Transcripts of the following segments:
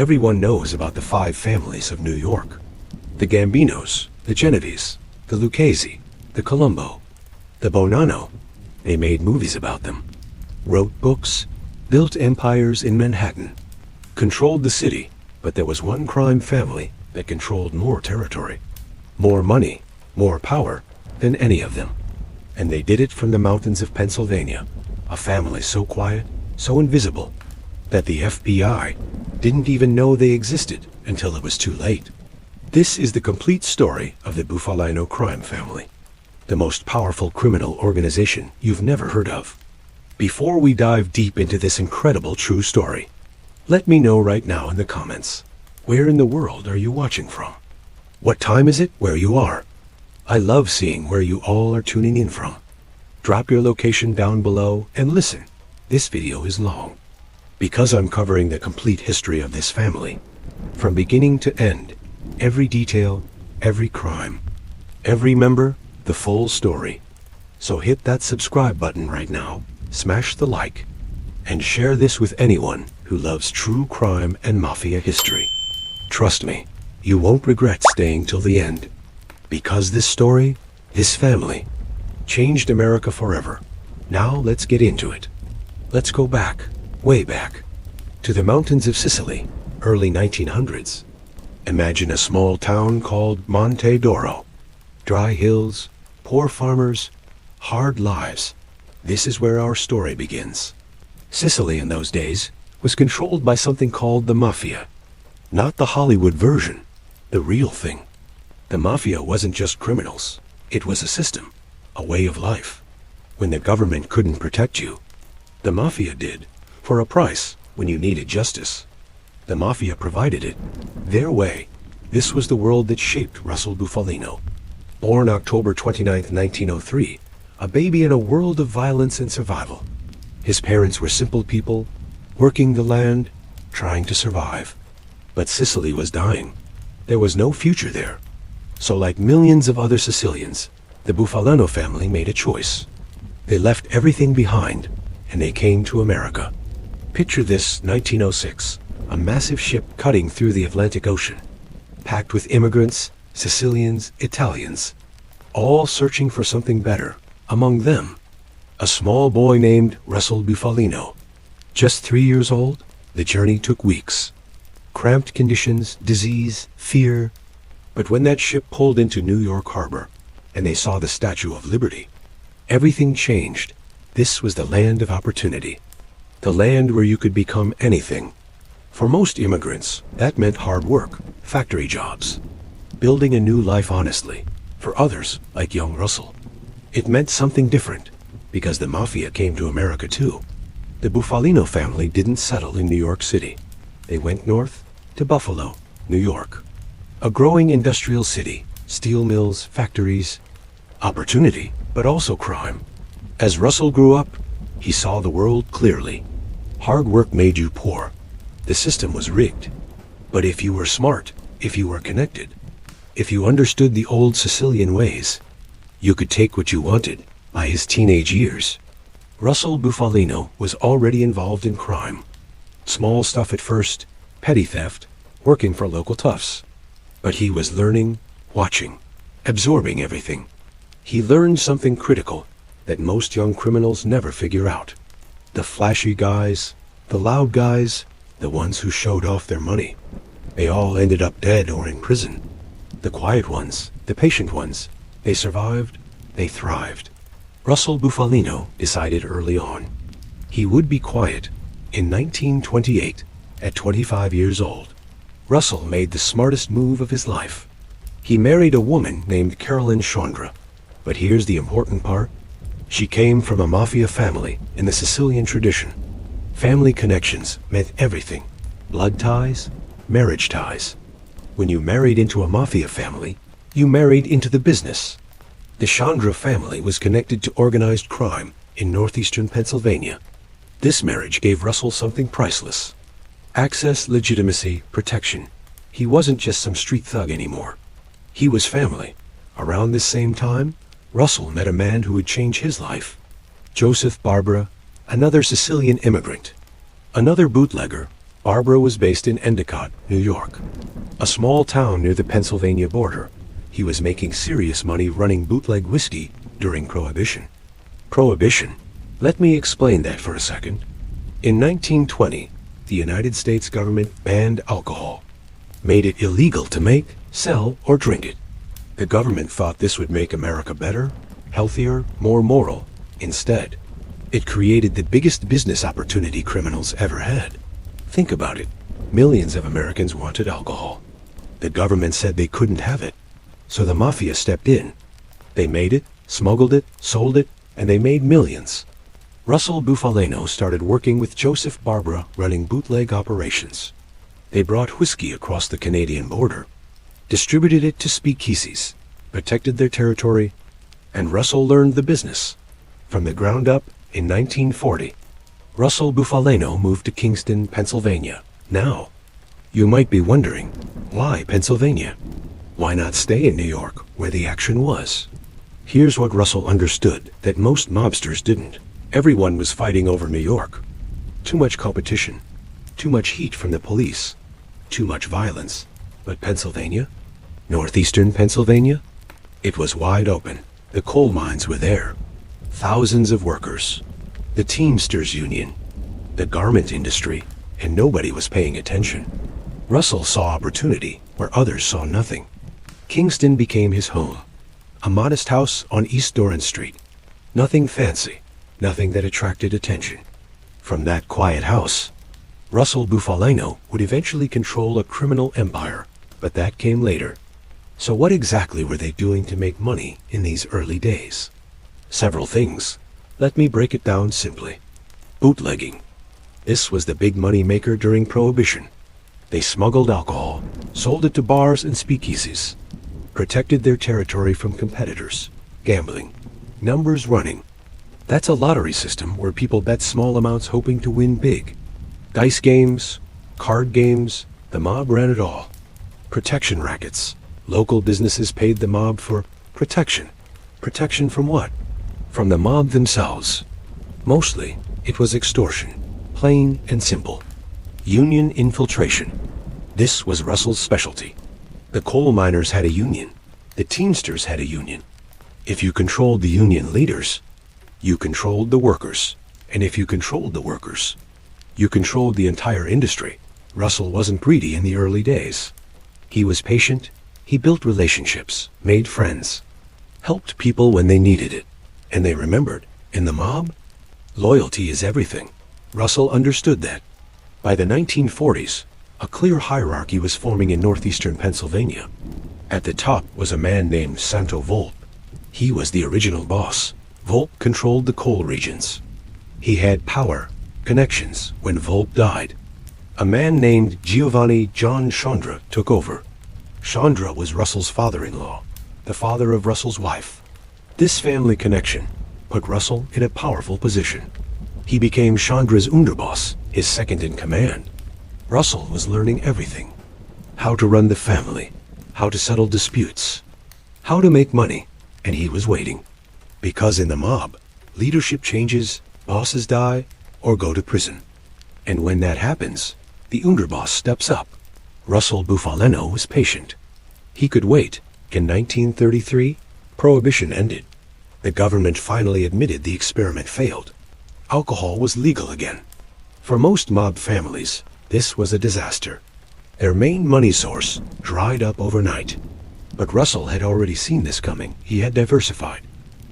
Everyone knows about the five families of New York. The Gambinos, the Genovese, the Lucchese, the Colombo, the Bonanno. They made movies about them, wrote books, built empires in Manhattan, controlled the city, but there was one crime family that controlled more territory, more money, more power than any of them. And they did it from the mountains of Pennsylvania, a family so quiet, so invisible, that the FBI didn't even know they existed until it was too late. This is the complete story of the Bufalino Crime Family, the most powerful criminal organization you've never heard of. Before we dive deep into this incredible true story, let me know right now in the comments, where in the world are you watching from? What time is it where you are? I love seeing where you all are tuning in from. Drop your location down below and listen. This video is long, because I'm covering the complete history of this family, from beginning to end, every detail, every crime, every member, the full story. So hit that subscribe button right now, smash the like, and share this with anyone who loves true crime and mafia history. Trust me, you won't regret staying till the end, because this story, this family, changed America forever. Now let's get into it. Let's go back, way back, to the mountains of Sicily, early 1900s. Imagine a small town called Monte d'Oro. Dry hills, poor farmers, hard lives. This is where our story begins. Sicily in those days was controlled by something called the Mafia. Not the Hollywood version, the real thing. The Mafia wasn't just criminals. It was a system, a way of life. When the government couldn't protect you, the Mafia did, for a price when you needed justice. The Mafia provided it, their way. This was the world that shaped Russell Bufalino. Born October 29, 1903, a baby in a world of violence and survival. His parents were simple people, working the land, trying to survive. But Sicily was dying. There was no future there. So like millions of other Sicilians, the Bufalino family made a choice. They left everything behind, and they came to America. Picture this, 1906, a massive ship cutting through the Atlantic Ocean, packed with immigrants, Sicilians, Italians, all searching for something better. Among them, a small boy named Russell Bufalino. Just 3 years old, the journey took weeks. Cramped conditions, disease, fear. But when that ship pulled into New York Harbor, and they saw the Statue of Liberty, everything changed. This was the land of opportunity. The land where you could become anything. For most immigrants, that meant hard work, factory jobs, building a new life honestly. For others, like young Russell, it meant something different, because the Mafia came to America too. The Bufalino family didn't settle in New York City. They went north to Buffalo, New York. A growing industrial city, steel mills, factories, opportunity, but also crime. As Russell grew up, he saw the world clearly. Hard work made you poor. The system was rigged. But if you were smart, if you were connected, if you understood the old Sicilian ways, you could take what you wanted. By his teenage years, Russell Bufalino was already involved in crime. Small stuff at first, petty theft, working for local toughs. But he was learning, watching, absorbing everything. He learned something critical that most young criminals never figure out. The flashy guys, the loud guys, the ones who showed off their money, they all ended up dead or in prison. The quiet ones, the patient ones, they survived, they thrived. Russell Bufalino decided early on he would be quiet. In 1928, at 25 years old, Russell made the smartest move of his life. He married a woman named Carolyn Chandra. But here's the important part. She came from a mafia family in the Sicilian tradition. Family connections meant everything. Blood ties, marriage ties. When you married into a mafia family, you married into the business. The Chandra family was connected to organized crime in northeastern Pennsylvania. This marriage gave Russell something priceless. Access, legitimacy, protection. He wasn't just some street thug anymore. He was family. Around this same time, Russell met a man who would change his life. Joseph Barbara, another Sicilian immigrant. Another bootlegger, Barbara was based in Endicott, New York, a small town near the Pennsylvania border. He was making serious money running bootleg whiskey during Prohibition. Prohibition? Let me explain that for a second. In 1920, the United States government banned alcohol, made it illegal to make, sell, or drink it. The government thought this would make America better, healthier, more moral. Instead, it created the biggest business opportunity criminals ever had. Think about it. Millions of Americans wanted alcohol. The government said they couldn't have it, so the Mafia stepped in. They made it, smuggled it, sold it, and they made millions. Russell Bufalino started working with Joseph Barbara running bootleg operations. They brought whiskey across the Canadian border, distributed it to speakeasies, protected their territory, and Russell learned the business. From the ground up, in 1940, Russell Bufalino moved to Kingston, Pennsylvania. Now, you might be wondering, why Pennsylvania? Why not stay in New York, where the action was? Here's what Russell understood that most mobsters didn't. Everyone was fighting over New York. Too much competition, too much heat from the police, too much violence. But Pennsylvania? Northeastern Pennsylvania? It was wide open. The coal mines were there. Thousands of workers. The Teamsters Union. The garment industry. And nobody was paying attention. Russell saw opportunity where others saw nothing. Kingston became his home. A modest house on East Doran Street. Nothing fancy. Nothing that attracted attention. From that quiet house, Russell Bufalino would eventually control a criminal empire, but that came later. So what exactly were they doing to make money in these early days? Several things. Let me break it down simply. Bootlegging. This was the big money maker during Prohibition. They smuggled alcohol, sold it to bars and speakeasies, protected their territory from competitors. Gambling. Numbers running. That's a lottery system where people bet small amounts hoping to win big. Dice games, card games, the mob ran it all. Protection rackets. Local businesses paid the mob for protection. Protection from what? From the mob themselves. Mostly, it was extortion. Plain and simple. Union infiltration. This was Russell's specialty. The coal miners had a union. The Teamsters had a union. If you controlled the union leaders, you controlled the workers. And if you controlled the workers, you controlled the entire industry. Russell wasn't greedy in the early days. He was patient. He built relationships, made friends, helped people when they needed it. And they remembered, in the mob, loyalty is everything. Russell understood that. By the 1940s, a clear hierarchy was forming in northeastern Pennsylvania. At the top was a man named Santo Volpe. He was the original boss. Volpe controlled the coal regions. He had power, connections. When Volpe died, a man named Giovanni John Chandra took over. Chandra was Russell's father-in-law, the father of Russell's wife. This family connection put Russell in a powerful position. He became Chandra's underboss, his second in command. Russell was learning everything. How to run the family, how to settle disputes, how to make money, and he was waiting. Because in the mob, leadership changes, bosses die, or go to prison. And when that happens, the underboss steps up. Russell Bufalino was patient. He could wait. In 1933, Prohibition ended. The government finally admitted the experiment failed. Alcohol was legal again. For most mob families, this was a disaster. Their main money source dried up overnight. But Russell had already seen this coming. He had diversified.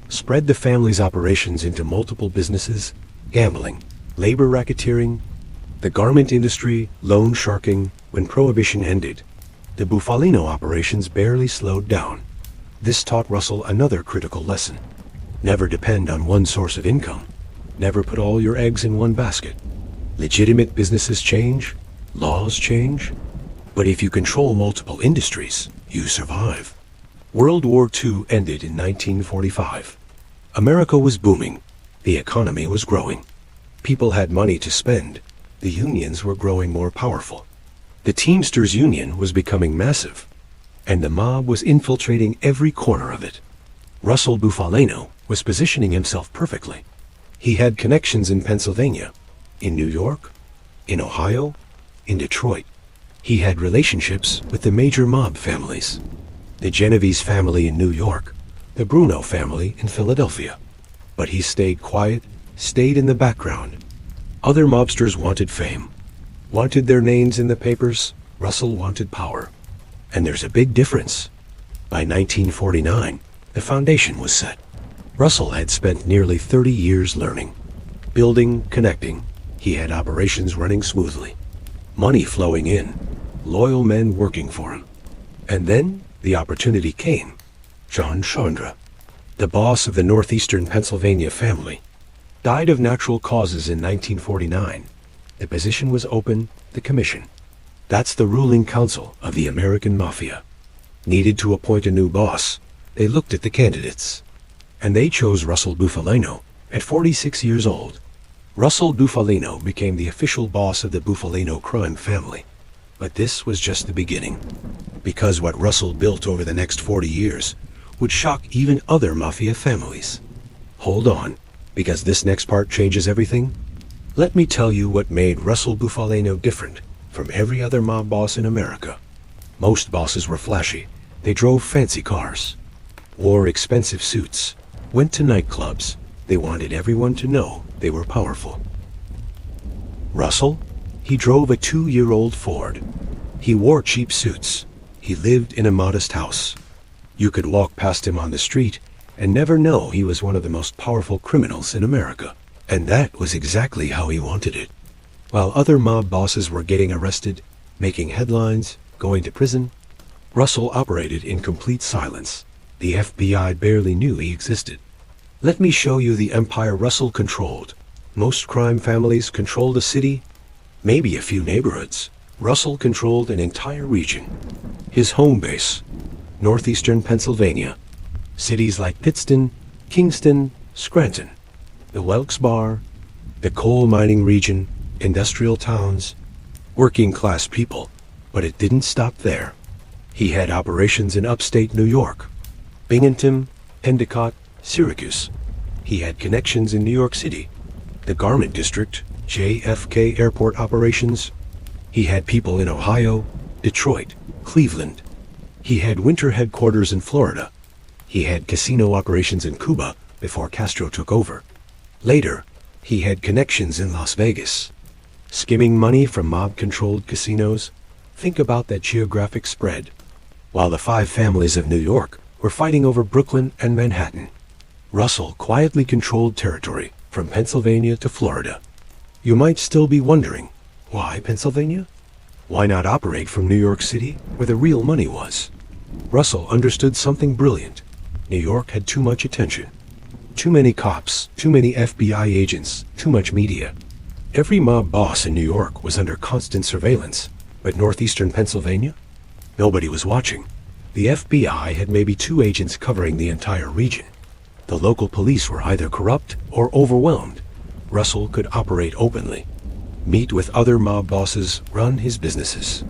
Spread the family's operations into multiple businesses, gambling, labor racketeering, the garment industry, loan sharking. When Prohibition ended, the Bufalino operations barely slowed down. This taught Russell another critical lesson. Never depend on one source of income. Never put all your eggs in one basket. Legitimate businesses change, laws change, but if you control multiple industries, you survive. World War II ended in 1945. America was booming. The economy was growing. People had money to spend. The unions were growing more powerful. The Teamsters Union was becoming massive, and the mob was infiltrating every corner of it. Russell Bufalino was positioning himself perfectly. He had connections in Pennsylvania, in New York, in Ohio, in Detroit. He had relationships with the major mob families. The Genovese family in New York, the Bruno family in Philadelphia. But he stayed quiet, stayed in the background. Other mobsters wanted fame, wanted their names in the papers. Russell wanted power. And there's a big difference. By 1949, the foundation was set. Russell had spent nearly 30 years learning, building, connecting. He had operations running smoothly, money flowing in, loyal men working for him. And then the opportunity came. John Chandra, the boss of the northeastern Pennsylvania family, died of natural causes in 1949. The position was open, the commission. That's the ruling council of the American Mafia. Needed to appoint a new boss. They looked at the candidates. And they chose Russell Bufalino at 46 years old. Russell Bufalino became the official boss of the Bufalino Crime Family. But this was just the beginning. Because what Russell built over the next 40 years would shock even other Mafia families. Hold on, because this next part changes everything. Let me tell you what made Russell Bufalino different from every other mob boss in America. Most bosses were flashy. They drove fancy cars, wore expensive suits, went to nightclubs. They wanted everyone to know they were powerful. Russell? He drove a 2-year-old Ford. He wore cheap suits. He lived in a modest house. You could walk past him on the street and never know he was one of the most powerful criminals in America. And that was exactly how he wanted it. While other mob bosses were getting arrested, making headlines, going to prison, Russell operated in complete silence. The FBI barely knew he existed. Let me show you the empire Russell controlled. Most crime families controlled a city, maybe a few neighborhoods. Russell controlled an entire region. His home base, northeastern Pennsylvania. Cities like Pittston, Kingston, Scranton, the Wilkes-Barre, the coal mining region, industrial towns, working class people. But it didn't stop there. He had operations in upstate New York, Binghamton, Endicott, Syracuse. He had connections in New York City, the Garment District, JFK Airport operations. He had people in Ohio, Detroit, Cleveland. He had winter headquarters in Florida. He had casino operations in Cuba before Castro took over. Later, he had connections in Las Vegas, skimming money from mob-controlled casinos. Think about that geographic spread. While the 5 families of New York were fighting over Brooklyn and Manhattan, Russell quietly controlled territory from Pennsylvania to Florida. You might still be wondering, why Pennsylvania? Why not operate from New York City, where the real money was? Russell understood something brilliant. New York had too much attention. Too many cops, too many FBI agents, too much media. Every mob boss in New York was under constant surveillance. But northeastern Pennsylvania? Nobody was watching. The FBI had maybe 2 agents covering the entire region. The local police were either corrupt or overwhelmed. Russell could operate openly, meet with other mob bosses, run his businesses.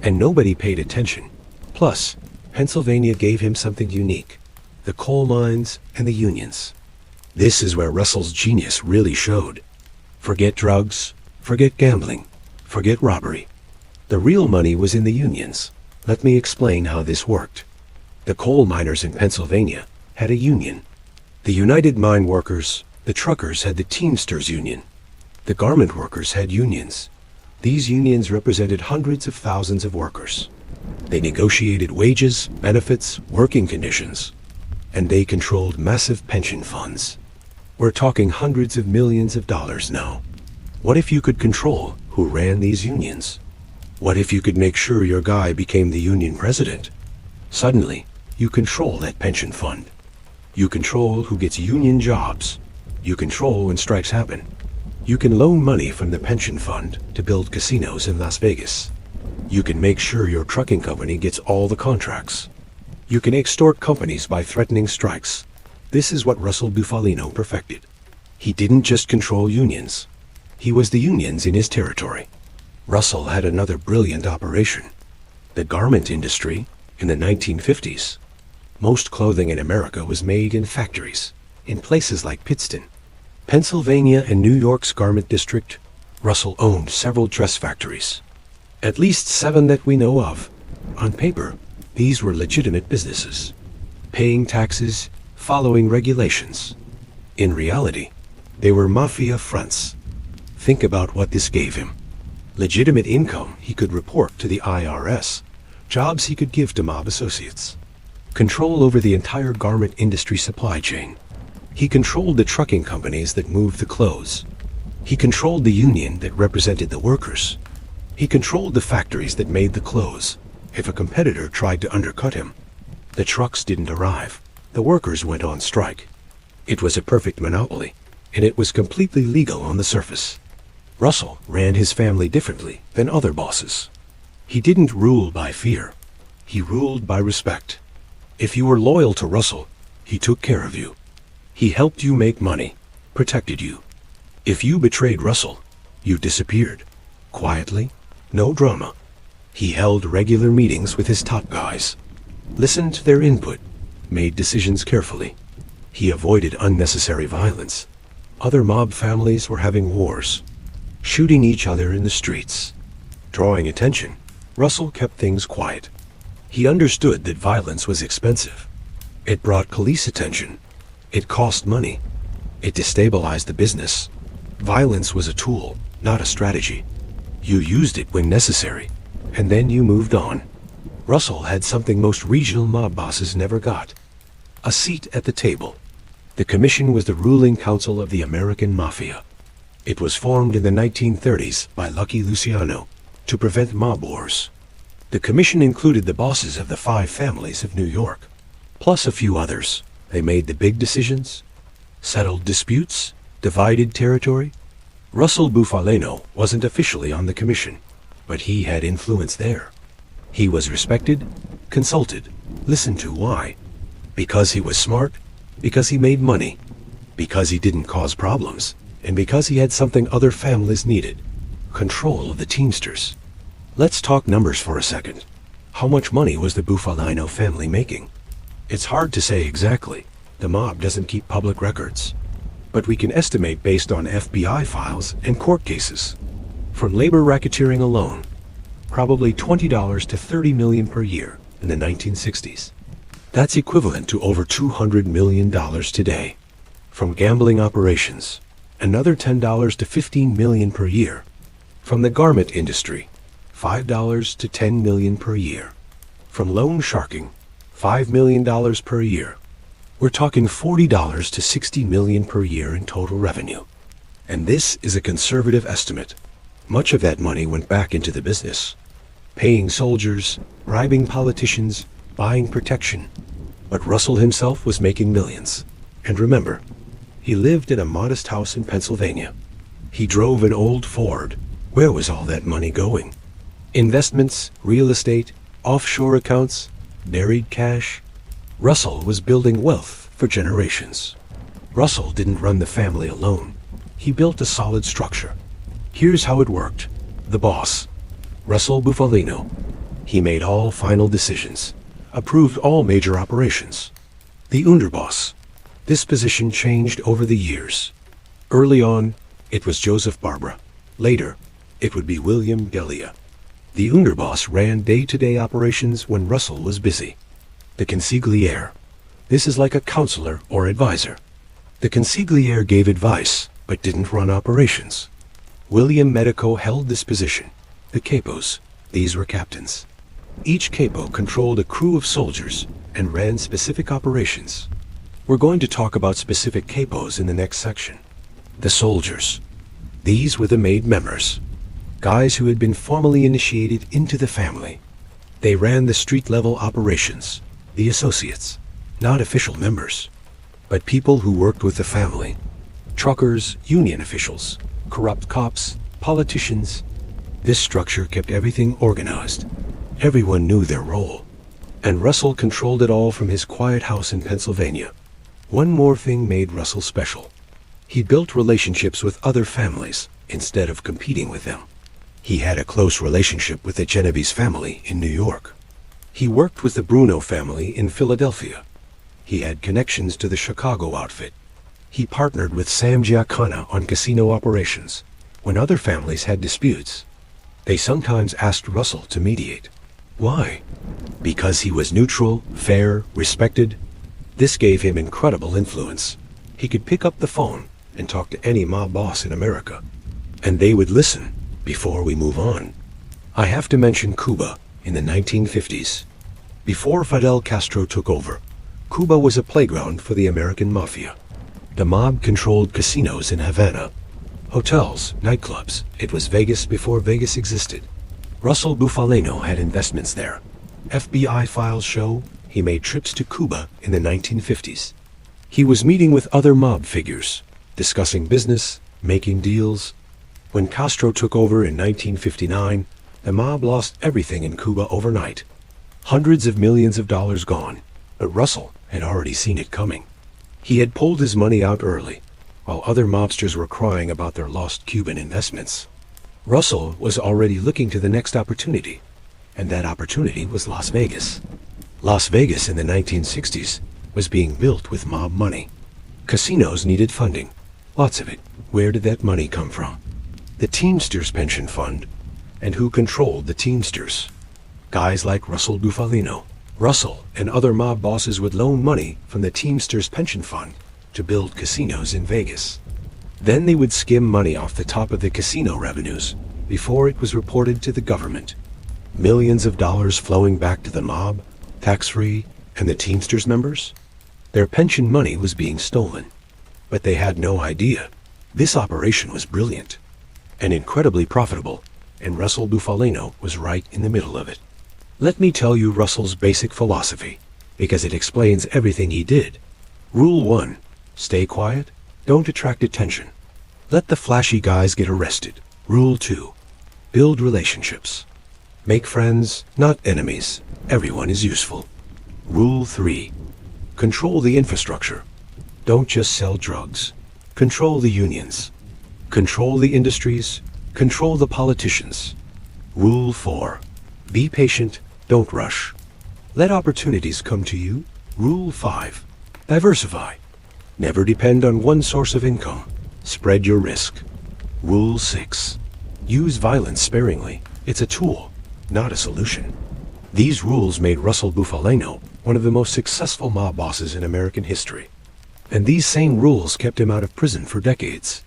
And nobody paid attention. Plus, Pennsylvania gave him something unique: the coal mines and the unions. This is where Russell's genius really showed. Forget drugs, forget gambling, forget robbery. The real money was in the unions. Let me explain how this worked. The coal miners in Pennsylvania had a union. The United Mine Workers, the truckers had the Teamsters Union. The garment workers had unions. These unions represented hundreds of thousands of workers. They negotiated wages, benefits, working conditions. And they controlled massive pension funds. We're talking hundreds of millions of dollars now. What if you could control who ran these unions? What if you could make sure your guy became the union president? Suddenly, you control that pension fund. You control who gets union jobs. You control when strikes happen. You can loan money from the pension fund to build casinos in Las Vegas. You can make sure your trucking company gets all the contracts. You can extort companies by threatening strikes. This is what Russell Bufalino perfected. He didn't just control unions. He was the unions in his territory. Russell had another brilliant operation: the garment industry in the 1950s. Most clothing in America was made in factories, in places like Pittston. Pennsylvania and New York's Garment District, Russell owned several dress factories. At least 7 that we know of. On paper, these were legitimate businesses, paying taxes, following regulations. In reality, they were mafia fronts. Think about what this gave him. Legitimate income he could report to the IRS, jobs he could give to mob associates, control over the entire garment industry supply chain. He controlled the trucking companies that moved the clothes. He controlled the union that represented the workers. He controlled the factories that made the clothes. If a competitor tried to undercut him, the trucks didn't arrive. The workers went on strike. It was a perfect monopoly, and it was completely legal on the surface. Russell ran his family differently than other bosses. He didn't rule by fear. He ruled by respect. If you were loyal to Russell, he took care of you. He helped you make money, protected you. If you betrayed Russell, you disappeared. Quietly, no drama. He held regular meetings with his top guys, listened to their input, made decisions carefully. He avoided unnecessary violence. Other mob families were having wars, shooting each other in the streets. Drawing attention, Russell kept things quiet. He understood that violence was expensive. It brought police attention. It cost money. It destabilized the business. Violence was a tool, not a strategy. You used it when necessary, and then you moved on. Russell had something most regional mob bosses never got: a seat at the table. The commission was the ruling council of the American Mafia. It was formed in the 1930s by Lucky Luciano to prevent mob wars. The commission included the bosses of the 5 families of New York, plus a few others. They made the big decisions, settled disputes, divided territory. Russell Bufalino wasn't officially on the commission, but he had influence there. He was respected, consulted, listened to. Why? Because he was smart, because he made money, because he didn't cause problems, and because he had something other families needed: control of the Teamsters. Let's talk numbers for a second. How much money was the Bufalino family making? It's hard to say exactly. The mob doesn't keep public records. But we can estimate based on FBI files and court cases. From labor racketeering alone, probably $20 to $30 million per year in the 1960s. That's equivalent to over $200 million today. From gambling operations, another $10 to $15 million per year. From the garment industry, $5 to $10 million per year. From loan sharking, $5 million per year. We're talking $40 to $60 million per year in total revenue. And this is a conservative estimate. Much of that money went back into the business, paying soldiers, bribing politicians, buying protection. But Russell himself was making millions. And remember, he lived in a modest house in Pennsylvania. He drove an old Ford. Where was all that money going? Investments, real estate, offshore accounts, buried cash. Russell was building wealth for generations. Russell didn't run the family alone. He built a solid structure. Here's how it worked. The boss, Russell Bufalino. He made all final decisions, approved all major operations. The underboss. This position changed over the years. Early on, it was Joseph Barbara. Later, it would be William Delia. The underboss ran day-to-day operations when Russell was busy. The consigliere. This is like a counselor or advisor. The consigliere gave advice, but didn't run operations. William Medico held this position. The capos. These were captains. Each capo controlled a crew of soldiers and ran specific operations. We're going to talk about specific capos in the next section. The soldiers. These were the made members. Guys who had been formally initiated into the family. They ran the street-level operations. The associates, not official members, but people who worked with the family. Truckers, union officials, corrupt cops, politicians. This structure kept everything organized. Everyone knew their role. And Russell controlled it all from his quiet house in Pennsylvania. One more thing made Russell special. He built relationships with other families instead of competing with them. He had a close relationship with the Genovese family in New York. He worked with the Bruno family in Philadelphia. He had connections to the Chicago outfit. He partnered with Sam Giancana on casino operations when other families had disputes. They sometimes asked Russell to mediate. Why? Because he was neutral, fair, respected. This gave him incredible influence. He could pick up the phone and talk to any mob boss in America, and they would listen. Before we move on, I have to mention Cuba in the 1950s. Before Fidel Castro took over, Cuba was a playground for the American Mafia. The mob controlled casinos in Havana, hotels, nightclubs. It was Vegas before Vegas existed. Russell Bufalino had investments there. FBI files show he made trips to Cuba in the 1950s. He was meeting with other mob figures, discussing business, making deals. When Castro took over in 1959, the mob lost everything in Cuba overnight. Hundreds of millions of dollars gone, but Russell had already seen it coming. He had pulled his money out early, while other mobsters were crying about their lost Cuban investments. Russell was already looking to the next opportunity, and that opportunity was Las Vegas. Las Vegas in the 1960s was being built with mob money. Casinos needed funding, lots of it. Where did that money come from? The Teamsters pension fund. And who controlled the Teamsters? Guys like Russell Bufalino. Russell and other mob bosses would loan money from the Teamsters pension fund to build casinos in Vegas. Then they would skim money off the top of the casino revenues before it was reported to the government. Millions of dollars flowing back to the mob, tax-free, and the Teamsters members. Their pension money was being stolen, but they had no idea. This operation was brilliant and incredibly profitable, and Russell Bufalino was right in the middle of it. Let me tell you Russell's basic philosophy, because it explains everything he did. Rule 1. Stay quiet. Don't attract attention. Let the flashy guys get arrested. Rule 2. Build relationships. Make friends, not enemies. Everyone is useful. Rule 3. Control the infrastructure. Don't just sell drugs. Control the unions. Control the industries. Control the politicians. Rule 4. Be patient. Don't rush. Let opportunities come to you. Rule 5. Diversify. Never depend on one source of income. Spread your risk. Rule 6. Use violence sparingly. It's a tool, not a solution. These rules made Russell Bufalino one of the most successful mob bosses in American history. And these same rules kept him out of prison for decades.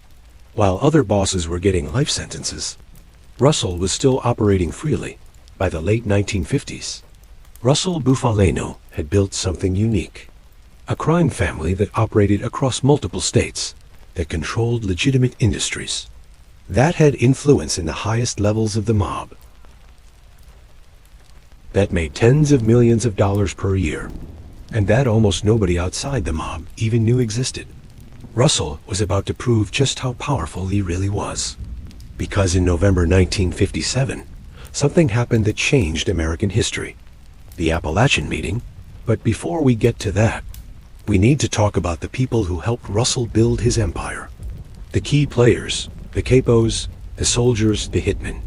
While other bosses were getting life sentences, Russell was still operating freely. By the late 1950s, Russell Bufalino had built something unique. A crime family that operated across multiple states, that controlled legitimate industries, that had influence in the highest levels of the mob, that made tens of millions of dollars per year, and that almost nobody outside the mob even knew existed. Russell was about to prove just how powerful he really was. Because in November 1957, something happened that changed American history. The Apalachin Meeting. But before we get to that, we need to talk about the people who helped Russell build his empire. The key players, the capos, the soldiers, the hitmen.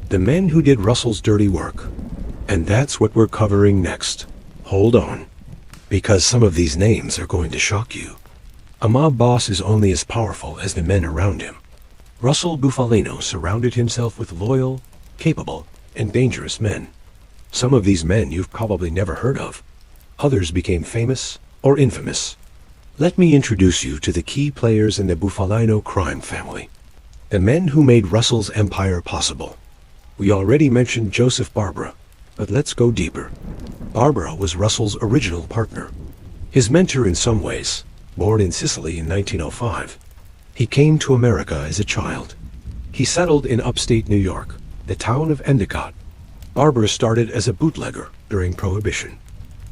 The men who did Russell's dirty work. And that's what we're covering next. Hold on, because some of these names are going to shock you. A mob boss is only as powerful as the men around him. Russell Bufalino surrounded himself with loyal, capable, and dangerous men. Some of these men you've probably never heard of. Others became famous or infamous. Let me introduce you to the key players in the Bufalino crime family. The men who made Russell's empire possible. We already mentioned Joseph Barbara, but let's go deeper. Barbara was Russell's original partner. His mentor in some ways. Born in Sicily in 1905, he came to America as a child. He settled in upstate New York, the town of Endicott. Barbara started as a bootlegger during Prohibition.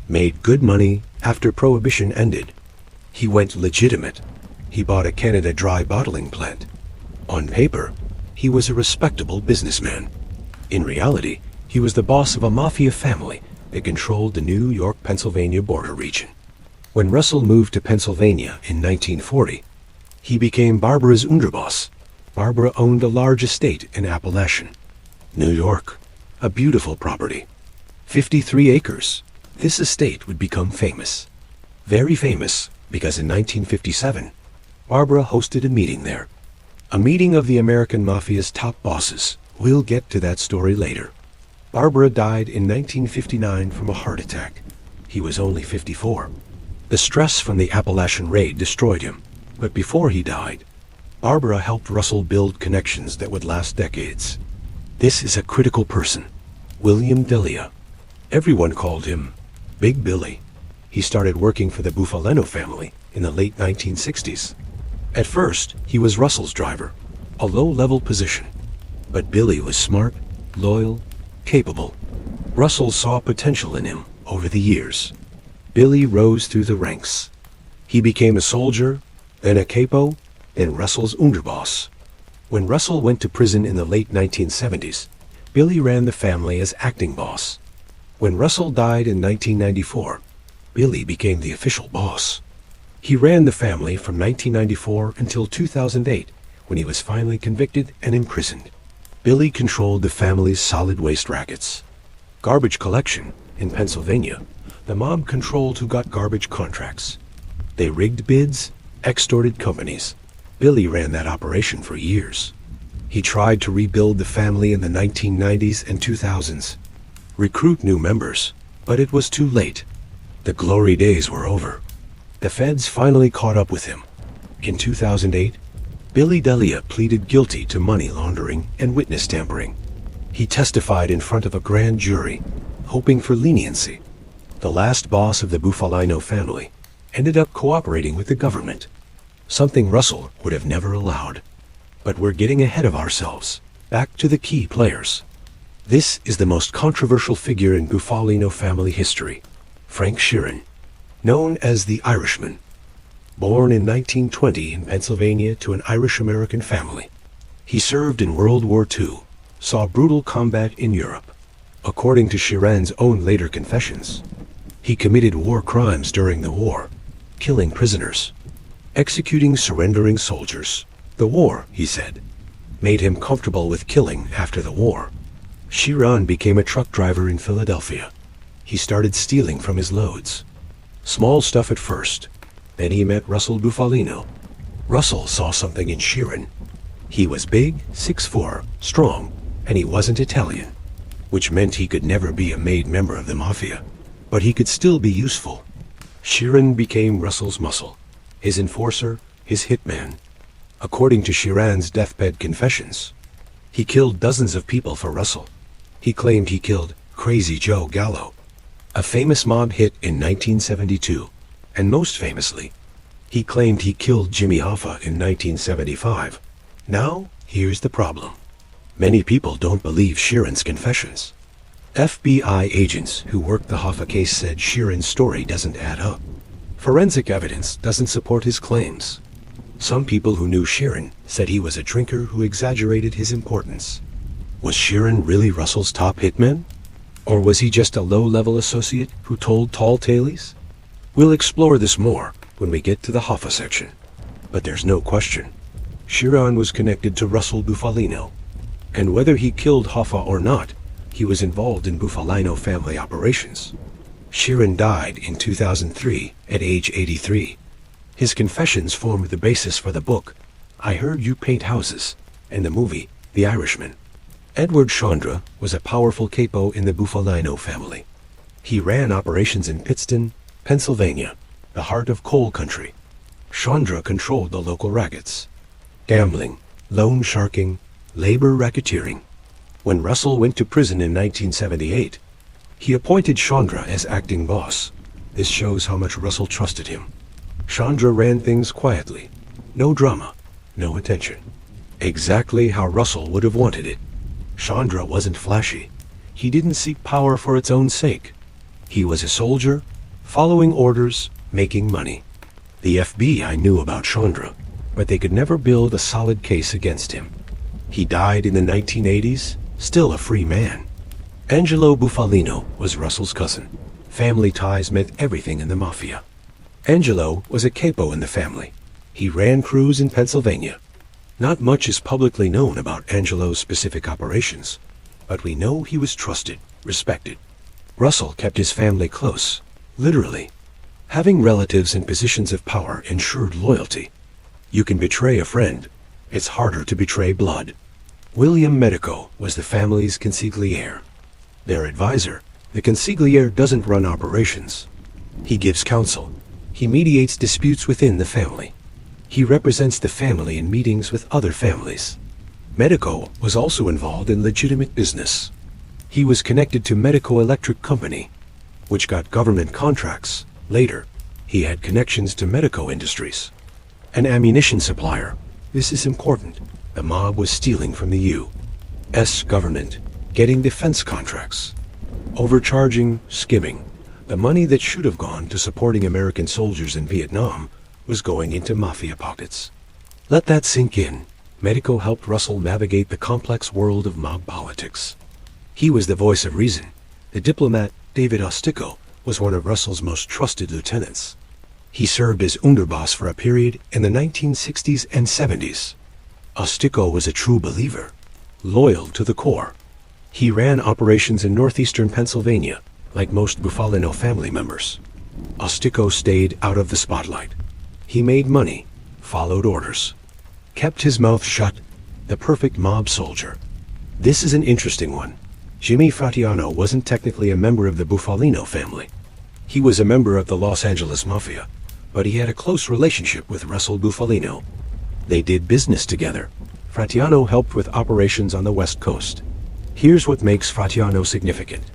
Made good money after Prohibition ended. He went legitimate. He bought a Canada Dry bottling plant. On paper, he was a respectable businessman. In reality, he was the boss of a mafia family that controlled the New York-Pennsylvania border region. When Russell moved to Pennsylvania in 1940, he became Barbara's underboss. Barbara owned a large estate in Apalachin, New York, a beautiful property, 53 acres. This estate would become famous, very famous, because in 1957, Barbara hosted a meeting there, a meeting of the American Mafia's top bosses, We'll get to that story later. Barbara died in 1959 from a heart attack. He was only 54. The stress from the Apalachin raid destroyed him, but before he died, Barbara helped Russell build connections that would last decades. This is a critical person, William Delia. Everyone called him Big Billy. He started working for the Bufalino family in the late 1960s. At first, he was Russell's driver, a low-level position. But Billy was smart, loyal, capable. Russell saw potential in him over the years. Billy rose through the ranks. He became a soldier, then a capo, then Russell's underboss. When Russell went to prison in the late 1970s, Billy ran the family as acting boss. When Russell died in 1994, Billy became the official boss. He ran the family from 1994 until 2008, when he was finally convicted and imprisoned. Billy controlled the family's solid waste rackets. Garbage collection in Pennsylvania. The mob controlled who got garbage contracts. They rigged bids, extorted companies. Billy ran that operation for years. He tried to rebuild the family in the 1990s and 2000s. Recruit new members, but it was too late. The glory days were over. The feds finally caught up with him. In 2008, Billy Delia pleaded guilty to money laundering and witness tampering. He testified in front of a grand jury, hoping for leniency. The last boss of the Bufalino family ended up cooperating with the government, something Russell would have never allowed. But we're getting ahead of ourselves. Back to the key players. This is the most controversial figure in Bufalino family history, Frank Sheeran, known as the Irishman. Born in 1920 in Pennsylvania to an Irish-American family, he served in World War II, saw brutal combat in Europe. According to Sheeran's own later confessions, he committed war crimes during the war, killing prisoners, executing surrendering soldiers. The war, he said, made him comfortable with killing after the war. Sheeran became a truck driver in Philadelphia. He started stealing from his loads. Small stuff at first. Then he met Russell Bufalino. Russell saw something in Sheeran. He was big, 6'4", strong, and he wasn't Italian, which meant he could never be a made member of the Mafia. But he could still be useful. Sheeran became Russell's muscle, his enforcer, his hitman. According to Sheeran's deathbed confessions, he killed dozens of people for Russell. He claimed he killed Crazy Joe Gallo, a famous mob hit in 1972. And most famously, he claimed he killed Jimmy Hoffa in 1975. Now, here's the problem. Many people don't believe Sheeran's confessions. FBI agents who worked the Hoffa case said Sheeran's story doesn't add up. Forensic evidence doesn't support his claims. Some people who knew Sheeran said he was a drinker who exaggerated his importance. Was Sheeran really Russell's top hitman? Or was he just a low-level associate who told tall tales? We'll explore this more when we get to the Hoffa section. But there's no question. Sheeran was connected to Russell Bufalino. And whether he killed Hoffa or not, he was involved in Bufalino family operations. Sheeran died in 2003 at age 83. His confessions formed the basis for the book, I Heard You Paint Houses, and the movie, The Irishman. Edward Chandra was a powerful capo in the Bufalino family. He ran operations in Pittston, Pennsylvania, the heart of coal country. Chandra controlled the local rackets. Gambling, loan sharking, labor racketeering. When Russell went to prison in 1978, he appointed Chandra as acting boss. This shows how much Russell trusted him. Chandra ran things quietly. No drama, no attention. Exactly how Russell would have wanted it. Chandra wasn't flashy. He didn't seek power for its own sake. He was a soldier, following orders, making money. The FBI knew about Chandra, but they could never build a solid case against him. He died in the 1980s, still a free man. Angelo Bufalino was Russell's cousin. Family ties meant everything in the Mafia. Angelo was a capo in the family. He ran crews in Pennsylvania. Not much is publicly known about Angelo's specific operations, but we know he was trusted, respected. Russell kept his family close, literally. Having relatives in positions of power ensured loyalty. You can betray a friend. It's harder to betray blood. William Medico was the family's consigliere. Their advisor, the consigliere doesn't run operations. He gives counsel. He mediates disputes within the family. He represents the family in meetings with other families. Medico was also involved in legitimate business. He was connected to Medico Electric Company, which got government contracts. Later, he had connections to Medico Industries, an ammunition supplier. This is important. The mob was stealing from the U.S. government, getting defense contracts, overcharging, skimming. The money that should have gone to supporting American soldiers in Vietnam was going into Mafia pockets. Let that sink in. Medico helped Russell navigate the complex world of mob politics. He was the voice of reason. The diplomat, David Ostico, was one of Russell's most trusted lieutenants. He served as underboss for a period in the 1960s and 70s. Ostico was a true believer, loyal to the core. He ran operations in northeastern Pennsylvania, like most Bufalino family members. Ostico stayed out of the spotlight. He made money, followed orders, kept his mouth shut, the perfect mob soldier. This is an interesting one. Jimmy Fratiano wasn't technically a member of the Bufalino family. He was a member of the Los Angeles Mafia, but he had a close relationship with Russell Bufalino. They did business together. Fratiano helped with operations on the West Coast. Here's what makes Fratiano significant.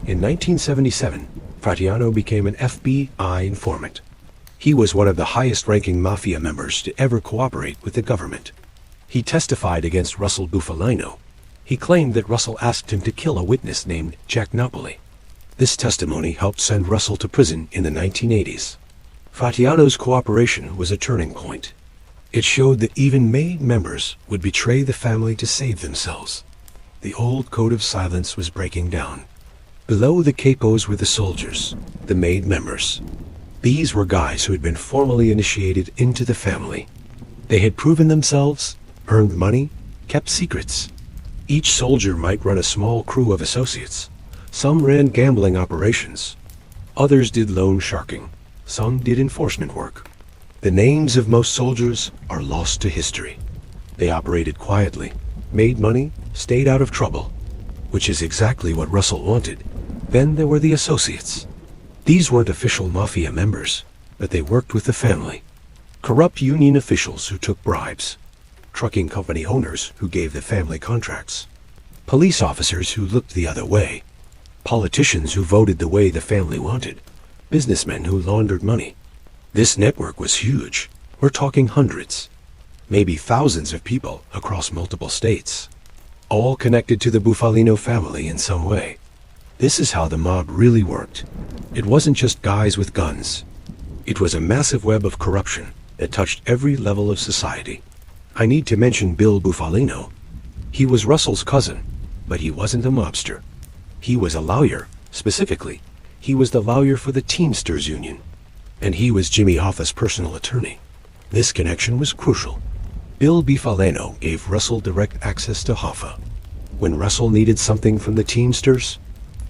In 1977, Fratiano became an FBI informant. He was one of the highest-ranking Mafia members to ever cooperate with the government. He testified against Russell Bufalino. He claimed that Russell asked him to kill a witness named Jack Napoli. This testimony helped send Russell to prison in the 1980s. Fratiano's cooperation was a turning point. It showed that even made members would betray the family to save themselves. The old code of silence was breaking down. Below the capos were the soldiers, the made members. These were guys who had been formally initiated into the family. They had proven themselves, earned money, kept secrets. Each soldier might run a small crew of associates. Some ran gambling operations. Others did loan sharking. Some did enforcement work. The names of most soldiers are lost to history. They operated quietly, made money, stayed out of trouble, which is exactly what Russell wanted. Then there were the associates. These weren't official Mafia members, but they worked with the family. Corrupt union officials who took bribes. Trucking company owners who gave the family contracts. Police officers who looked the other way. Politicians who voted the way the family wanted. Businessmen who laundered money. This network was huge. We're talking hundreds, maybe thousands of people across multiple states, all connected to the Bufalino family in some way. This is how the mob really worked. It wasn't just guys with guns. It was a massive web of corruption that touched every level of society. I need to mention Bill Bufalino. He was Russell's cousin, but he wasn't a mobster. He was a lawyer. Specifically, he was the lawyer for the Teamsters Union, and he was Jimmy Hoffa's personal attorney. This connection was crucial. Bill Bufalino gave Russell direct access to Hoffa. When Russell needed something from the Teamsters,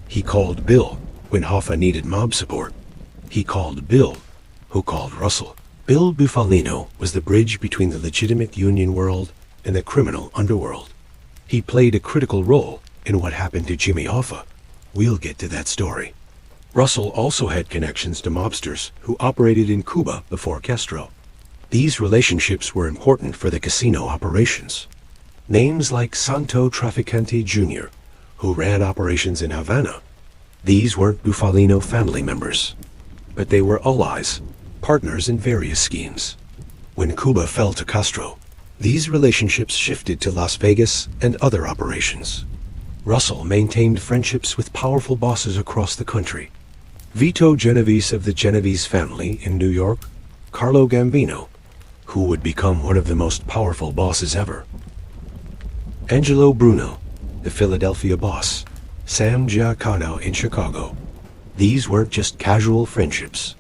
he called Bill. When Hoffa needed mob support, he called Bill, who called Russell. Bill Bufalino was the bridge between the legitimate union world and the criminal underworld. He played a critical role in what happened to Jimmy Hoffa. We'll get to that story. Russell also had connections to mobsters who operated in Cuba before Castro. These relationships were important for the casino operations. Names like Santo Traficante Jr., who ran operations in Havana. These weren't Bufalino family members, but they were allies, partners in various schemes. When Cuba fell to Castro, these relationships shifted to Las Vegas and other operations. Russell maintained friendships with powerful bosses across the country. Vito Genovese of the Genovese family in New York, Carlo Gambino, who would become one of the most powerful bosses ever. Angelo Bruno, the Philadelphia boss, Sam Giancana in Chicago. These weren't just casual friendships.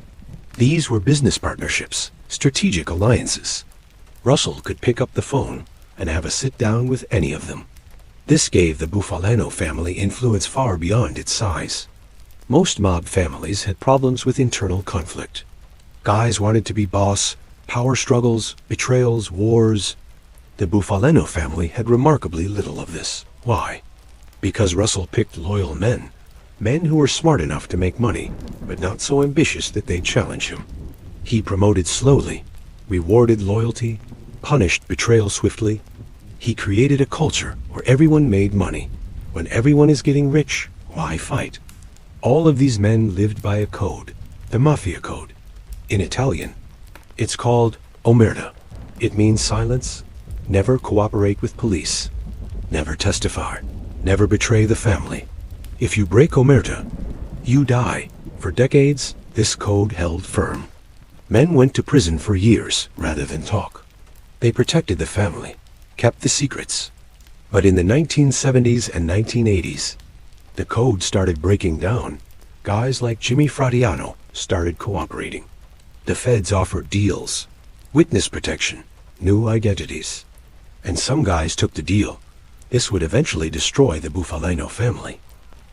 These were business partnerships, strategic alliances. Russell could pick up the phone and have a sit-down with any of them. This gave the Bufalino family influence far beyond its size. Most mob families had problems with internal conflict. Guys wanted to be boss, power struggles, betrayals, wars. The Bufalino family had remarkably little of this. Why? Because Russell picked loyal men. Men who were smart enough to make money, but not so ambitious that they'd challenge him. He promoted slowly, rewarded loyalty, punished betrayal swiftly. He created a culture where everyone made money. When everyone is getting rich, why fight? All of these men lived by a code, the Mafia code. In Italian, it's called omerta. It means silence, never cooperate with police, never testify, never betray the family. If you break omerta, you die. For decades, this code held firm. Men went to prison for years rather than talk. They protected the family, kept the secrets. But in the 1970s and 1980s, the code started breaking down. Guys like Jimmy Hoffa started cooperating. The feds offered deals, witness protection, new identities. And some guys took the deal. This would eventually destroy the Bufalino family.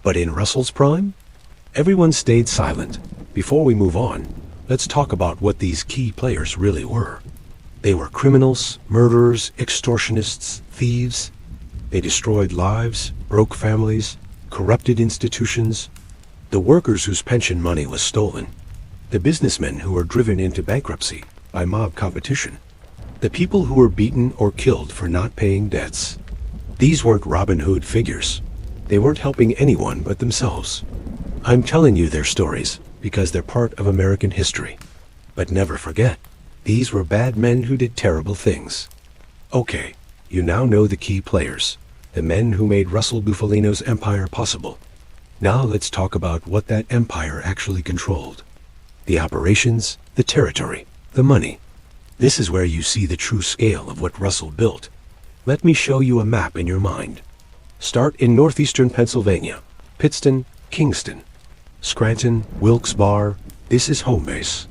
But in Russell's prime, everyone stayed silent. Before we move on, let's talk about what these key players really were. They were criminals, murderers, extortionists, thieves. They destroyed lives, broke families, corrupted institutions. The workers whose pension money was stolen. The businessmen who were driven into bankruptcy by mob competition. The people who were beaten or killed for not paying debts. These weren't Robin Hood figures. They weren't helping anyone but themselves. I'm telling you their stories because they're part of American history. But never forget, these were bad men who did terrible things. Okay, you now know the key players, the men who made Russell Bufalino's empire possible. Now let's talk about what that empire actually controlled. The operations, the territory, the money. This is where you see the true scale of what Russell built. Let me show you a map in your mind. Start in northeastern Pennsylvania, Pittston, Kingston, Scranton, Wilkes-Barre. This is home base,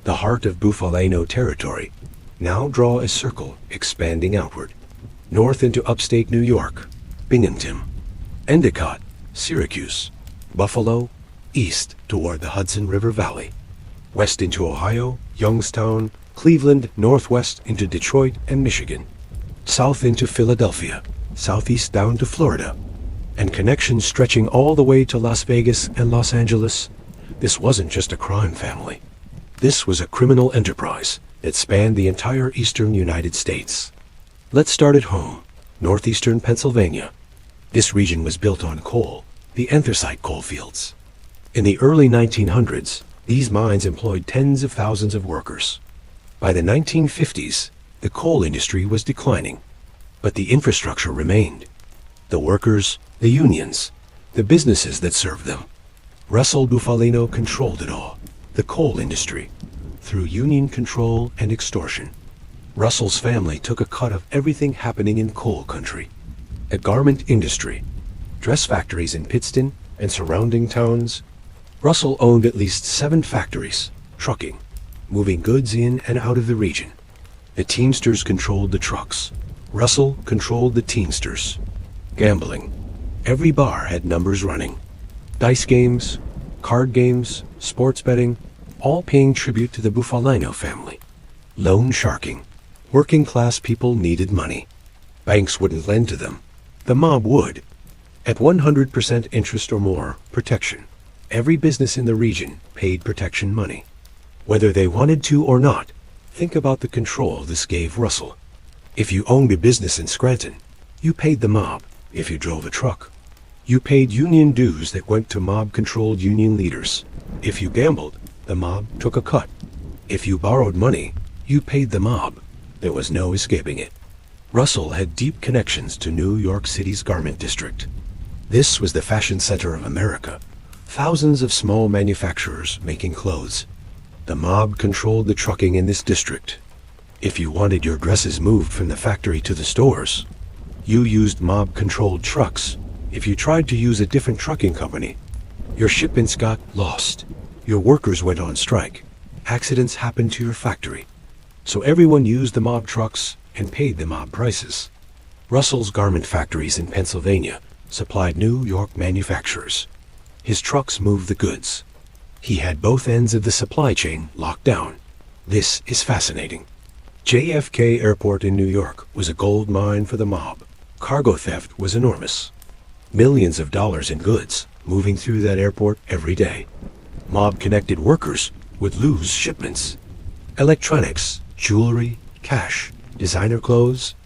the heart of Bufalino territory. Now draw a circle expanding outward, north into upstate New York, Binghamton, Endicott, Syracuse, Buffalo, east toward the Hudson River Valley, west into Ohio, Youngstown, Cleveland, northwest into Detroit and Michigan, south into Philadelphia, southeast down to Florida, and connections stretching all the way to Las Vegas and Los Angeles. This wasn't just a crime family. This was a criminal enterprise that spanned the entire eastern United States. Let's start at home, northeastern Pennsylvania. This region was built on coal, the anthracite coal fields. In the early 1900s, these mines employed tens of thousands of workers. By the 1950s, the coal industry was declining, but the infrastructure remained. The workers, the unions, the businesses that served them. Russell Bufalino controlled it all, the coal industry, through union control and extortion. Russell's family took a cut of everything happening in coal country. A garment industry, dress factories in Pittston and surrounding towns. Russell owned at least 7 factories, trucking, moving goods in and out of the region. The Teamsters controlled the trucks. Russell controlled the Teamsters. Gambling. Every bar had numbers running. Dice games, card games, sports betting, all paying tribute to the Bufalino family. Loan sharking. Working class people needed money. Banks wouldn't lend to them. The mob would. At 100% interest or more, protection. Every business in the region paid protection money. Whether they wanted to or not, think about the control this gave Russell. If you owned a business in Scranton, you paid the mob. If you drove a truck, you paid union dues that went to mob-controlled union leaders. If you gambled, the mob took a cut. If you borrowed money, you paid the mob. There was no escaping it. Russell had deep connections to New York City's garment district. This was the fashion center of America. Thousands of small manufacturers making clothes. The mob controlled the trucking in this district. If you wanted your dresses moved from the factory to the stores, you used mob-controlled trucks. If you tried to use a different trucking company, your shipments got lost. Your workers went on strike. Accidents happened to your factory. So everyone used the mob trucks and paid the mob prices. Russell's garment factories in Pennsylvania supplied New York manufacturers. His trucks moved the goods. He had both ends of the supply chain locked down. This is fascinating. JFK Airport in New York was a gold mine for the mob. Cargo theft was enormous. Millions of dollars in goods moving through that airport every day. Mob-connected workers would lose shipments. Electronics, jewelry, cash, designer clothes,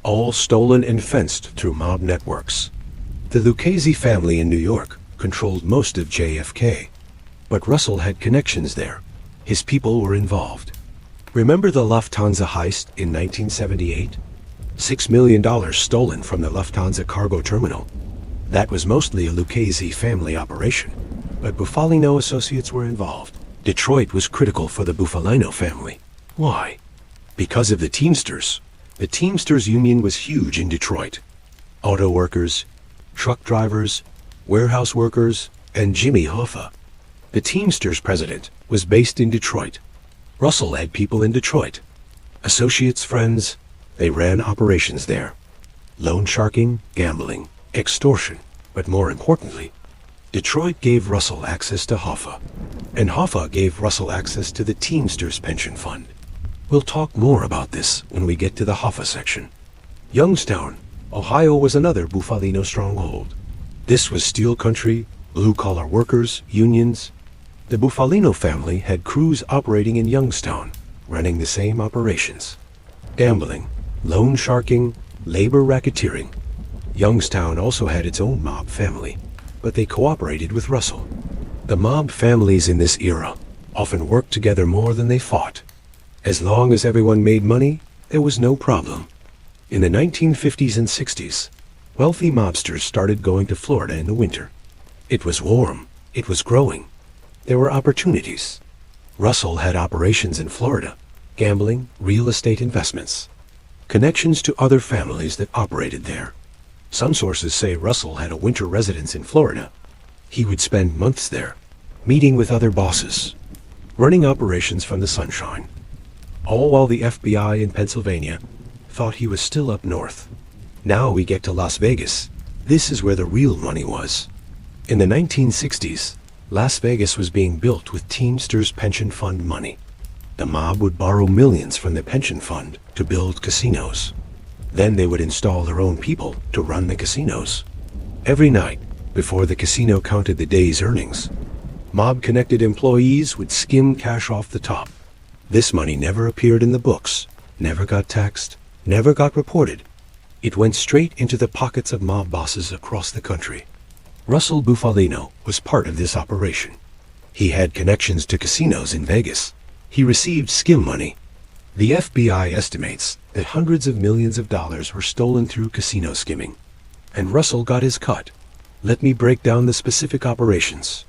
all stolen and fenced through mob networks. The Lucchese family in New York controlled most of JFK, but Russell had connections there. His people were involved. Remember the Lufthansa heist in 1978? $6 million stolen from the Lufthansa cargo terminal. That was mostly a Lucchese family operation, but Bufalino associates were involved. Detroit was critical for the Bufalino family. Why? Because of the Teamsters. The Teamsters Union was huge in Detroit. Auto workers, truck drivers, warehouse workers, and Jimmy Hoffa. The Teamsters president was based in Detroit. Russell had people in Detroit. Associates, friends, they ran operations there. Loan sharking, gambling, extortion, but more importantly, Detroit gave Russell access to Hoffa, and Hoffa gave Russell access to the Teamsters pension fund. We'll talk more about this when we get to the Hoffa section. Youngstown, Ohio was another Bufalino stronghold. This was steel country, blue-collar workers, unions. The Bufalino family had crews operating in Youngstown, running the same operations. Gambling, loan sharking, labor racketeering. Youngstown also had its own mob family, but they cooperated with Russell. The mob families in this era often worked together more than they fought. As long as everyone made money, there was no problem. In the 1950s and 60s, wealthy mobsters started going to Florida in the winter. It was warm. It was growing. There were opportunities. Russell had operations in Florida, gambling, real estate investments, connections to other families that operated there. Some sources say Russell had a winter residence in Florida. He would spend months there, meeting with other bosses, running operations from the sunshine, all while the FBI in Pennsylvania thought he was still up north. Now we get to Las Vegas. This is where the real money was. In the 1960s, Las Vegas was being built with Teamsters pension fund money. The mob would borrow millions from the pension fund to build casinos. Then they would install their own people to run the casinos. Every night, before the casino counted the day's earnings, mob-connected employees would skim cash off the top. This money never appeared in the books, never got taxed, never got reported. It went straight into the pockets of mob bosses across the country. Russell Bufalino was part of this operation. He had connections to casinos in Vegas. He received skim money. The FBI estimates that hundreds of millions of dollars were stolen through casino skimming. And Russell got his cut. Let me break down the specific operations.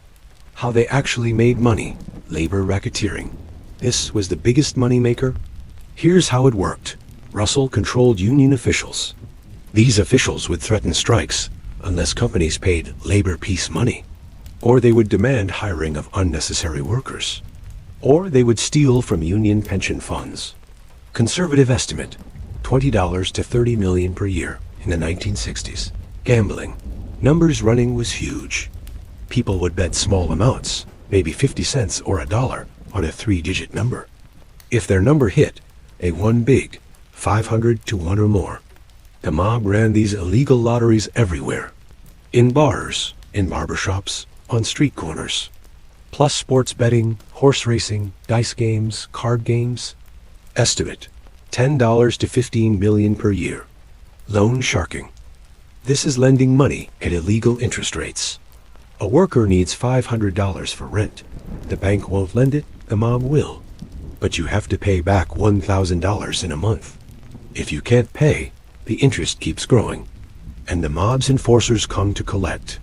How they actually made money. Labor racketeering. This was the biggest money maker. Here's how it worked. Russell controlled union officials. These officials would threaten strikes unless companies paid labor peace money, or they would demand hiring of unnecessary workers, or they would steal from union pension funds. Conservative estimate, $20 to $30 million per year in the 1960s. Gambling. Numbers running was huge. People would bet small amounts, maybe 50 cents or $1, on a 3-digit number. If their number hit, they won big, 500 to 1 or more. The mob ran these illegal lotteries everywhere. In bars, in barbershops, on street corners. Plus sports betting, horse racing, dice games, card games. Estimate, $10 to $15 million per year. Loan sharking. This is lending money at illegal interest rates. A worker needs $500 for rent. The bank won't lend it, the mob will. But you have to pay back $1,000 in a month. If you can't pay, the interest keeps growing, and the mob's enforcers come to collect.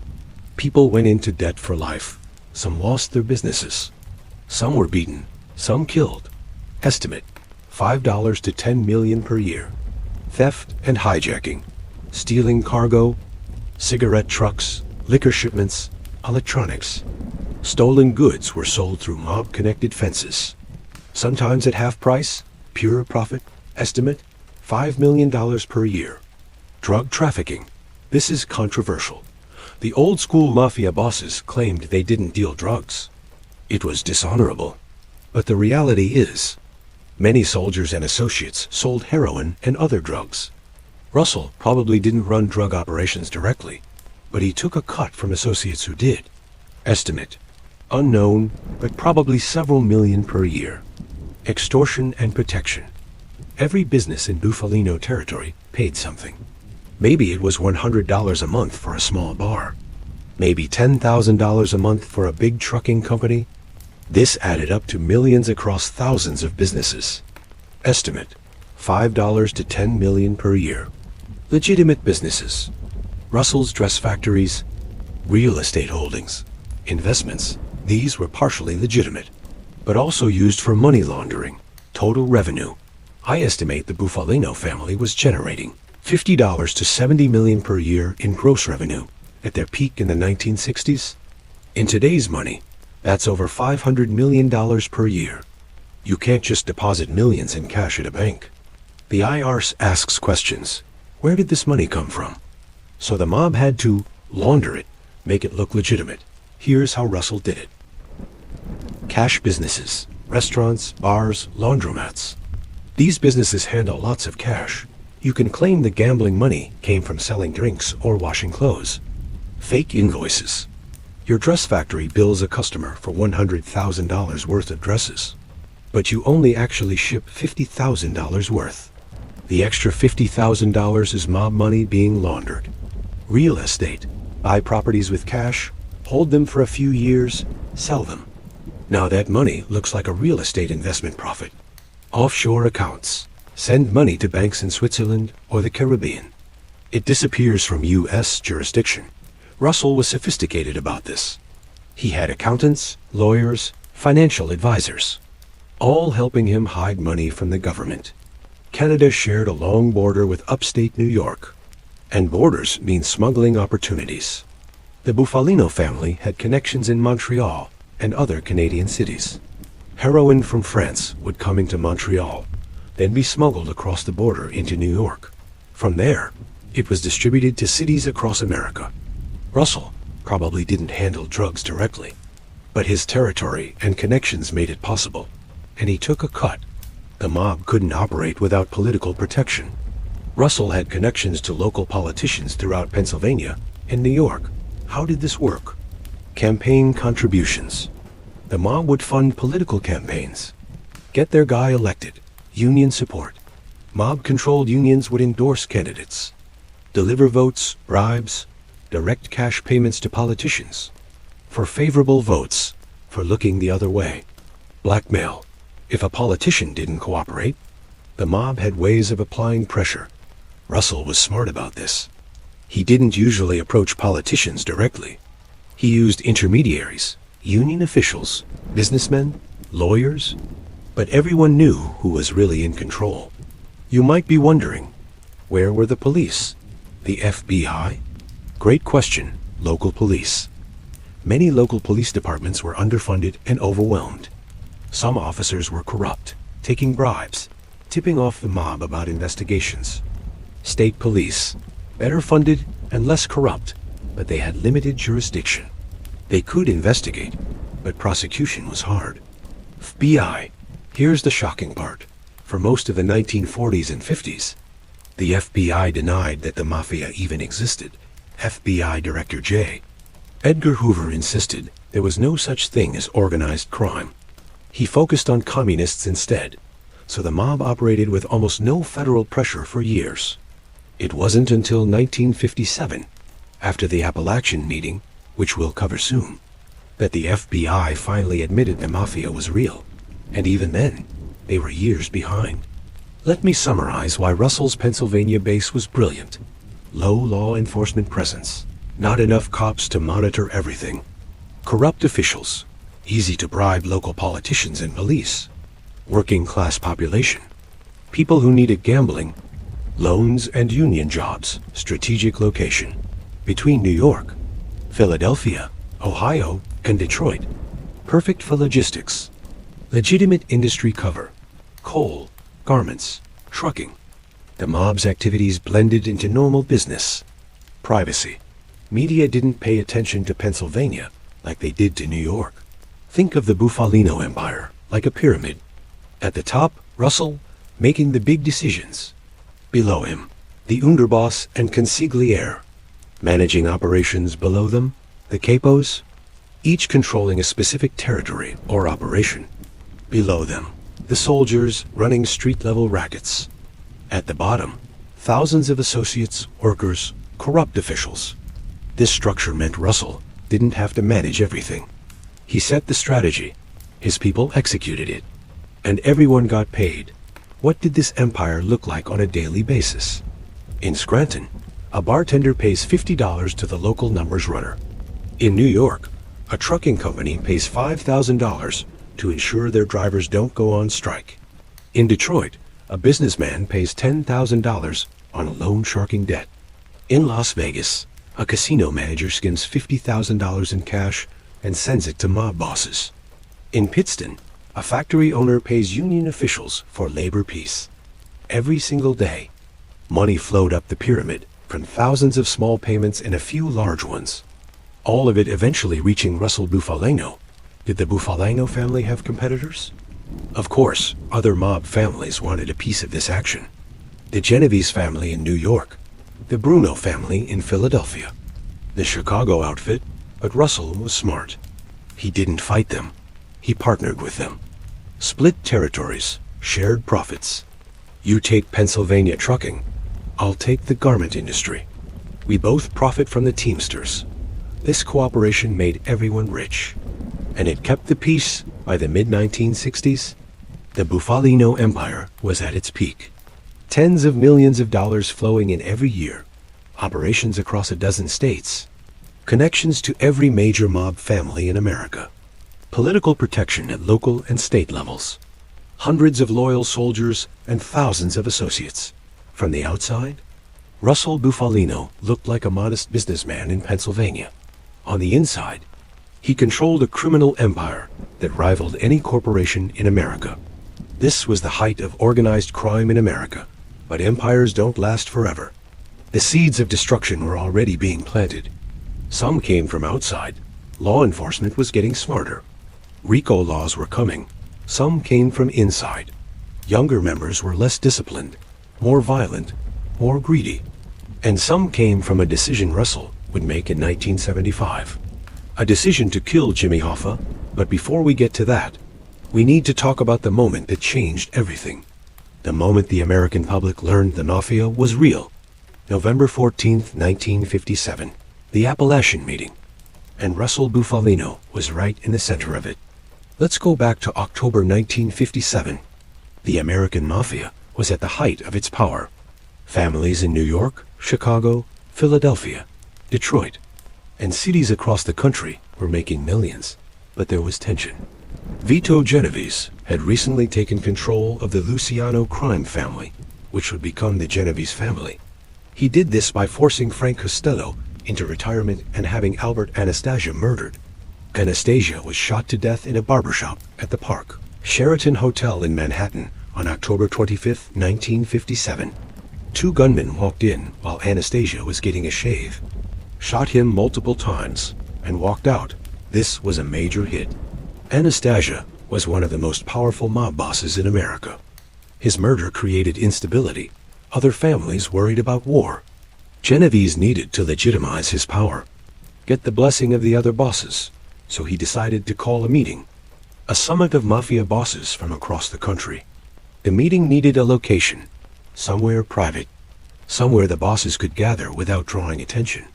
People went into debt for life. Some lost their businesses. Some were beaten. Some killed. Estimate, $5 to $10 million per year. Theft and hijacking. Stealing cargo, cigarette trucks, liquor shipments, electronics. Stolen goods were sold through mob-connected fences. Sometimes at half price, pure profit. Estimate, $5 million per year. Drug trafficking. This is controversial. The old-school mafia bosses claimed they didn't deal drugs. It was dishonorable. But the reality is, Many soldiers and associates sold heroin and other drugs. Russell probably didn't run drug operations directly, but he took a cut from associates who did. Estimate: unknown, but probably several million per year. Extortion and protection. Every business in Bufalino territory paid something. Maybe it was $100 a month for a small bar. Maybe $10,000 a month for a big trucking company. This added up to millions across thousands of businesses. Estimate: $5 to $10 million per year. Legitimate businesses. Russell's dress factories, real estate holdings, investments. These were partially legitimate, but also used for money laundering. Total revenue. I estimate the Bufalino family was generating $50 to $70 million per year in gross revenue at their peak in the 1960s. In today's money, that's over $500 million per year. You can't just deposit millions in cash at a bank. The IRS asks questions. Where did this money come from? So the mob had to launder it, make it look legitimate. Here's how Russell did it. Cash businesses, restaurants, bars, laundromats. These businesses handle lots of cash. You can claim the gambling money came from selling drinks or washing clothes. Fake invoices. Your dress factory bills a customer for $100,000 worth of dresses, but you only actually ship $50,000 worth. The extra $50,000 is mob money being laundered. Real estate. Buy properties with cash, hold them for a few years, sell them. Now that money looks like a real estate investment profit. Offshore accounts. Send money to banks in Switzerland or the Caribbean. It disappears from U.S. jurisdiction. Russell was sophisticated about this. He had accountants, lawyers, financial advisors, all helping him hide money from the government. Canada shared a long border with upstate New York, and borders mean smuggling opportunities. The Bufalino family had connections in Montreal and other Canadian cities. Heroin from France would come into Montreal, then be smuggled across the border into New York. From there, it was distributed to cities across America. Russell probably didn't handle drugs directly, but his territory and connections made it possible, and he took a cut. The mob couldn't operate without political protection. Russell had connections to local politicians throughout Pennsylvania and New York. How did this work? Campaign contributions. The mob would fund political campaigns, get their guy elected. Union support. Mob-controlled unions would endorse candidates, deliver votes, bribes, direct cash payments to politicians. For favorable votes, for looking the other way. Blackmail. If a politician didn't cooperate, the mob had ways of applying pressure. Russell was smart about this. He didn't usually approach politicians directly. He used intermediaries, union officials, businessmen, lawyers, but everyone knew who was really in control. You might be wondering, where were the police? The FBI? Great question. Local police. Many local police departments were underfunded and overwhelmed. Some officers were corrupt, taking bribes, tipping off the mob about investigations. State police, better funded and less corrupt, but they had limited jurisdiction. They could investigate, but prosecution was hard. FBI. Here's the shocking part. For most of the 1940s and 50s, the FBI denied that the Mafia even existed. FBI Director J. Edgar Hoover insisted there was no such thing as organized crime. He focused on communists instead, so the mob operated with almost no federal pressure for years. It wasn't until 1957, after the Apalachin Meeting, which we'll cover soon, that the FBI finally admitted the Mafia was real. And even then, they were years behind. Let me summarize why Russell's Pennsylvania base was brilliant. Low law enforcement presence, not enough cops to monitor everything. Corrupt officials, easy to bribe local politicians and police. Working class population, people who needed gambling, loans and union jobs, strategic location, between New York, Philadelphia, Ohio, and Detroit. Perfect for logistics. Legitimate industry cover, coal, garments, trucking. The mob's activities blended into normal business. Privacy. Media didn't pay attention to Pennsylvania like they did to New York. Think of the Bufalino Empire like a pyramid. At the top, Russell, making the big decisions. Below him, the underboss and consigliere, managing operations below them, the capos, each controlling a specific territory or operation. Below them, the soldiers running street-level rackets. At the bottom, thousands of associates, workers, corrupt officials. This structure meant Russell didn't have to manage everything. He set the strategy, his people executed it, and everyone got paid. What did this empire look like on a daily basis? In Scranton, a bartender pays $50 to the local numbers runner. In New York, a trucking company pays $5,000 to ensure their drivers don't go on strike. In Detroit, a businessman pays $10,000 on a loan sharking debt. In Las Vegas, a casino manager skims $50,000 in cash and sends it to mob bosses. In Pittston, a factory owner pays union officials for labor peace. Every single day, money flowed up the pyramid from thousands of small payments and a few large ones. All of it eventually reaching Russell Bufalino. Did the Bufalino family have competitors? Of course, other mob families wanted a piece of this action. The Genovese family in New York, the Bruno family in Philadelphia, the Chicago outfit, but Russell was smart. He didn't fight them. He partnered with them. Split territories, shared profits. You take Pennsylvania trucking, I'll take the garment industry. We both profit from the Teamsters. This cooperation made everyone rich, and it kept the peace. By the mid-1960s, the Bufalino Empire was at its peak. Tens of millions of dollars flowing in every year, operations across a dozen states, connections to every major mob family in America, political protection at local and state levels, hundreds of loyal soldiers and thousands of associates. From the outside, Russell Bufalino looked like a modest businessman in Pennsylvania. On the inside, he controlled a criminal empire that rivaled any corporation in America. This was the height of organized crime in America, but empires don't last forever. The seeds of destruction were already being planted. Some came from outside. Law enforcement was getting smarter. RICO laws were coming. Some came from inside. Younger members were less disciplined, more violent, more greedy. And some came from a decision Russell would make in 1975. A decision to kill Jimmy Hoffa, but before we get to that, we need to talk about the moment that changed everything. The moment the American public learned the Mafia was real. November 14, 1957, the Apalachin Meeting. And Russell Bufalino was right in the center of it. Let's go back to October 1957. The American Mafia was at the height of its power. Families in New York, Chicago, Philadelphia, Detroit, and cities across the country were making millions, but there was tension. Vito Genovese had recently taken control of the Luciano crime family, which would become the Genovese family. He did this by forcing Frank Costello into retirement and having Albert Anastasia murdered. Anastasia was shot to death in a barbershop at the Park Sheraton Hotel in Manhattan on October 25, 1957. Two gunmen walked in while Anastasia was getting a shave, shot him multiple times, and walked out. This was a major hit. Anastasia was one of the most powerful mob bosses in America. His murder created instability. Other families worried about war. Genovese needed to legitimize his power, get the blessing of the other bosses, so he decided to call a meeting. A summit of mafia bosses from across the country. The meeting needed a location, somewhere private, somewhere the bosses could gather without drawing attention.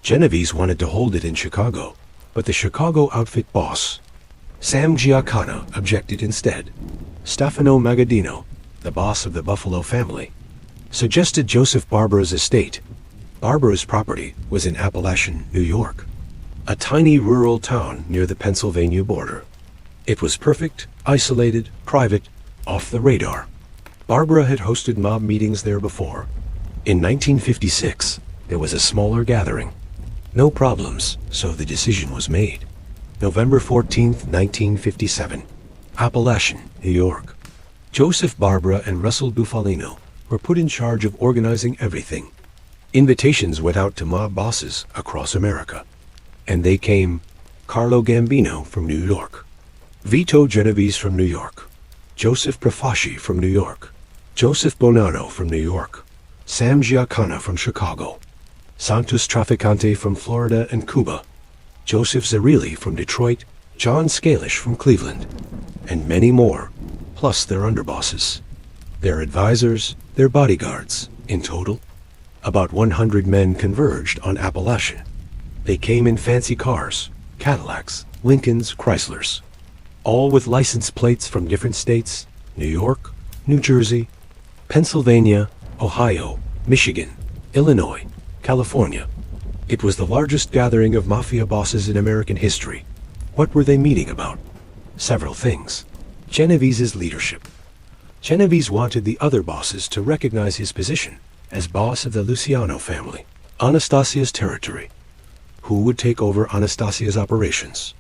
Genovese wanted to hold it in Chicago, but the Chicago outfit boss, Sam Giancana, objected instead. Stefano Magaddino, the boss of the Buffalo family, suggested Joseph Barbara's estate. Barbara's property was in Apalachin, New York, a tiny rural town near the Pennsylvania border. It was perfect, isolated, private, off the radar. Barbara had hosted mob meetings there before. In 1956, there was a smaller gathering. No problems, so the decision was made. November 14, 1957, Apalachin, New York. Joseph Barbara and Russell Bufalino were put in charge of organizing everything. Invitations went out to mob bosses across America. And they came: Carlo Gambino from New York, Vito Genovese from New York, Joseph Profaci from New York, Joseph Bonanno from New York, Sam Giancana from Chicago, Santos Traficante from Florida and Cuba, Joseph Zerilli from Detroit, John Scalish from Cleveland, and many more, plus their underbosses, their advisors, their bodyguards. In total, about 100 men converged on Apalachin. They came in fancy cars, Cadillacs, Lincolns, Chryslers, all with license plates from different states: New York, New Jersey, Pennsylvania, Ohio, Michigan, Illinois, California. It was the largest gathering of mafia bosses in American history. What were they meeting about? Several things. Genovese's leadership. Genovese wanted the other bosses to recognize his position as boss of the Luciano family, Anastasia's territory. Who would take over Anastasia's operations?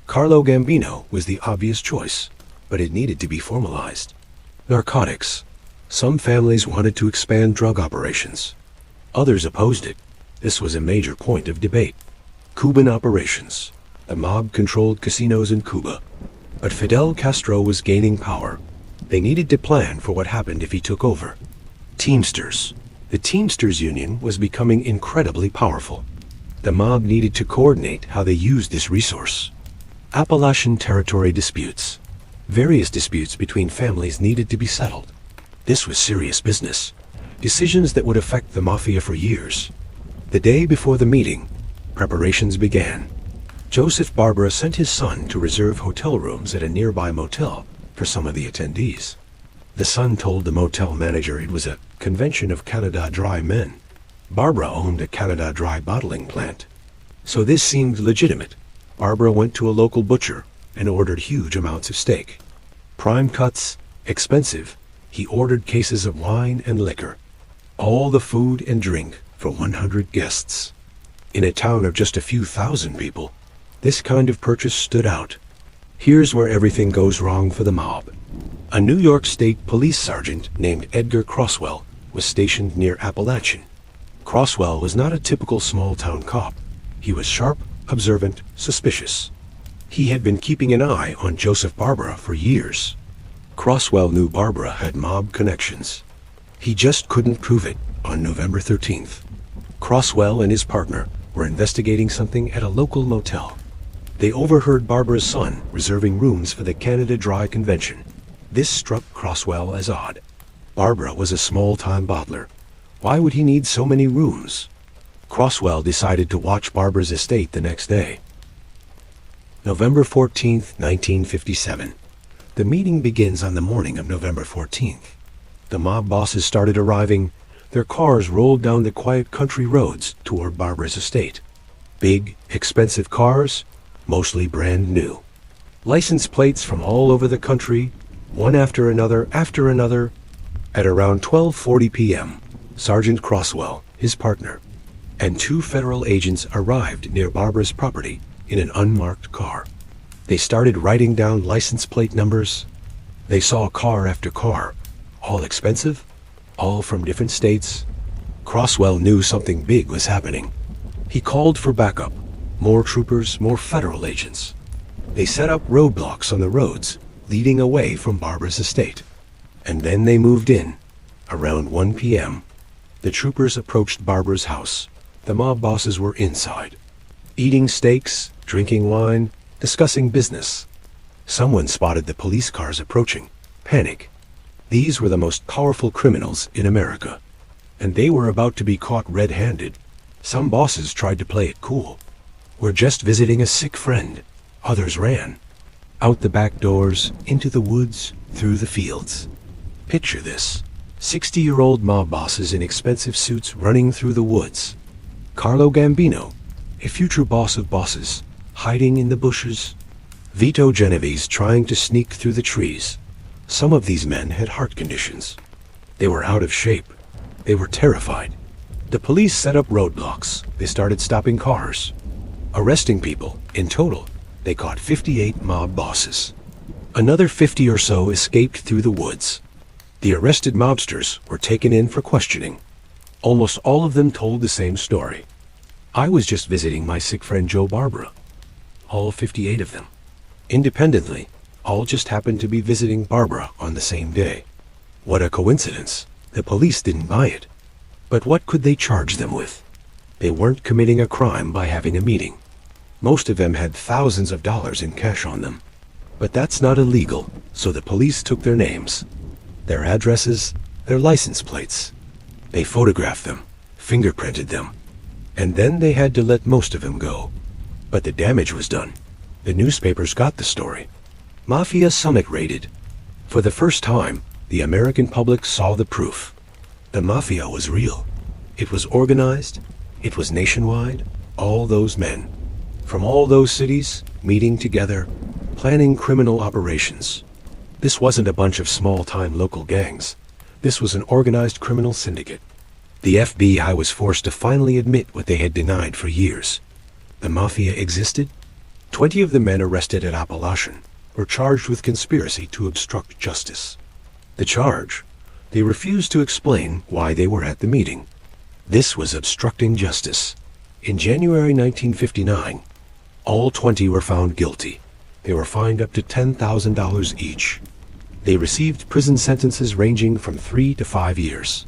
Carlo Gambino was the obvious choice, but it needed to be formalized. Narcotics. Some families wanted to expand drug operations. Others opposed it. This was a major point of debate. Cuban operations. The mob controlled casinos in Cuba. But Fidel Castro was gaining power. They needed to plan for what happened if he took over. Teamsters. The Teamsters Union was becoming incredibly powerful. The mob needed to coordinate how they used this resource. Appalachian territory disputes. Various disputes between families needed to be settled. This was serious business. Decisions that would affect the Mafia for years. The day before the meeting, preparations began. Joseph Barbara sent his son to reserve hotel rooms at a nearby motel for some of the attendees. The son told the motel manager it was a convention of Canada Dry men. Barbara owned a Canada Dry bottling plant, so this seemed legitimate. Barbara went to a local butcher and ordered huge amounts of steak. Prime cuts, expensive. He ordered cases of wine and liquor. All the food and drink for 100 guests. In a town of just a few thousand people, this kind of purchase stood out. Here's where everything goes wrong for the mob. A New York State police sergeant named Edgar Crosswell was stationed near Apalachin. Crosswell was not a typical small-town cop. He was sharp, observant, suspicious. He had been keeping an eye on Joseph Barbara for years. Crosswell knew Barbara had mob connections. He just couldn't prove it. On November 13th, Crosswell and his partner were investigating something at a local motel. They overheard Barbara's son reserving rooms for the Canada Dry convention. This struck Crosswell as odd. Barbara was a small-time bottler. Why would he need so many rooms? Crosswell decided to watch Barbara's estate the next day. November 14th, 1957. The meeting begins on the morning of November 14th. The mob bosses started arriving. Their cars rolled down the quiet country roads toward Barbara's estate. Big, expensive cars, mostly brand new. License plates from all over the country, one after another after another. At around 12:40 p.m., Sergeant Crosswell, his partner, and 2 federal agents arrived near Barbara's property in an unmarked car. They started writing down license plate numbers. They saw car after car, all expensive, all from different states. Crosswell knew something big was happening. He called for backup, more troopers, more federal agents. They set up roadblocks on the roads leading away from Barbara's estate. And then they moved in. Around 1 p.m., the troopers approached Barbara's house. The mob bosses were inside, eating steaks, drinking wine, discussing business. Someone spotted the police cars approaching. Panic. These were the most powerful criminals in America, and they were about to be caught red-handed. Some bosses tried to play it cool. We're just visiting a sick friend. Others ran. Out the back doors, into the woods, through the fields. Picture this. 60-year-old mob bosses in expensive suits running through the woods. Carlo Gambino, a future boss of bosses, hiding in the bushes. Vito Genovese trying to sneak through the trees. Some of these men had heart conditions. They were out of shape. They were terrified. The police set up roadblocks. They started stopping cars, arresting people. In total, they caught 58 mob bosses. Another 50 or so escaped through the woods. The arrested mobsters were taken in for questioning. Almost all of them told the same story. I was just visiting my sick friend Joe Barbara. All 58 of them. Independently, all just happened to be visiting Barbara on the same day. What a coincidence. The police didn't buy it. But what could they charge them with? They weren't committing a crime by having a meeting. Most of them had thousands of dollars in cash on them. But that's not illegal, so the police took their names, their addresses, their license plates. They photographed them, fingerprinted them, and then they had to let most of them go. But the damage was done. The newspapers got the story. Mafia Summit raided. For the first time, the American public saw the proof. The Mafia was real. It was organized. It was nationwide. All those men, from all those cities, meeting together, planning criminal operations. This wasn't a bunch of small-time local gangs. This was an organized criminal syndicate. The FBI was forced to finally admit what they had denied for years. The Mafia existed. 20 of the men arrested at Apalachin were charged with conspiracy to obstruct justice. The charge: they refused to explain why they were at the meeting. This was obstructing justice. In January 1959, all 20 were found guilty. They were fined up to $10,000 each. They received prison sentences ranging from 3 to 5 years.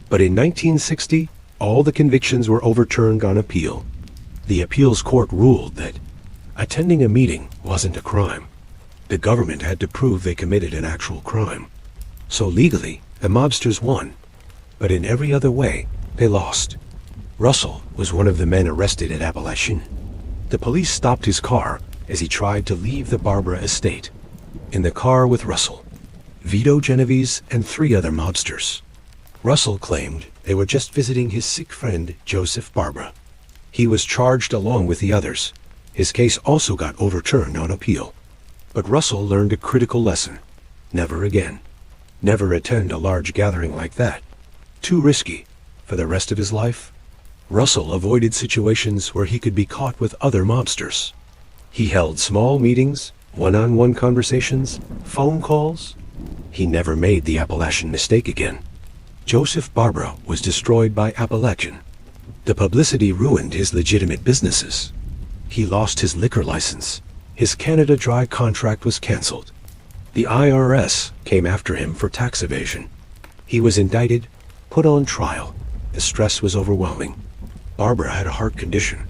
But in 1960, all the convictions were overturned on appeal. The appeals court ruled that attending a meeting wasn't a crime. The government had to prove they committed an actual crime. So legally, the mobsters won. But in every other way, they lost. Russell was one of the men arrested at Apalachin. The police stopped his car as he tried to leave the Barbara estate. In the car with Russell, Vito Genovese and 3 other mobsters. Russell claimed they were just visiting his sick friend, Joseph Barbara. He was charged along with the others. His case also got overturned on appeal. But Russell learned a critical lesson. Never again. Never attend a large gathering like that. Too risky. For the rest of his life, Russell avoided situations where he could be caught with other mobsters. He held small meetings, one-on-one conversations, phone calls. He never made the Apalachin mistake again. Joseph Barbara was destroyed by Apalachin. The publicity ruined his legitimate businesses. He lost his liquor license. His Canada Dry contract was canceled. The IRS came after him for tax evasion. He was indicted, put on trial. The stress was overwhelming. Barbara had a heart condition.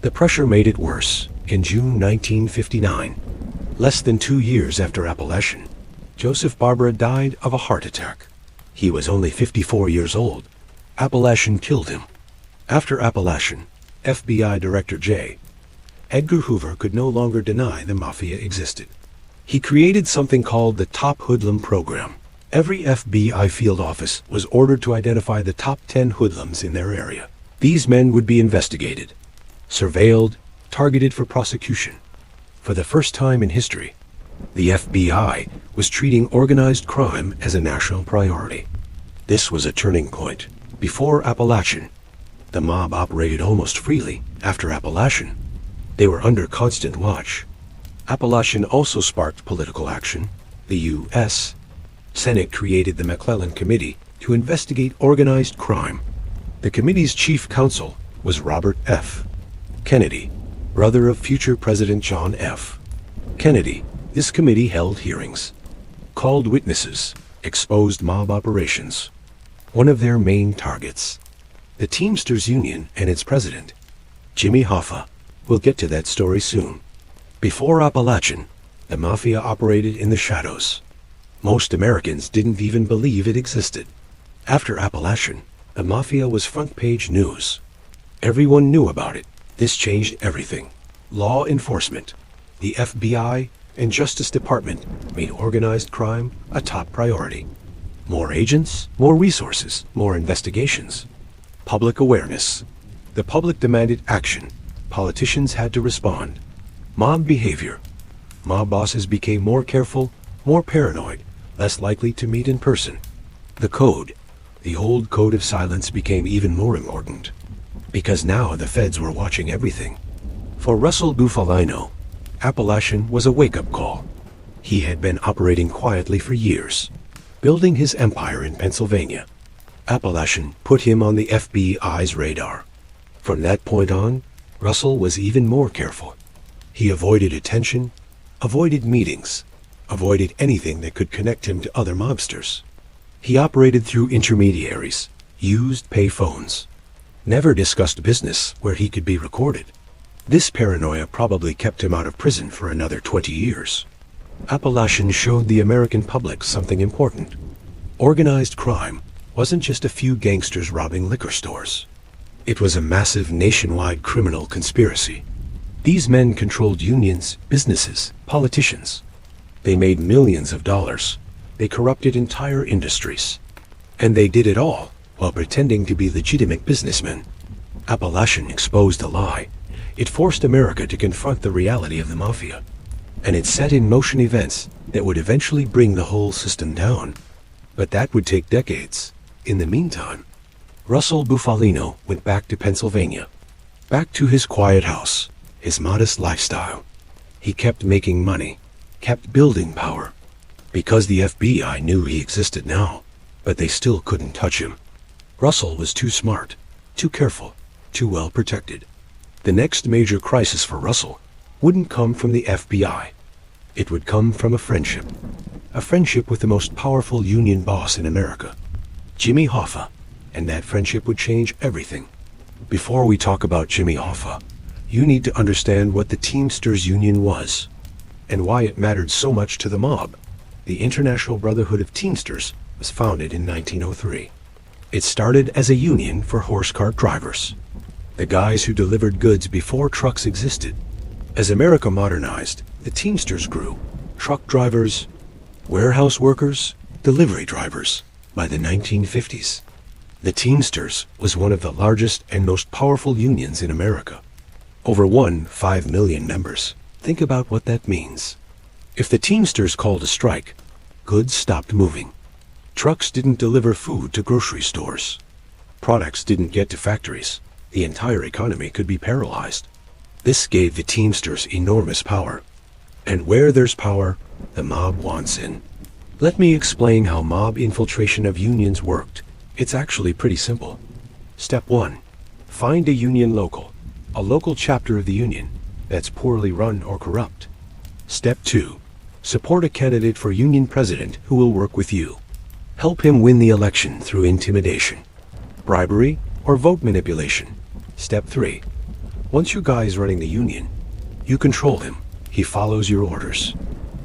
The pressure made it worse. In June 1959, less than 2 years after Apalachin, Joseph Barbara died of a heart attack. He was only 54 years old. Apalachin killed him. After Apalachin, FBI Director J. Edgar Hoover could no longer deny the Mafia existed. He created something called the Top Hoodlum Program. Every FBI field office was ordered to identify the top 10 hoodlums in their area. These men would be investigated, surveilled, targeted for prosecution. For the first time in history, the FBI was treating organized crime as a national priority. This was a turning point. Before Apalachin, the mob operated almost freely. After Apalachin, they were under constant watch. Apalachin also sparked political action. The U.S. Senate created the McClellan Committee to investigate organized crime. The committee's chief counsel was Robert F. Kennedy, brother of future President John F. Kennedy. This committee held hearings, called witnesses, exposed mob operations. One of their main targets, the Teamsters Union and its president, Jimmy Hoffa. We'll get to that story soon. Before Apalachin, the Mafia operated in the shadows. Most Americans didn't even believe it existed. After Apalachin, the Mafia was front-page news. Everyone knew about it. This changed everything. Law enforcement, the FBI, and Justice Department made organized crime a top priority. More agents, more resources, more investigations. Public awareness. The public demanded action. Politicians had to respond. Mob behavior. Mob bosses became more careful, more paranoid, less likely to meet in person. The code, the old code of silence, became even more important. Because now the feds were watching everything. For Russell Bufalino, Apalachin was a wake-up call. He had been operating quietly for years, building his empire in Pennsylvania. Apalachin put him on the FBI's radar. From that point on, Russell was even more careful. He avoided attention, avoided meetings, avoided anything that could connect him to other mobsters. He operated through intermediaries, used pay phones, never discussed business where he could be recorded. This paranoia probably kept him out of prison for another 20 years. Apalachin showed the American public something important. Organized crime wasn't just a few gangsters robbing liquor stores. It was a massive nationwide criminal conspiracy. These men controlled unions, businesses, politicians. They made millions of dollars. They corrupted entire industries. And they did it all while pretending to be legitimate businessmen. Apalachin exposed a lie. It forced America to confront the reality of the Mafia. And it set in motion events that would eventually bring the whole system down. But that would take decades. In the meantime, Russell Bufalino went back to Pennsylvania. Back to his quiet house, his modest lifestyle. He kept making money, kept building power. Because the FBI knew he existed now, but they still couldn't touch him. Russell was too smart, too careful, too well protected. The next major crisis for Russell wouldn't come from the FBI. It would come from a friendship with the most powerful union boss in America, Jimmy Hoffa, and that friendship would change everything. Before we talk about Jimmy Hoffa, you need to understand what the Teamsters Union was, and why it mattered so much to the mob. The International Brotherhood of Teamsters was founded in 1903. It started as a union for horse cart drivers, the guys who delivered goods before trucks existed. As America modernized, the Teamsters grew. Truck drivers, warehouse workers, delivery drivers. By the 1950s, the Teamsters was one of the largest and most powerful unions in America. Over 1.5 million members. Think about what that means. If the Teamsters called a strike, goods stopped moving. Trucks didn't deliver food to grocery stores. Products didn't get to factories. The entire economy could be paralyzed. This gave the Teamsters enormous power. And where there's power, the mob wants in. Let me explain how mob infiltration of unions worked. It's actually pretty simple. Step 1. Find a union local, a local chapter of the union that's poorly run or corrupt. Step 2. Support a candidate for union president who will work with you. Help him win the election through intimidation, bribery, or vote manipulation. Step 3. Once your guy is running the union, you control him. He follows your orders.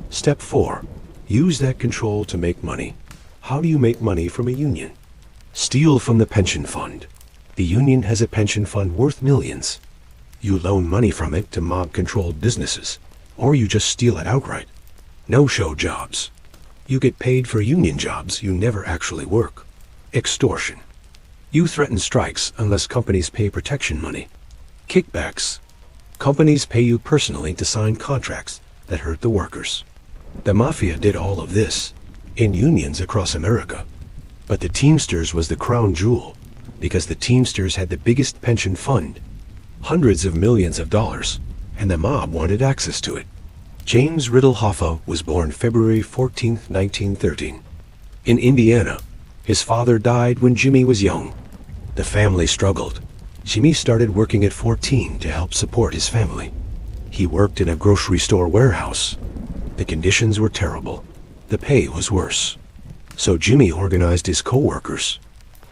Step 4. Use that control to make money. How do you make money from a union? Steal from the pension fund. The union has a pension fund worth millions. You loan money from it to mob-controlled businesses, or you just steal it outright. No-show jobs. You get paid for union jobs you never actually work. Extortion. You threaten strikes unless companies pay protection money. Kickbacks. Companies pay you personally to sign contracts that hurt the workers. The Mafia did all of this in unions across America. But the Teamsters was the crown jewel because the Teamsters had the biggest pension fund, hundreds of millions of dollars, and the mob wanted access to it. James Riddle Hoffa was born February 14, 1913. In Indiana, his father died when Jimmy was young. The family struggled. Jimmy started working at 14 to help support his family. He worked in a grocery store warehouse. The conditions were terrible. The pay was worse. So Jimmy organized his co-workers.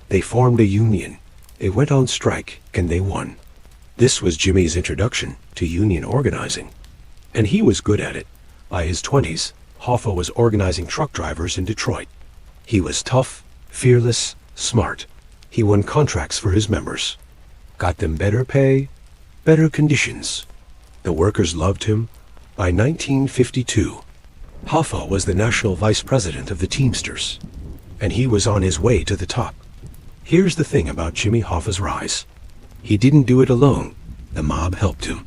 They formed a union. They went on strike, and they won. This was Jimmy's introduction to union organizing. And he was good at it. By his 20s, Hoffa was organizing truck drivers in Detroit. He was tough, fearless, smart. He won contracts for his members. Got them better pay, better conditions. The workers loved him. By 1952, Hoffa was the national vice president of the Teamsters, and he was on his way to the top. Here's the thing about Jimmy Hoffa's rise. He didn't do it alone. The mob helped him.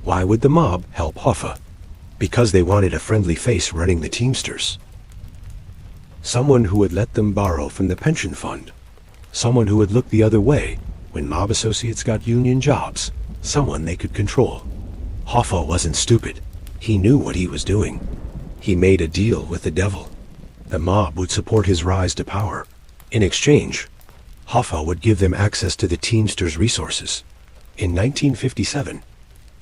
Why would the mob help Hoffa? Because they wanted a friendly face running the Teamsters. Someone who would let them borrow from the pension fund. Someone who would look the other way when mob associates got union jobs. Someone they could control. Hoffa wasn't stupid. He knew what he was doing. He made a deal with the devil. The mob would support his rise to power. In exchange, Hoffa would give them access to the Teamsters' resources. In 1957,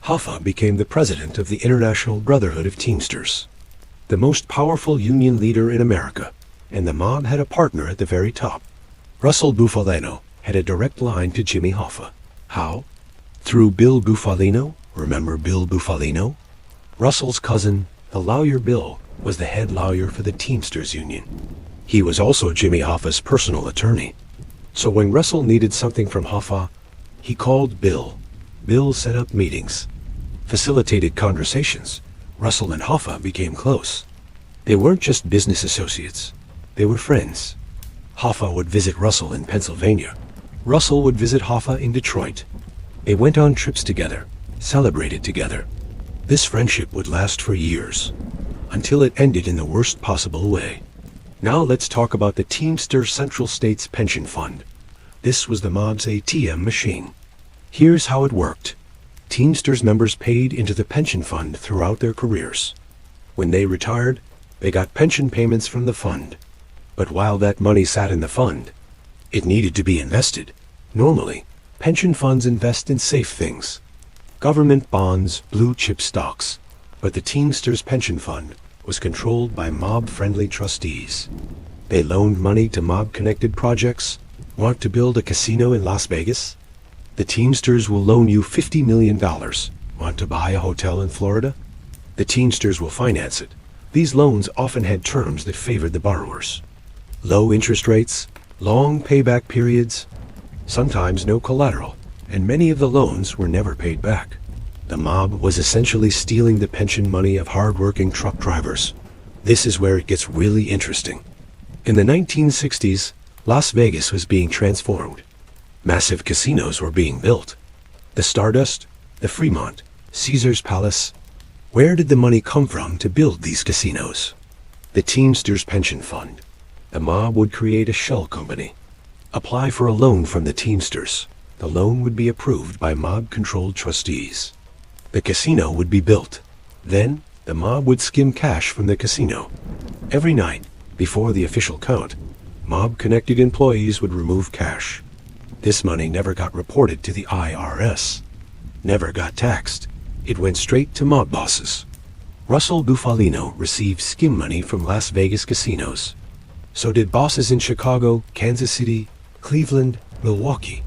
Hoffa became the president of the International Brotherhood of Teamsters. the most powerful union leader in America, and the mob had a partner at the very top. Russell Bufalino had a direct line to Jimmy Hoffa. How? Through Bill Bufalino. Remember Bill Bufalino? Russell's cousin, the lawyer Bill, was the head lawyer for the Teamsters Union. He was also Jimmy Hoffa's personal attorney. So when Russell needed something from Hoffa, he called Bill. Bill set up meetings, facilitated conversations. Russell and Hoffa became close. They weren't just business associates. They were friends. Hoffa would visit Russell in Pennsylvania. Russell would visit Hoffa in Detroit. They went on trips together, celebrated together. This friendship would last for years, until it ended in the worst possible way. Now let's talk about the Teamsters Central States Pension Fund. This was the mob's ATM machine. Here's how it worked. Teamsters members paid into the pension fund throughout their careers. When they retired, they got pension payments from the fund. But while that money sat in the fund, it needed to be invested. Normally, pension funds invest in safe things. Government bonds, blue-chip stocks. But the Teamsters Pension Fund was controlled by mob-friendly trustees. They loaned money to mob-connected projects. Want to build a casino in Las Vegas? The Teamsters will loan you $50 million. Want to buy a hotel in Florida? The Teamsters will finance it. These loans often had terms that favored the borrowers. Low interest rates, long payback periods, sometimes no collateral, and many of the loans were never paid back. The mob was essentially stealing the pension money of hard-working truck drivers. This is where it gets really interesting. In the 1960s, Las Vegas was being transformed. Massive casinos were being built. The Stardust, the Fremont, Caesar's Palace. Where did the money come from to build these casinos? The Teamsters Pension Fund. The mob would create a shell company. Apply for a loan from the Teamsters. The loan would be approved by mob-controlled trustees. The casino would be built. Then, the mob would skim cash from the casino. Every night, before the official count, mob-connected employees would remove cash. This money never got reported to the IRS. Never got taxed. It went straight to mob bosses. Russell Bufalino received skim money from Las Vegas casinos. So did bosses in Chicago, Kansas City, Cleveland, Milwaukee.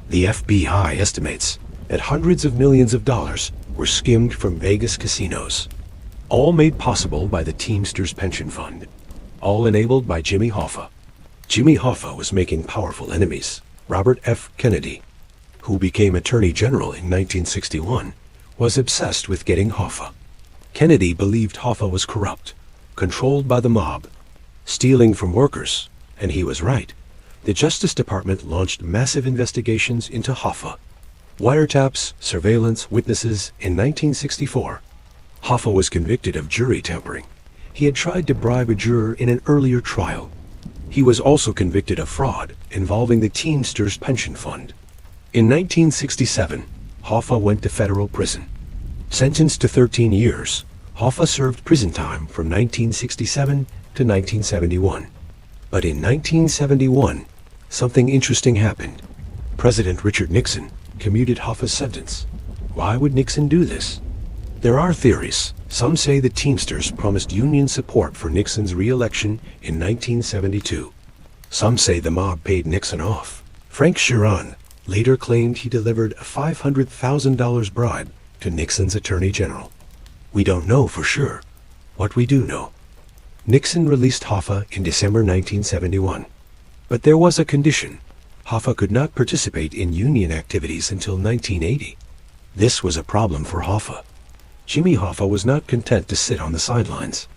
The FBI estimates that hundreds of millions of dollars were skimmed from Vegas casinos. All made possible by the Teamsters Pension Fund. All enabled by Jimmy Hoffa. Jimmy Hoffa was making powerful enemies. Robert F. Kennedy, who became Attorney General in 1961, was obsessed with getting Hoffa. Kennedy believed Hoffa was corrupt, controlled by the mob, stealing from workers, and he was right. The Justice Department launched massive investigations into Hoffa. Wiretaps, surveillance, witnesses. In 1964, Hoffa was convicted of jury tampering. He had tried to bribe a juror in an earlier trial. He was also convicted of fraud involving the Teamsters Pension Fund. In 1967, Hoffa went to federal prison. Sentenced to 13 years, Hoffa served prison time from 1967 to 1971. But in 1971, something interesting happened. President Richard Nixon commuted Hoffa's sentence. Why would Nixon do this? There are theories. Some say the Teamsters promised union support for Nixon's re-election in 1972. Some say the mob paid Nixon off. Frank Sheeran later claimed he delivered a $500,000 bribe to Nixon's Attorney General. We don't know for sure. What we do know: Nixon released Hoffa in December 1971. But there was a condition. Hoffa could not participate in union activities until 1980. This was a problem for Hoffa. Jimmy Hoffa was not content to sit on the sidelines.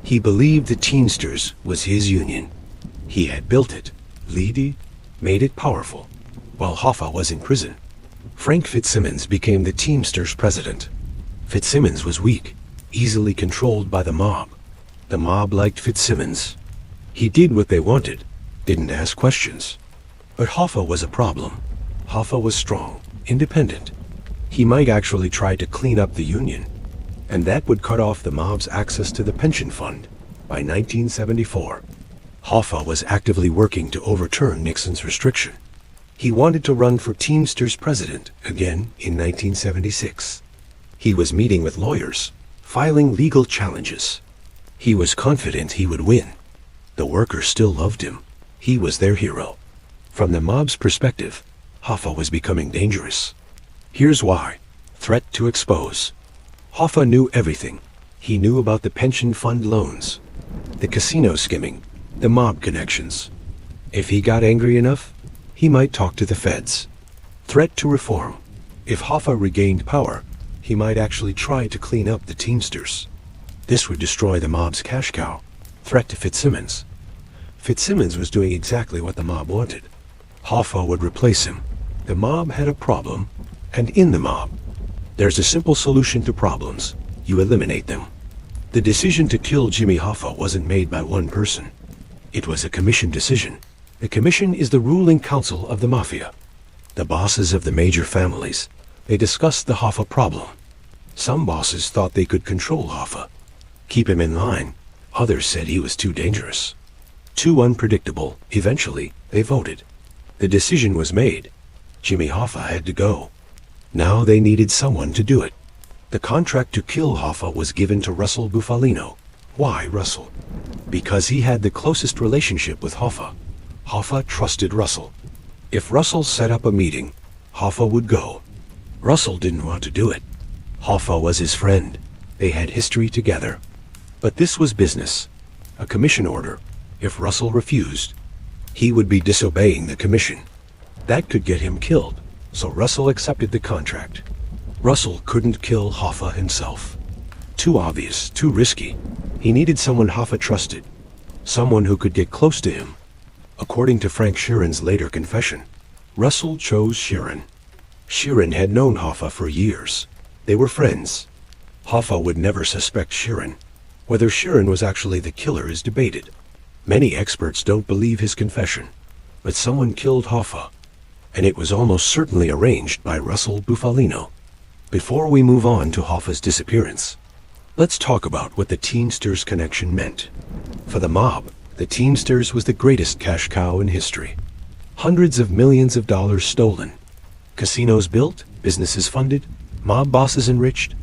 He believed the Teamsters was his union. He had built it, made it powerful, while Hoffa was in prison. Frank Fitzsimmons became the Teamsters president. Fitzsimmons was weak, easily controlled by the mob. The mob liked Fitzsimmons. He did what they wanted, didn't ask questions. But Hoffa was a problem. Hoffa was strong, independent. He might actually try to clean up the union, and that would cut off the mob's access to the pension fund. By 1974, Hoffa was actively working to overturn Nixon's restriction. He wanted to run for Teamsters president again in 1976. He was meeting with lawyers, filing legal challenges. He was confident he would win. The workers still loved him. He was their hero. From the mob's perspective, Hoffa was becoming dangerous. Here's why. Threat to expose. Hoffa knew everything. He knew about the pension fund loans, the casino skimming, the mob connections. If he got angry enough, he might talk to the feds. Threat to reform. If Hoffa regained power, he might actually try to clean up the Teamsters. This would destroy the mob's cash cow. Threat to Fitzsimmons. Fitzsimmons was doing exactly what the mob wanted. Hoffa would replace him. The mob had a problem, and in the mob, there's a simple solution to problems. You eliminate them. The decision to kill Jimmy Hoffa wasn't made by one person. It was a commission decision. The commission is the ruling council of the Mafia. The bosses of the major families. They discussed the Hoffa problem. Some bosses thought they could control Hoffa, keep him in line. Others said he was too dangerous, too unpredictable. Eventually, they voted. The decision was made. Jimmy Hoffa had to go. Now they needed someone to do it. The contract to kill Hoffa was given to Russell Bufalino. Why Russell? Because he had the closest relationship with Hoffa. Hoffa trusted Russell. If Russell set up a meeting, Hoffa would go. Russell didn't want to do it. Hoffa was his friend. They had history together. But this was business. A commission order. If Russell refused, he would be disobeying the commission. That could get him killed, so Russell accepted the contract. Russell couldn't kill Hoffa himself. Too obvious, too risky. He needed someone Hoffa trusted. Someone who could get close to him. According to Frank Sheeran's later confession, Russell chose Sheeran. Sheeran had known Hoffa for years. They were friends. Hoffa would never suspect Sheeran. Whether Sheeran was actually the killer is debated. Many experts don't believe his confession. But someone killed Hoffa, and it was almost certainly arranged by Russell Bufalino. Before we move on to Hoffa's disappearance, let's talk about what the Teamsters connection meant. For the mob, the Teamsters was the greatest cash cow in history. Hundreds of millions of dollars stolen. Casinos built, businesses funded, mob bosses enriched.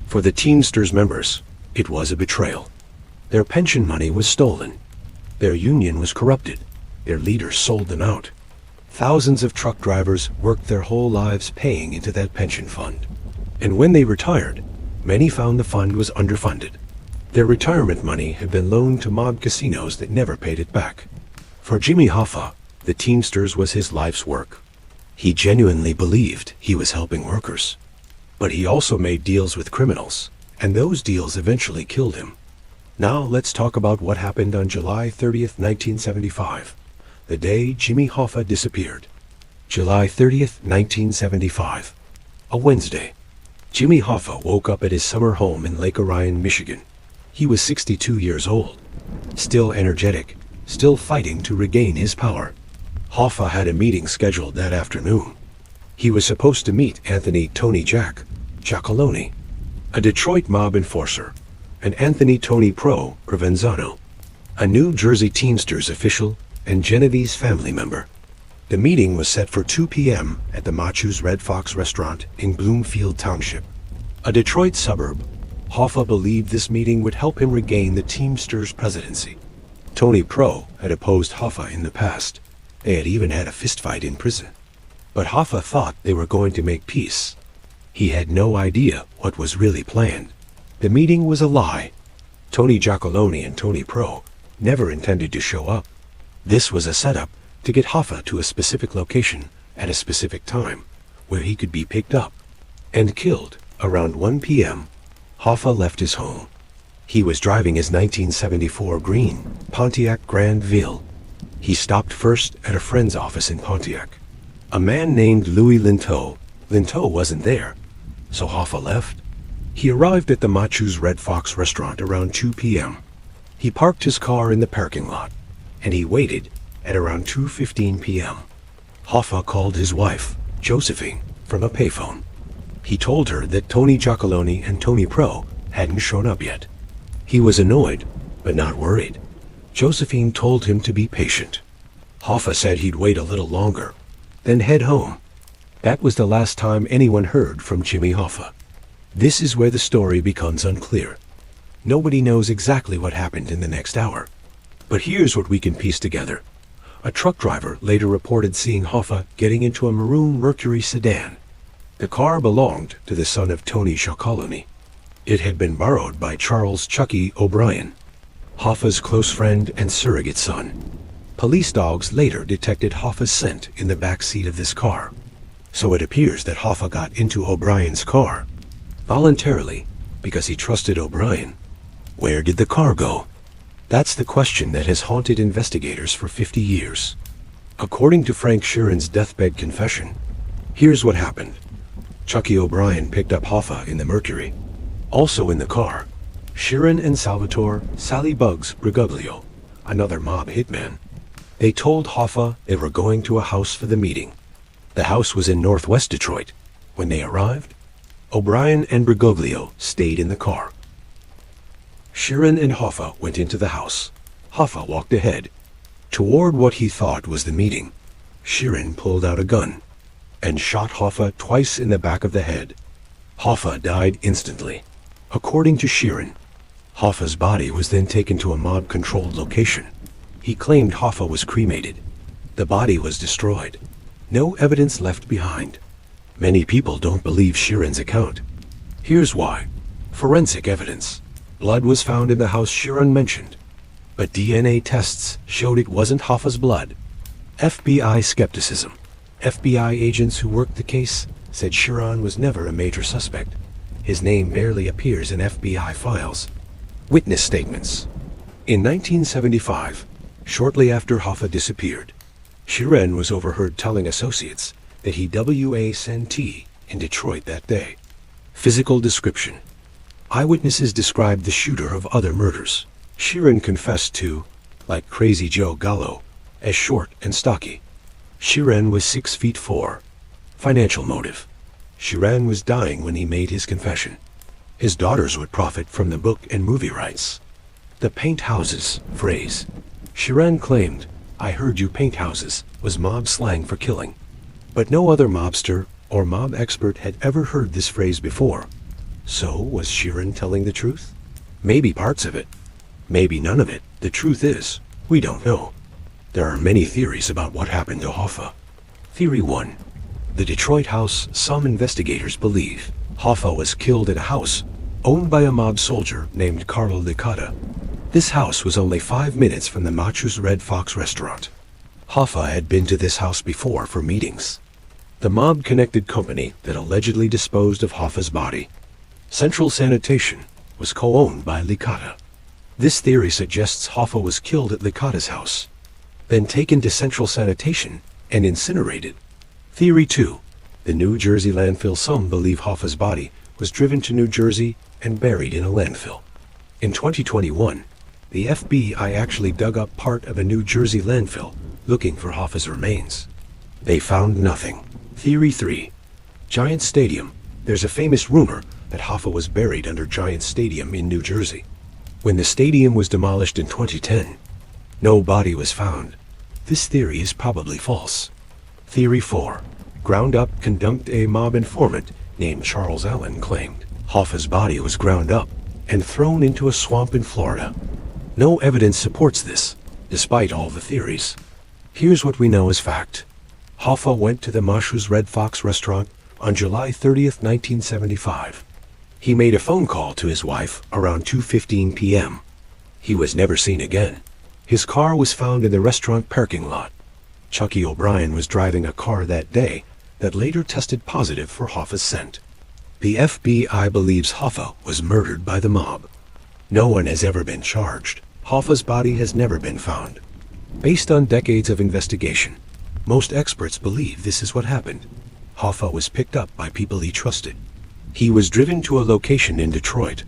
For the Teamsters members, it was a betrayal. Their pension money was stolen. Their union was corrupted. Their leaders sold them out. Thousands of truck drivers worked their whole lives paying into that pension fund. And when they retired, many found the fund was underfunded. Their retirement money had been loaned to mob casinos that never paid it back. For Jimmy Hoffa, the Teamsters was his life's work. He genuinely believed he was helping workers. But he also made deals with criminals, and those deals eventually killed him. Now let's talk about what happened on July 30th, 1975, the day Jimmy Hoffa disappeared. July 30th, 1975, a Wednesday. Jimmy Hoffa woke up at his summer home in Lake Orion, Michigan. He was 62 years old, still energetic, still fighting to regain his power. Hoffa had a meeting scheduled that afternoon. He was supposed to meet Anthony Tony Jack Giacalone, a Detroit mob enforcer, and Anthony Tony Provenzano, a New Jersey Teamsters official and Genevieve's family member. The meeting was set for 2 p.m. at the Machu's Red Fox restaurant in Bloomfield Township, a Detroit suburb. Hoffa believed this meeting would help him regain the Teamsters presidency. Tony Pro had opposed Hoffa in the past. They had even had a fistfight in prison. But Hoffa thought they were going to make peace. He had no idea what was really planned. The meeting was a lie. Tony Giacalone and Tony Pro never intended to show up. This was a setup to get Hoffa to a specific location at a specific time, where he could be picked up and killed. Around 1 p.m., Hoffa left his home. He was driving his 1974 green Pontiac Grand Ville. He stopped first at a friend's office in Pontiac. A man named Louis Linteau. Linteau wasn't there, so Hoffa left. He arrived at the Machu's Red Fox restaurant around 2 p.m. He parked his car in the parking lot, and he waited at around 2:15 p.m. Hoffa called his wife, Josephine, from a payphone. He told her that Tony Giacalone and Tony Pro hadn't shown up yet. He was annoyed, but not worried. Josephine told him to be patient. Hoffa said he'd wait a little longer, then head home. That was the last time anyone heard from Jimmy Hoffa. This is where the story becomes unclear. Nobody knows exactly what happened in the next hour. But here's what we can piece together. A truck driver later reported seeing Hoffa getting into a maroon Mercury sedan. The car belonged to the son of Tony Chocolonely. It had been borrowed by Charles Chucky O'Brien, Hoffa's close friend and surrogate son. Police dogs later detected Hoffa's scent in the back seat of this car. So it appears that Hoffa got into O'Brien's car voluntarily because he trusted O'Brien. Where did the car go? That's the question that has haunted investigators for 50 years. According to Frank Sheeran's deathbed confession, here's what happened. Chucky O'Brien picked up Hoffa in the Mercury. Also in the car, Sheeran and Salvatore Sally Bugs Brigoglio, another mob hitman. They told Hoffa they were going to a house for the meeting. The house was in northwest Detroit. When they arrived, O'Brien and Brigoglio stayed in the car. Sheeran and Hoffa went into the house. Hoffa walked ahead, toward what he thought was the meeting. Sheeran pulled out a gun and shot Hoffa twice in the back of the head. Hoffa died instantly. According to Sheeran, Hoffa's body was then taken to a mob-controlled location. He claimed Hoffa was cremated. The body was destroyed. No evidence left behind. Many people don't believe Sheeran's account. Here's why. Forensic evidence. Blood was found in the house Sheeran mentioned, but DNA tests showed it wasn't Hoffa's blood. FBI skepticism. FBI agents who worked the case said Sheeran was never a major suspect. His name barely appears in FBI files. Witness statements. In 1975, shortly after Hoffa disappeared, Sheeran was overheard telling associates that he WASNT in Detroit that day. Physical description. Eyewitnesses described the shooter of other murders. Sheeran confessed to, like Crazy Joe Gallo, as short and stocky. Sheeran was 6'4". Financial motive. Sheeran was dying when he made his confession. His daughters would profit from the book and movie rights. The paint houses phrase. Sheeran claimed, "I heard you paint houses," was mob slang for killing. But no other mobster or mob expert had ever heard this phrase before. So, was Sheeran telling the truth? Maybe parts of it. Maybe none of it. The truth is, we don't know. There are many theories about what happened to Hoffa. Theory 1. The Detroit house. Some investigators believe Hoffa was killed in a house owned by a mob soldier named Carlo Licata. This house was only 5 minutes from the Machu's Red Fox restaurant. Hoffa had been to this house before for meetings. The mob-connected company that allegedly disposed of Hoffa's body, Central Sanitation, was co-owned by Licata. This theory suggests Hoffa was killed at Licata's house, then taken to Central Sanitation and incinerated. Theory 2. The New Jersey landfill. Some believe Hoffa's body was driven to New Jersey and buried in a landfill. In 2021, the FBI actually dug up part of a New Jersey landfill looking for Hoffa's remains. They found nothing. Theory 3. Giant Stadium. There's a famous rumor that Hoffa was buried under Giant Stadium in New Jersey. When the stadium was demolished in 2010, no body was found. This theory is probably false. Theory 4. Ground up. Conduct. A mob informant named Charles Allen claimed Hoffa's body was ground up and thrown into a swamp in Florida. No evidence supports this, despite all the theories. Here's what we know as fact. Hoffa went to the Machu's Red Fox restaurant on July 30th, 1975. He made a phone call to his wife around 2:15 p.m. He was never seen again. His car was found in the restaurant parking lot. Chucky O'Brien was driving a car that day that later tested positive for Hoffa's scent. The FBI believes Hoffa was murdered by the mob. No one has ever been charged. Hoffa's body has never been found. Based on decades of investigation, most experts believe this is what happened. Hoffa was picked up by people he trusted. He was driven to a location in Detroit.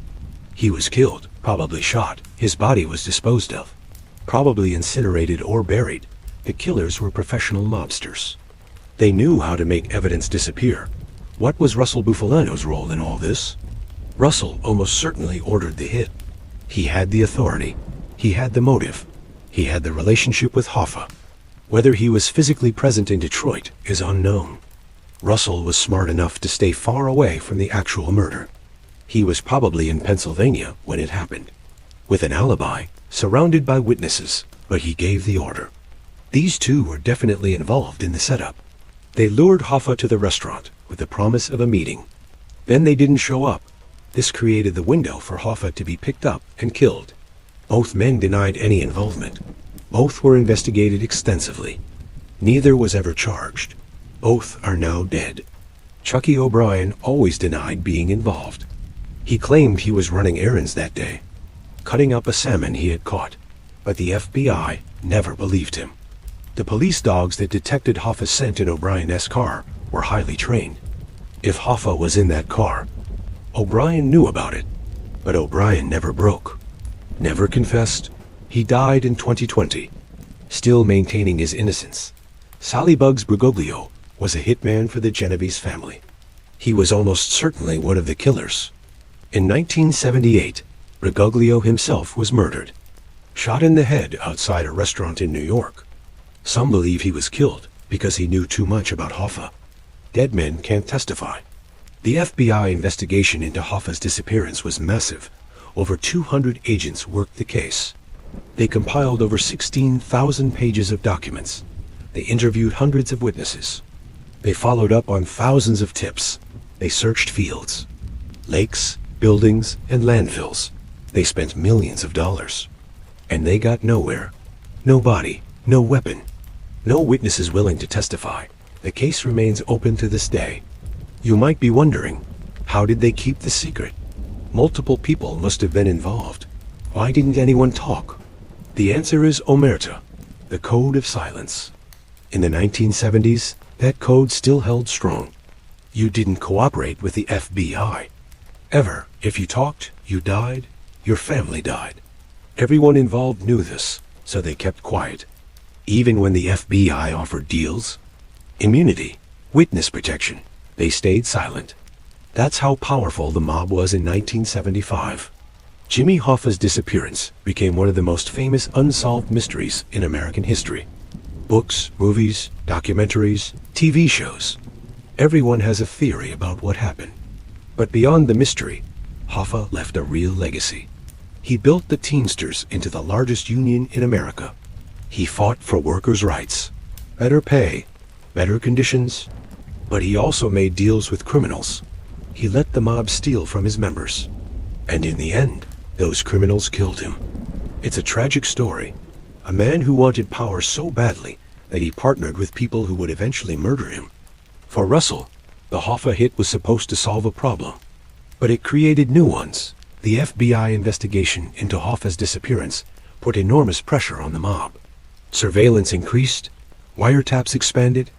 He was killed, probably shot. His body was disposed of, probably incinerated or buried. The killers were professional mobsters. They knew how to make evidence disappear. What was Russell Bufalino's role in all this? Russell almost certainly ordered the hit. He had the authority. He had the motive. He had the relationship with Hoffa. Whether he was physically present in Detroit is unknown. Russell was smart enough to stay far away from the actual murder. He was probably in Pennsylvania when it happened, with an alibi, surrounded by witnesses, but he gave the order. These two were definitely involved in the setup. They lured Hoffa to the restaurant with the promise of a meeting. Then they didn't show up. This created the window for Hoffa to be picked up and killed. Both men denied any involvement. Both were investigated extensively. Neither was ever charged. Both are now dead. Chucky O'Brien always denied being involved. He claimed he was running errands that day, cutting up a salmon he had caught, but the FBI never believed him. The police dogs that detected Hoffa's scent in O'Brien's car were highly trained. If Hoffa was in that car, O'Brien knew about it, but O'Brien never broke, never confessed. He died in 2020, still maintaining his innocence. Bugs Bergoglio was a hitman for the Genovese family. He was almost certainly one of the killers. In 1978, Bergoglio himself was murdered, shot in the head outside a restaurant in New York. Some believe he was killed because he knew too much about Hoffa. Dead men can't testify. The FBI investigation into Hoffa's disappearance was massive. Over 200 agents worked the case. They compiled over 16,000 pages of documents. They interviewed hundreds of witnesses. They followed up on thousands of tips. They searched fields, lakes, buildings, and landfills. They spent millions of dollars. And they got nowhere. No body, no weapon, no witnesses willing to testify. The case remains open to this day. You might be wondering, how did they keep the secret? Multiple people must have been involved. Why didn't anyone talk? The answer is omerta, the code of silence. In the 1970s, that code still held strong. You didn't cooperate with the FBI. Ever. If you talked, you died, your family died. Everyone involved knew this, so they kept quiet. Even when the FBI offered deals, immunity, witness protection, they stayed silent. That's how powerful the mob was in 1975. Jimmy Hoffa's disappearance became one of the most famous unsolved mysteries in American history. Books, movies, documentaries, TV shows. Everyone has a theory about what happened. But beyond the mystery, Hoffa left a real legacy. He built the Teamsters into the largest union in America. He fought for workers' rights, better pay, better conditions, but he also made deals with criminals. He let the mob steal from his members. And in the end, those criminals killed him. It's a tragic story. A man who wanted power so badly that he partnered with people who would eventually murder him. For Russell, the Hoffa hit was supposed to solve a problem, but it created new ones. The FBI investigation into Hoffa's disappearance put enormous pressure on the mob. Surveillance increased, wiretaps expanded,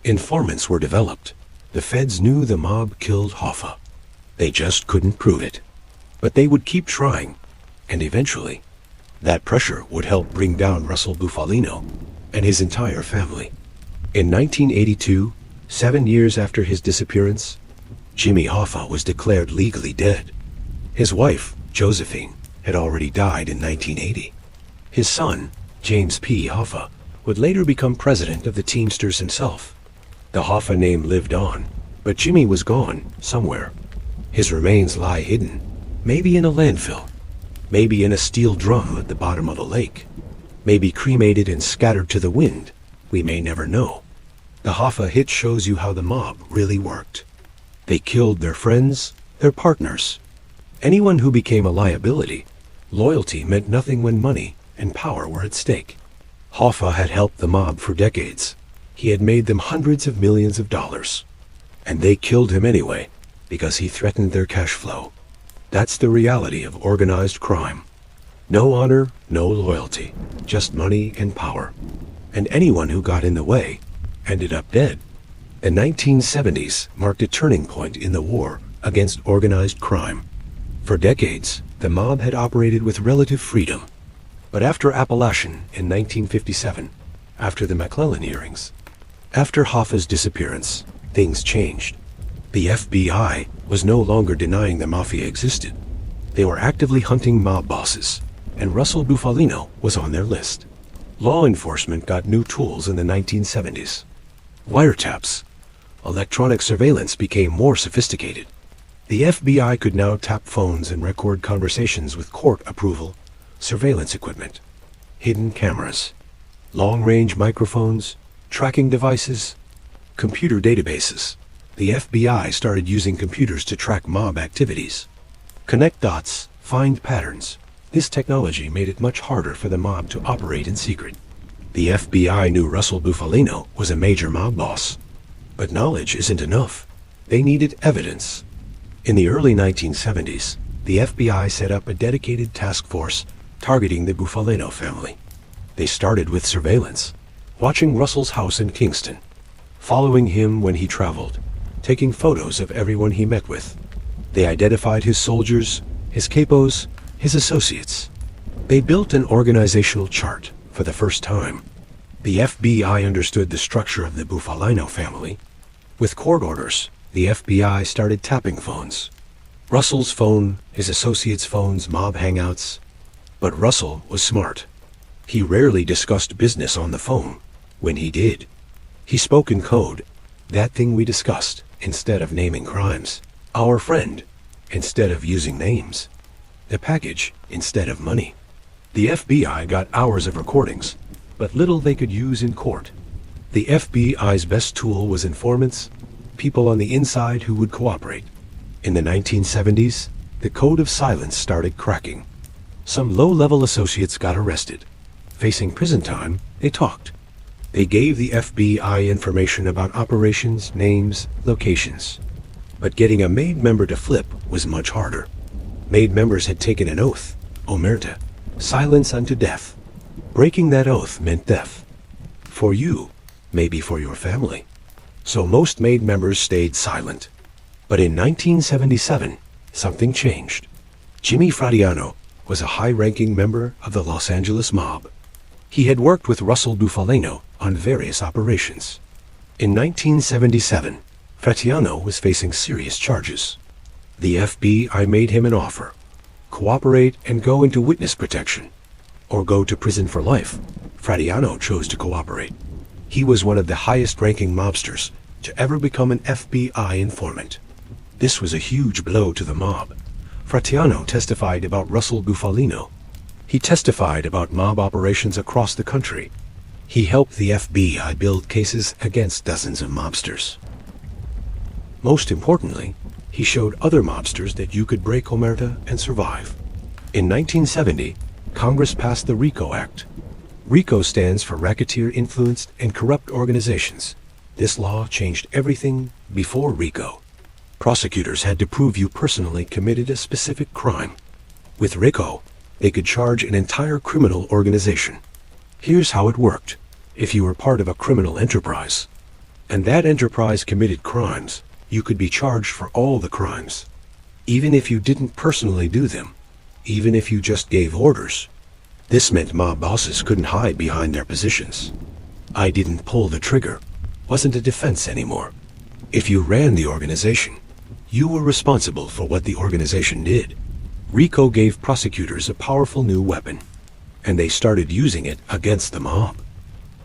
informants were developed. The feds knew the mob killed Hoffa. They just couldn't prove it. But they would keep trying, and eventually, that pressure would help bring down Russell Bufalino and his entire family. In 1982, 7 years after his disappearance, Jimmy Hoffa was declared legally dead. His wife, Josephine, had already died in 1980. His son, James P. Hoffa, would later become president of the Teamsters himself. The Hoffa name lived on, but Jimmy was gone somewhere. His remains lie hidden, maybe in a landfill, maybe in a steel drum at the bottom of a lake, maybe cremated and scattered to the wind. We may never know. The Hoffa hit shows you how the mob really worked. They killed their friends, their partners. Anyone who became a liability. Loyalty meant nothing when money and power were at stake. Hoffa had helped the mob for decades. He had made them hundreds of millions of dollars. And they killed him anyway, because he threatened their cash flow. That's the reality of organized crime. No honor, no loyalty, just money and power. And anyone who got in the way ended up dead. The 1970s marked a turning point in the war against organized crime. For decades, the mob had operated with relative freedom. But after Apalachin in 1957, after the McClellan hearings, after Hoffa's disappearance, things changed. The FBI was no longer denying the Mafia existed. They were actively hunting mob bosses, and Russell Bufalino was on their list. Law enforcement got new tools in the 1970s. Wiretaps. Electronic surveillance became more sophisticated. The FBI could now tap phones and record conversations with court approval, surveillance equipment, hidden cameras, long-range microphones, tracking devices, computer databases. The FBI started using computers to track mob activities, connect dots, find patterns. This technology made it much harder for the mob to operate in secret. The FBI knew Russell Bufalino was a major mob boss. But knowledge isn't enough. They needed evidence. In the early 1970s, the FBI set up a dedicated task force targeting the Bufalino family. They started with surveillance, watching Russell's house in Kingston, following him when he traveled, taking photos of everyone he met with. They identified his soldiers, his capos, his associates. They built an organizational chart for the first time. The FBI understood the structure of the Bufalino family. With court orders, the FBI started tapping phones. Russell's phone, his associates' phones, mob hangouts. But Russell was smart. He rarely discussed business on the phone. When he did, he spoke in code, that thing we discussed, instead of naming crimes. Our friend, instead of using names. The package, instead of money. The FBI got hours of recordings, but little they could use in court. The FBI's best tool was informants, people on the inside who would cooperate. In the 1970s, the code of silence started cracking. Some low-level associates got arrested. Facing prison time, they talked. They gave the FBI information about operations, names, locations. But getting a MAID member to flip was much harder. MAID members had taken an oath, omerta, silence unto death. Breaking that oath meant death. For you, maybe for your family. So most MAID members stayed silent. But in 1977, something changed. Jimmy Fradiano was a high-ranking member of the Los Angeles mob. He had worked with Russell Bufalino on various operations. In 1977, Fradiano was facing serious charges. The FBI made him an offer. Cooperate and go into witness protection, or go to prison for life. Fradiano chose to cooperate. He was one of the highest-ranking mobsters to ever become an FBI informant. This was a huge blow to the mob. Fradiano testified about Russell Bufalino. He testified about mob operations across the country. He helped the FBI build cases against dozens of mobsters. Most importantly, he showed other mobsters that you could break omerta and survive. In 1970, Congress passed the RICO Act. RICO stands for Racketeer Influenced and Corrupt Organizations. This law changed everything before RICO. Prosecutors had to prove you personally committed a specific crime. With RICO, they could charge an entire criminal organization. Here's how it worked. If you were part of a criminal enterprise, and that enterprise committed crimes, you could be charged for all the crimes. Even if you didn't personally do them. Even if you just gave orders. This meant mob bosses couldn't hide behind their positions. I didn't pull the trigger wasn't a defense anymore. If you ran the organization, you were responsible for what the organization did. RICO gave prosecutors a powerful new weapon, and they started using it against the mob.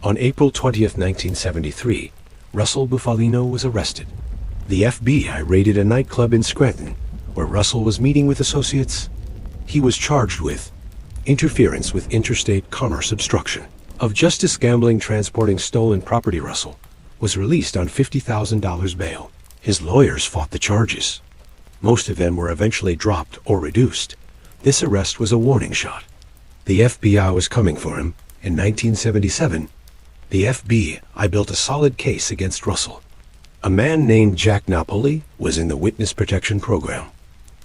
On April 20th, 1973, Russell Bufalino was arrested. The FBI raided a nightclub in Scranton, where Russell was meeting with associates. He was charged with interference with interstate commerce obstruction of justice, gambling, transporting stolen property. Russell was released on $50,000 bail. His lawyers fought the charges. Most of them were eventually dropped or reduced. This arrest was a warning shot. The FBI was coming for him. In 1977, the FBI built a solid case against Russell. A man named Jack Napoli was in the witness protection program.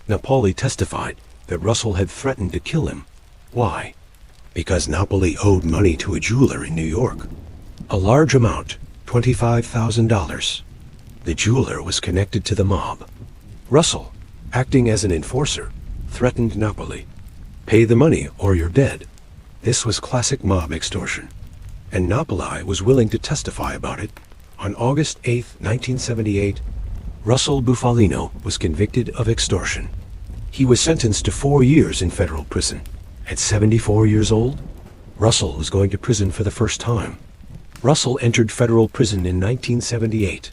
Napoli testified that Russell had threatened to kill him. Why? Because Napoli owed money to a jeweler in New York. A large amount, $25,000. The jeweler was connected to the mob. Russell, acting as an enforcer, threatened Napoli. Pay the money or you're dead. This was classic mob extortion. And Napoli was willing to testify about it. On August 8, 1978, Russell Bufalino was convicted of extortion. He was sentenced to 4 years in federal prison. At 74 years old, Russell was going to prison for the first time. Russell entered federal prison in 1978.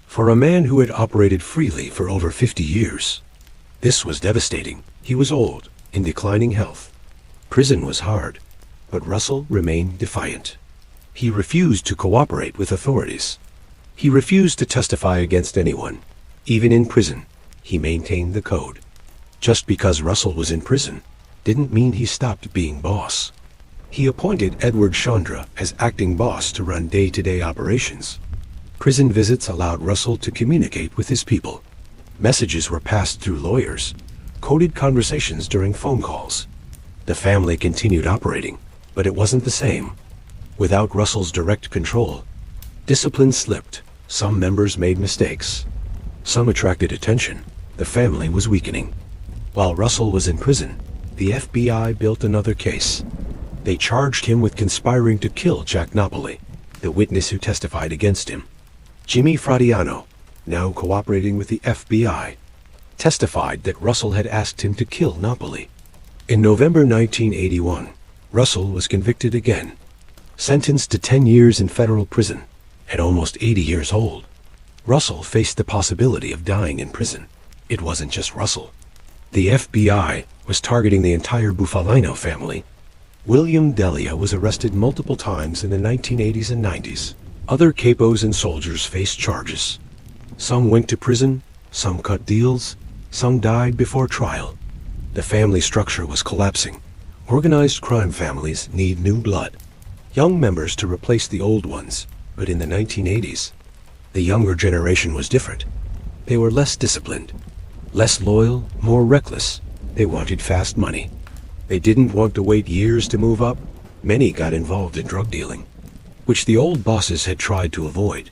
For a man who had operated freely for over 50 years, This was devastating. He was old, in declining health. Prison was hard, but Russell remained defiant. He refused to cooperate with authorities. He refused to testify against anyone. Even in prison, he maintained the code. Just because Russell was in prison didn't mean he stopped being boss. He appointed Edward Chandra as acting boss to run day-to-day operations. Prison visits allowed Russell to communicate with his people. Messages were passed through lawyers, coded conversations during phone calls. The family continued operating, but it wasn't the same. Without Russell's direct control, discipline slipped. Some members made mistakes. Some attracted attention. The family was weakening. While Russell was in prison, the FBI built another case. They charged him with conspiring to kill Jack Napoli, the witness who testified against him. Jimmy Fradiano, now cooperating with the FBI, testified that Russell had asked him to kill Napoli. In November 1981, Russell was convicted again, sentenced to 10 years in federal prison. At almost 80 years old, Russell faced the possibility of dying in prison. It wasn't just Russell. The FBI was targeting the entire Bufalino family. William Delia was arrested multiple times in the 1980s and 90s. Other capos and soldiers faced charges. Some went to prison, some cut deals, some died before trial. The family structure was collapsing. Organized crime families need new blood, young members to replace the old ones. But in the 1980s, the younger generation was different. They were less disciplined, less loyal, more reckless. They wanted fast money. They didn't want to wait years to move up. Many got involved in drug dealing, which the old bosses had tried to avoid.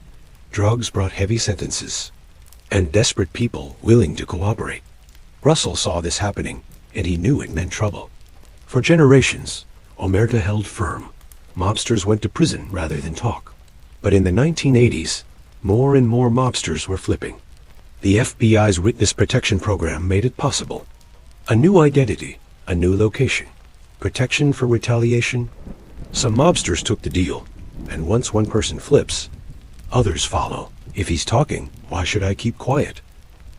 Drugs brought heavy sentences, and desperate people willing to cooperate. Russell saw this happening, and he knew it meant trouble. For generations, Omerta held firm. Mobsters went to prison rather than talk. But in the 1980s, more and more mobsters were flipping. The FBI's Witness Protection Program made it possible. A new identity, a new location, protection for retaliation. Some mobsters took the deal, and once one person flips, others follow. If he's talking, why should I keep quiet?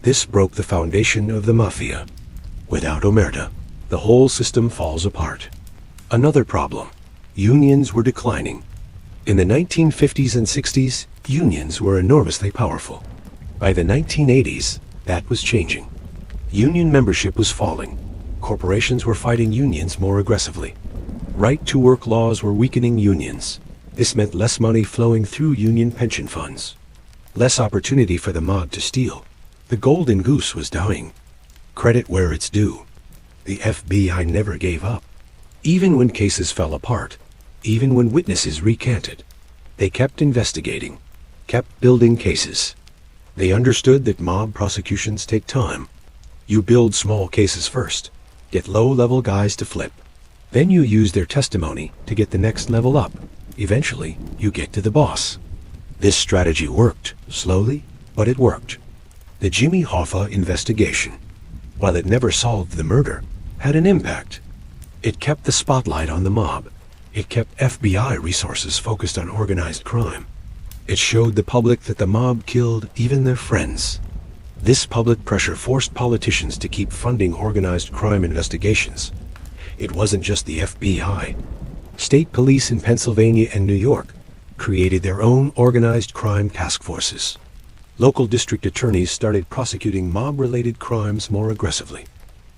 This broke the foundation of the Mafia. Without Omerta, the whole system falls apart. Another problem: unions were declining. In the 1950s and 60s, unions were enormously powerful. By the 1980s, that was changing. Union membership was falling. Corporations were fighting unions more aggressively. Right-to-work laws were weakening unions. This meant less money flowing through union pension funds. Less opportunity for the mob to steal. The golden goose was dying. Credit where it's due. The FBI never gave up. Even when cases fell apart, even when witnesses recanted, they kept investigating, kept building cases. They understood that mob prosecutions take time. You build small cases first, get low-level guys to flip. Then you use their testimony to get the next level up. Eventually, you get to the boss. This strategy worked, slowly, but it worked. The Jimmy Hoffa investigation, while it never solved the murder, had an impact. It kept the spotlight on the mob. It kept FBI resources focused on organized crime. It showed the public that the mob killed even their friends. This public pressure forced politicians to keep funding organized crime investigations. It wasn't just the FBI. State police in Pennsylvania and New York created their own organized crime task forces. Local district attorneys started prosecuting mob-related crimes more aggressively.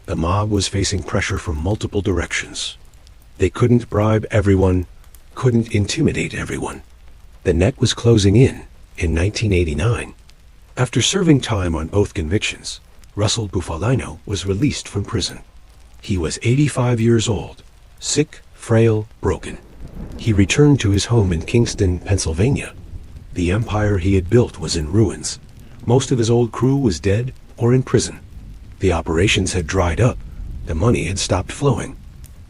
The mob was facing pressure from multiple directions. They couldn't bribe everyone, couldn't intimidate everyone. The net was closing in 1989. After serving time on both convictions, Russell Bufalino was released from prison. He was 85 years old, sick, frail, broken. He returned to his home in Kingston, Pennsylvania. The empire he had built was in ruins. Most of his old crew was dead or in prison. The operations had dried up. The money had stopped flowing.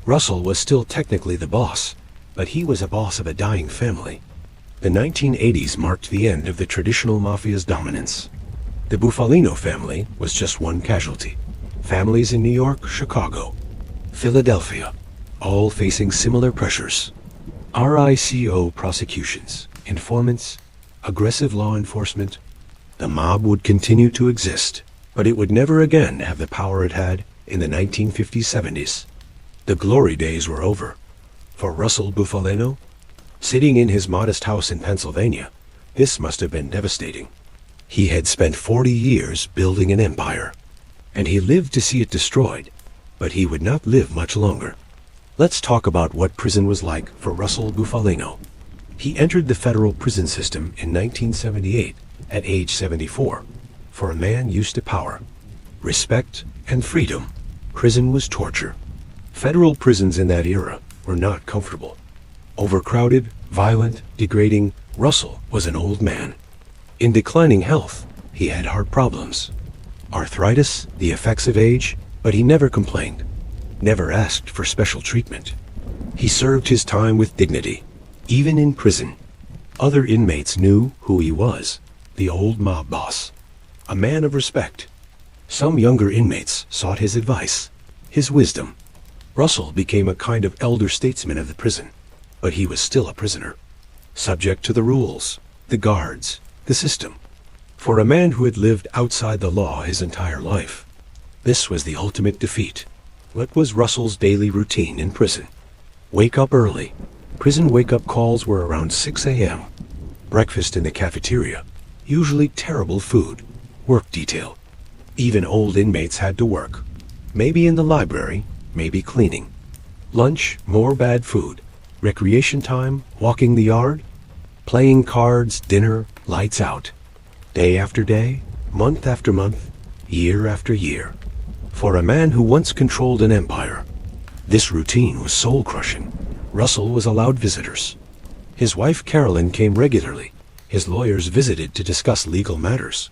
Russell was still technically the boss, but he was a boss of a dying family. The 1980s marked the end of the traditional mafia's dominance. The Bufalino family was just one casualty. Families in New York, Chicago, Philadelphia, all facing similar pressures. RICO prosecutions, informants, aggressive law enforcement. The mob would continue to exist, but it would never again have the power it had in the 1950s-70s. The glory days were over. For Russell Bufalino, sitting in his modest house in Pennsylvania, this must have been devastating. He had spent 40 years building an empire, and he lived to see it destroyed, but he would not live much longer. Let's talk about what prison was like for Russell Bufalino. He entered the federal prison system in 1978 at age 74. For a man used to power, respect, and freedom, prison was torture. Federal prisons in that era were not comfortable. Overcrowded, violent, degrading, Russell was an old man. In declining health, he had heart problems, arthritis, the effects of age, but he never complained, never asked for special treatment. He served his time with dignity, even in prison. Other inmates knew who he was, the old mob boss, a man of respect. Some younger inmates sought his advice, his wisdom. Russell became a kind of elder statesman of the prison, but he was still a prisoner, subject to the rules, the guards, the system. For a man who had lived outside the law his entire life, this was the ultimate defeat. What was Russell's daily routine in prison? Wake up early. Prison wake-up calls were around 6 a.m. Breakfast in the cafeteria, usually terrible food. Work detail. Even old inmates had to work. Maybe in the library, maybe cleaning. Lunch, more bad food. Recreation time, walking the yard. Playing cards, dinner, lights out. Day after day, month after month, year after year. For a man who once controlled an empire, this routine was soul-crushing. Russell was allowed visitors. His wife Carolyn came regularly. His lawyers visited to discuss legal matters.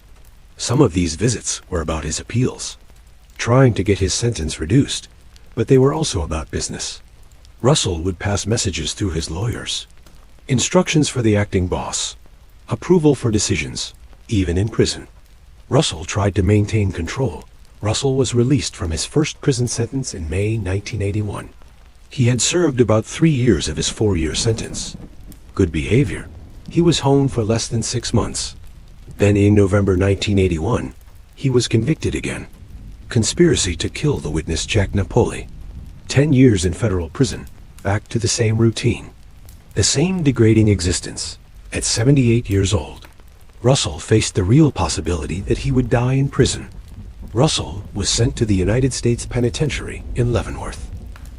Some of these visits were about his appeals, trying to get his sentence reduced, but they were also about business. Russell would pass messages through his lawyers. Instructions for the acting boss. Approval for decisions, even in prison. Russell tried to maintain control. Russell was released from his first prison sentence in May 1981. He had served about 3 years of his 4-year sentence. Good behavior. He was home for less than 6 months. Then in November 1981, he was convicted again. Conspiracy to kill the witness Jack Napoli. 10 years in federal prison, back to the same routine. The same degrading existence. At 78 years old, Russell faced the real possibility that he would die in prison. Russell was sent to the United States Penitentiary in Leavenworth,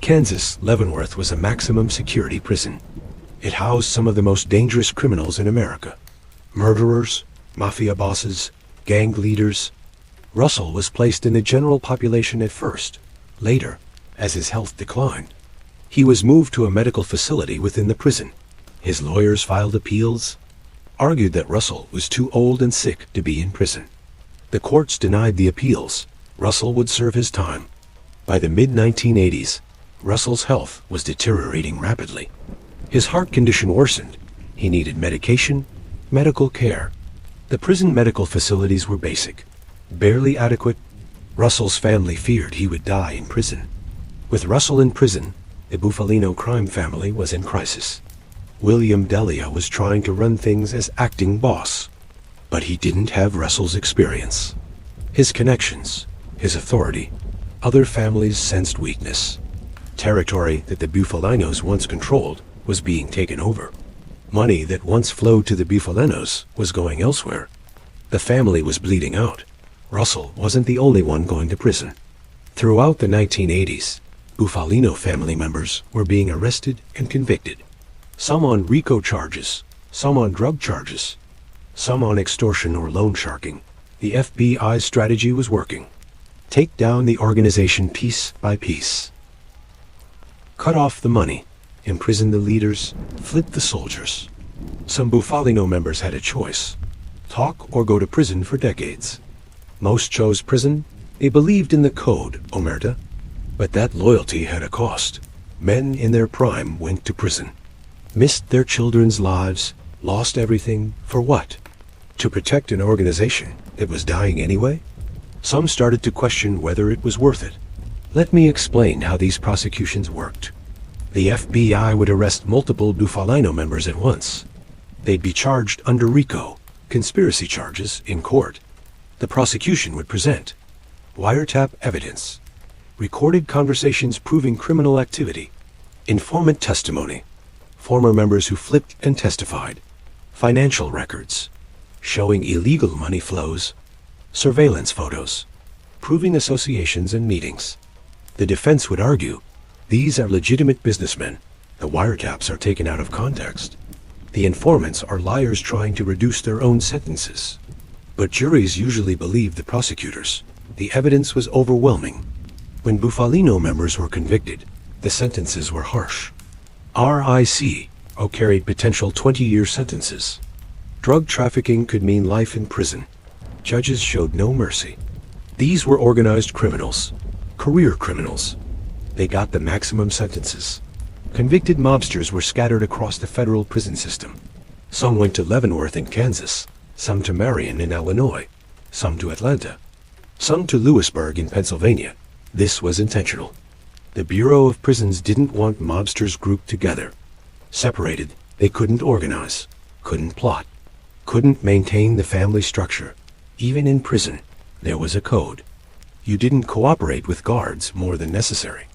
Kansas. Leavenworth was a maximum security prison. It housed some of the most dangerous criminals in America. Murderers, Mafia bosses, gang leaders. Russell was placed in the general population at first. Later, as his health declined, he was moved to a medical facility within the prison. His lawyers filed appeals, argued that Russell was too old and sick to be in prison. The courts denied the appeals. Russell would serve his time. By the mid-1980s, Russell's health was deteriorating rapidly. His heart condition worsened. He needed medication, medical care. The prison medical facilities were basic, barely adequate. Russell's family feared he would die in prison. With Russell in prison, the Bufalino crime family was in crisis. William Delia was trying to run things as acting boss, but he didn't have Russell's experience, his connections, his authority. Other families sensed weakness. Territory that the Bufalinos once controlled was being taken over. Money that once flowed to the Bufalinos was going elsewhere. The family was bleeding out. Russell wasn't the only one going to prison. Throughout the 1980s, Bufalino family members were being arrested and convicted. Some on RICO charges, some on drug charges, some on extortion or loan sharking. The FBI's strategy was working. Take down the organization piece by piece. Cut off the money, imprison the leaders, flip the soldiers. Some Bufalino members had a choice: talk or go to prison for decades. Most chose prison. They believed in the code, omerta. But that loyalty had a cost. Men in their prime went to prison, missed their children's lives, lost everything. For what? To protect an organization that was dying anyway? Some started to question whether it was worth it. Let me explain how these prosecutions worked. The FBI would arrest multiple Bufalino members at once. They'd be charged under RICO, conspiracy charges, in court. The prosecution would present wiretap evidence, recorded conversations proving criminal activity, informant testimony, former members who flipped and testified, financial records showing illegal money flows, surveillance photos, proving associations and meetings. The defense would argue, these are legitimate businessmen. The wiretaps are taken out of context. The informants are liars trying to reduce their own sentences. But juries usually believe the prosecutors. The evidence was overwhelming. When Bufalino members were convicted, the sentences were harsh. RICO carried potential 20-year sentences. Drug trafficking could mean life in prison. Judges showed no mercy. These were organized criminals, career criminals. They got the maximum sentences. Convicted mobsters were scattered across the federal prison system. Some went to Leavenworth in Kansas, some to Marion in Illinois, some to Atlanta, some to Lewisburg in Pennsylvania. This was intentional. The Bureau of Prisons didn't want mobsters grouped together. Separated, they couldn't organize, couldn't plot, couldn't maintain the family structure. Even in prison, there was a code. You didn't cooperate with guards more than necessary.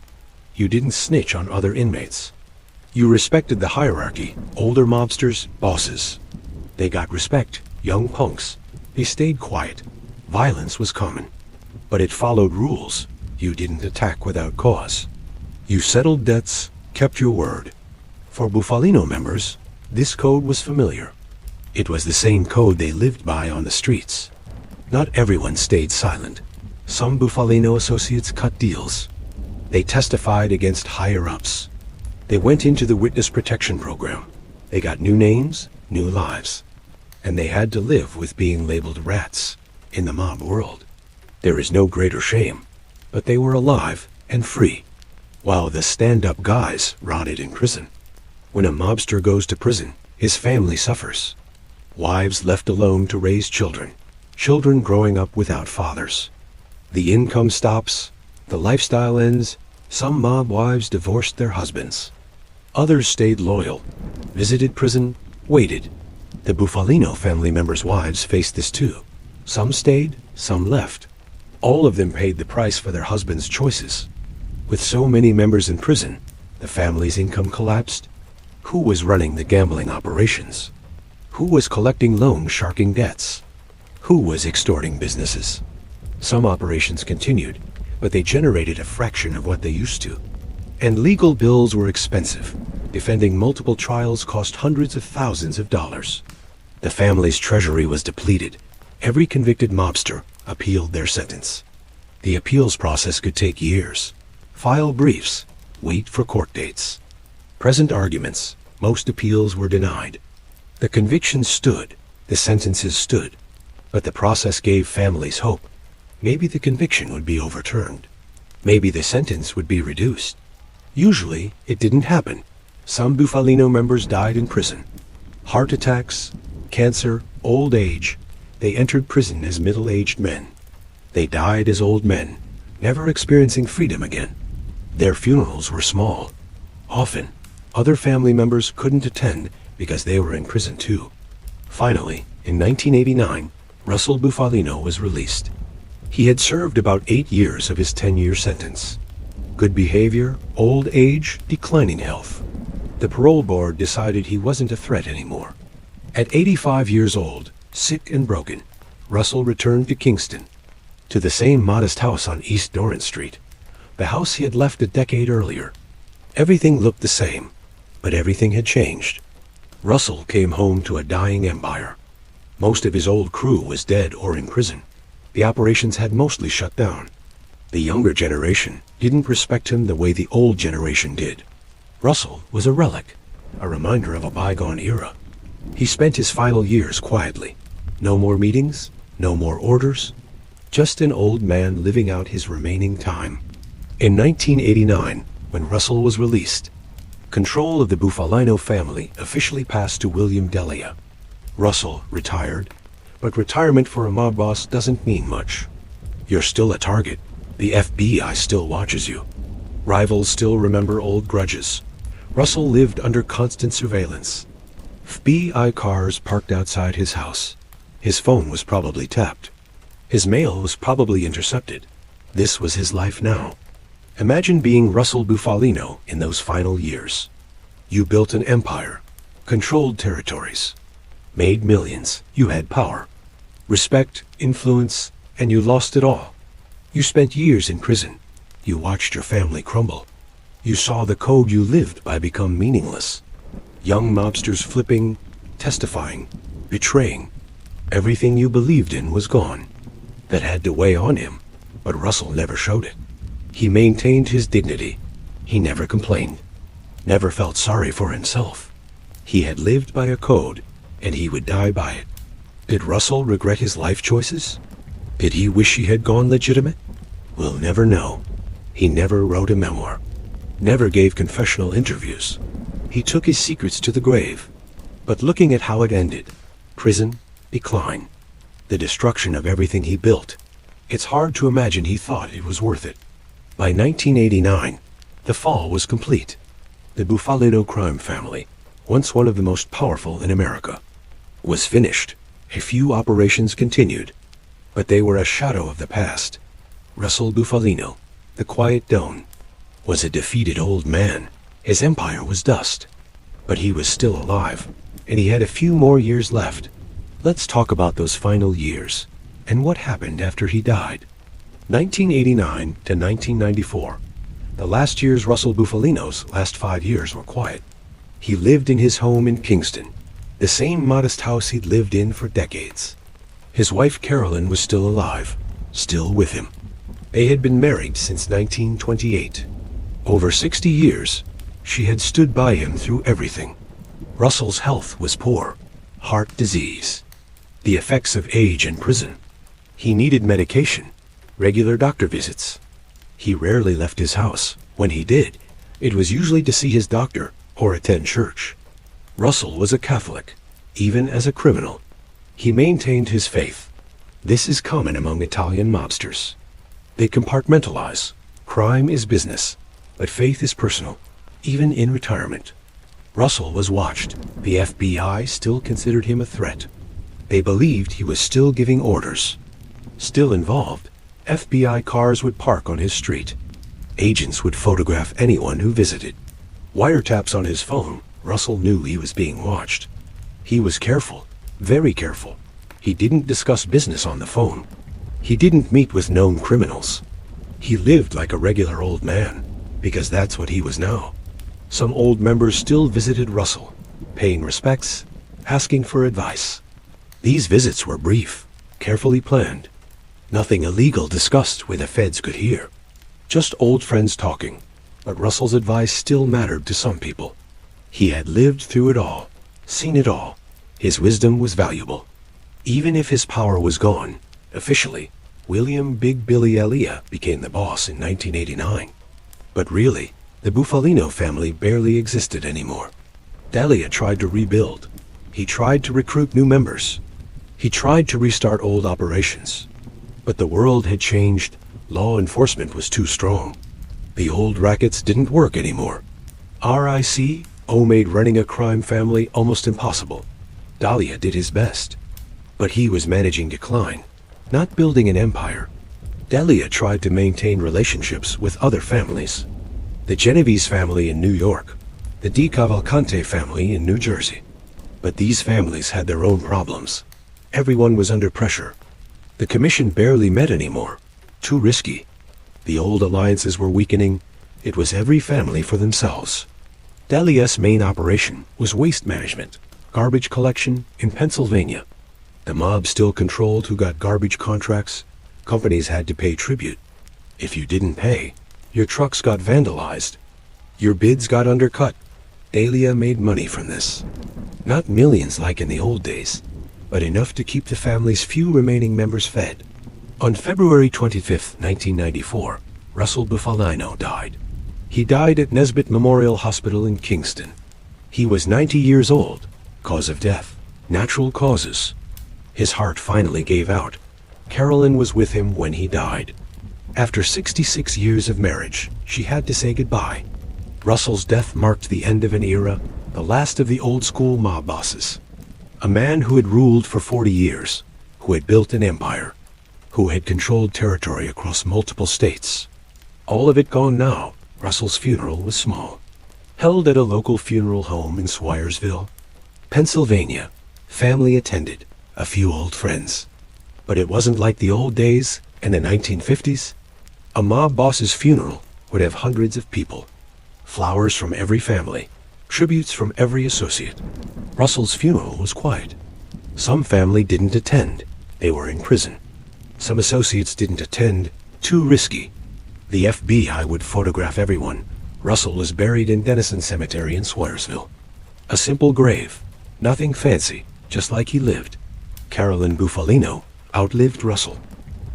You didn't snitch on other inmates. You respected the hierarchy, older mobsters, bosses. They got respect, young punks. They stayed quiet. Violence was common. But it followed rules. You didn't attack without cause. You settled debts, kept your word. For Bufalino members, this code was familiar. It was the same code they lived by on the streets. Not everyone stayed silent. Some Bufalino associates cut deals. They testified against higher-ups. They went into the witness protection program. They got new names, new lives. And they had to live with being labeled rats in the mob world. There is no greater shame, but they were alive and free, while the stand-up guys rotted in prison. When a mobster goes to prison, his family suffers. Wives left alone to raise children, children growing up without fathers. The income stops, the lifestyle ends. Some mob wives divorced their husbands. Others stayed loyal, visited prison, waited. The Bufalino family members' wives faced this too. Some stayed, some left. All of them paid the price for their husbands' choices. With so many members in prison, the family's income collapsed. Who was running the gambling operations? Who was collecting loans, sharking debts? Who was extorting businesses? Some operations continued, but they generated a fraction of what they used to. And legal bills were expensive. Defending multiple trials cost hundreds of thousands of dollars. The family's treasury was depleted. Every convicted mobster appealed their sentence. The appeals process could take years. File briefs, wait for court dates. Present arguments, most appeals were denied. The convictions stood, the sentences stood, but the process gave families hope. Maybe the conviction would be overturned. Maybe the sentence would be reduced. Usually, it didn't happen. Some Bufalino members died in prison. Heart attacks, cancer, old age. They entered prison as middle-aged men. They died as old men, never experiencing freedom again. Their funerals were small. Often, other family members couldn't attend because they were in prison too. Finally, in 1989, Russell Bufalino was released. He had served about 8 years of his 10-year sentence. Good behavior, old age, declining health. The parole board decided he wasn't a threat anymore. At 85 years old, sick and broken, Russell returned to Kingston, to the same modest house on East Dorrance Street, the house he had left a decade earlier. Everything looked the same, but everything had changed. Russell came home to a dying empire. Most of his old crew was dead or in prison. The operations had mostly shut down. The younger generation didn't respect him the way the old generation did. Russell was a relic, a reminder of a bygone era. He spent his final years quietly. No more meetings, no more orders, just an old man living out his remaining time. In 1989, when Russell was released, control of the Bufalino family officially passed to William Delia. Russell retired, but retirement for a mob boss doesn't mean much. You're still a target. The FBI still watches you. Rivals still remember old grudges. Russell lived under constant surveillance. FBI cars parked outside his house. His phone was probably tapped. His mail was probably intercepted. This was his life now. Imagine being Russell Bufalino in those final years. You built an empire, controlled territories, made millions. You had power, respect, influence, and you lost it all. You spent years in prison. You watched your family crumble. You saw the code you lived by become meaningless. Young mobsters flipping, testifying, betraying. Everything you believed in was gone. That had to weigh on him, but Russell never showed it. He maintained his dignity. He never complained, never felt sorry for himself. He had lived by a code, and he would die by it. Did Russell regret his life choices? Did he wish he had gone legitimate? We'll never know. He never wrote a memoir, never gave confessional interviews. He took his secrets to the grave. But looking at how it ended, prison, decline, the destruction of everything he built, it's hard to imagine he thought it was worth it. By 1989, the fall was complete. The Bufalino Crime Family, once one of the most powerful in America, was finished. A few operations continued, but they were a shadow of the past. Russell Bufalino, the Quiet Don, was a defeated old man. His empire was dust, but he was still alive, and he had a few more years left. Let's talk about those final years, and what happened after he died. 1989 to 1994. The last years Russell Bufalino's last 5 years were quiet. He lived in his home in Kingston, the same modest house he'd lived in for decades. His wife Carolyn was still alive, still with him. They had been married since 1928. Over 60 years, she had stood by him through everything. Russell's health was poor, heart disease, the effects of age and prison. He needed medication, regular doctor visits. He rarely left his house. When he did, it was usually to see his doctor or attend church. Russell was a Catholic, even as a criminal. He maintained his faith. This is common among Italian mobsters. They compartmentalize. Crime is business, but faith is personal, even in retirement. Russell was watched. The FBI still considered him a threat. They believed he was still giving orders. Still involved, FBI cars would park on his street. Agents would photograph anyone who visited. Wiretaps on his phone. Russell knew he was being watched. He was careful, very careful. He didn't discuss business on the phone. He didn't meet with known criminals. He lived like a regular old man, because that's what he was now. Some old members still visited Russell, paying respects, asking for advice. These visits were brief, carefully planned. Nothing illegal discussed where the feds could hear. Just old friends talking, but Russell's advice still mattered to some people. He had lived through it all, seen it all. His wisdom was valuable. Even if his power was gone, officially, William Big Billy Elia became the boss in 1989. But really, the Bufalino family barely existed anymore. Delia tried to rebuild. He tried to recruit new members. He tried to restart old operations. But the world had changed. Law enforcement was too strong. The old rackets didn't work anymore. RICO made running a crime family almost impossible. Delia did his best. But he was managing decline, not building an empire. Delia tried to maintain relationships with other families. The Genovese family in New York, the Di Cavalcante family in New Jersey. But these families had their own problems. Everyone was under pressure. The commission barely met anymore. Too risky. The old alliances were weakening. It was every family for themselves. Delia's main operation was waste management, garbage collection in Pennsylvania. The mob still controlled who got garbage contracts. Companies had to pay tribute. If you didn't pay, your trucks got vandalized. Your bids got undercut. Delia made money from this. Not millions like in the old days, but enough to keep the family's few remaining members fed. On February 25, 1994, Russell Bufalino died. He died at Nesbitt Memorial Hospital in Kingston. He was 90 years old. Cause of death: natural causes. His heart finally gave out. Carolyn was with him when he died. After 66 years of marriage, she had to say goodbye. Russell's death marked the end of an era, the last of the old-school mob bosses. A man who had ruled for 40 years, who had built an empire. who had controlled territory across multiple states. All of it gone now. Russell's funeral was small, held at a local funeral home in Swiresville, Pennsylvania. Family attended, a few old friends. But it wasn't like the old days in the 1950s. A mob boss's funeral would have hundreds of people, flowers from every family, tributes from every associate. Russell's funeral was quiet. Some family didn't attend. They were in prison. Some associates didn't attend. Too risky. The FBI would photograph everyone. Russell was buried in Denison Cemetery in Swiresville. A simple grave. Nothing fancy, just like he lived. Carolyn Bufalino outlived Russell.